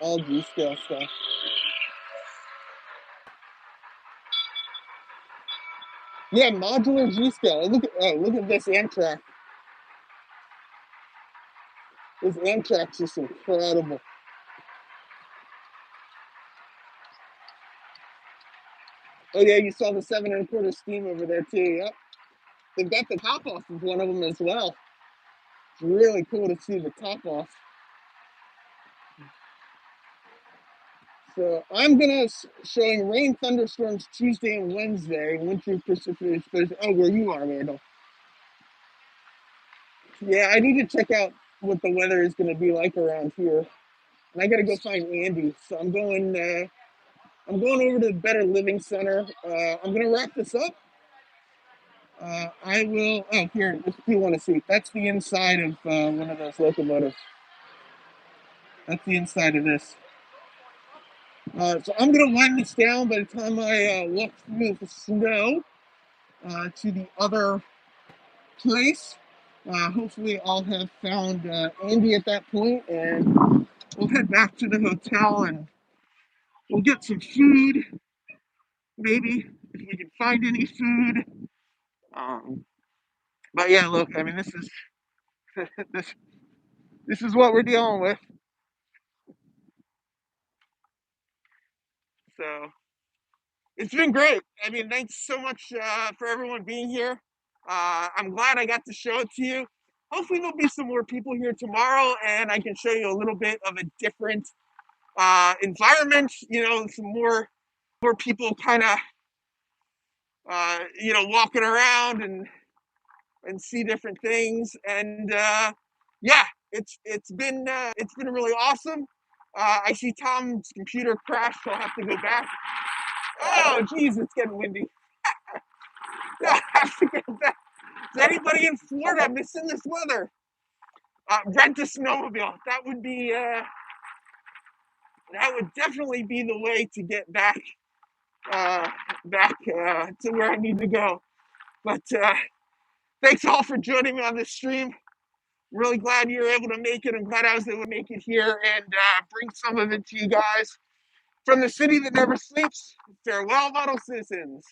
G scale stuff. Yeah, modular G scale. Look at this Amtrak. This Amtrak's just incredible. Oh yeah, you saw the 7 1/4 steam over there too. Yep. They've got the top off of one of them as well. It's really cool to see the top off. So I'm gonna showing rain thunderstorms Tuesday and Wednesday, wintry precipitation Thursday. Oh, where you are, Randall. Yeah, I need to check out what the weather is gonna be like around here. And I gotta go find Andy. So I'm going over to the Better Living Center. I'm gonna wrap this up. I will. Oh, here, if you want to see, that's the inside of one of those locomotives. That's the inside of this. So I'm gonna wind this down by the time I walk through the snow to the other place. Hopefully, I'll have found Andy at that point, and we'll head back to the hotel and we'll get some food. Maybe if we can find any food. But yeah, look, I mean, this is this is what we're dealing with. So it's been great. I mean, thanks so much for everyone being here. I'm glad I got to show it to you. Hopefully there'll be some more people here tomorrow and I can show you a little bit of a different environment, some more people kind of, walking around and see different things. And yeah, it's been really awesome. I see Tom's computer crashed, so I'll have to go back. Oh, geez, it's getting windy. I have to get back. Is anybody in Florida missing this weather? Rent a snowmobile. That would definitely be the way to get back to where I need to go. But thanks all for joining me on this stream. Really glad you were able to make it. I'm glad I was able to make it here and bring some of it to you guys. From the city that never sleeps, farewell, model citizens.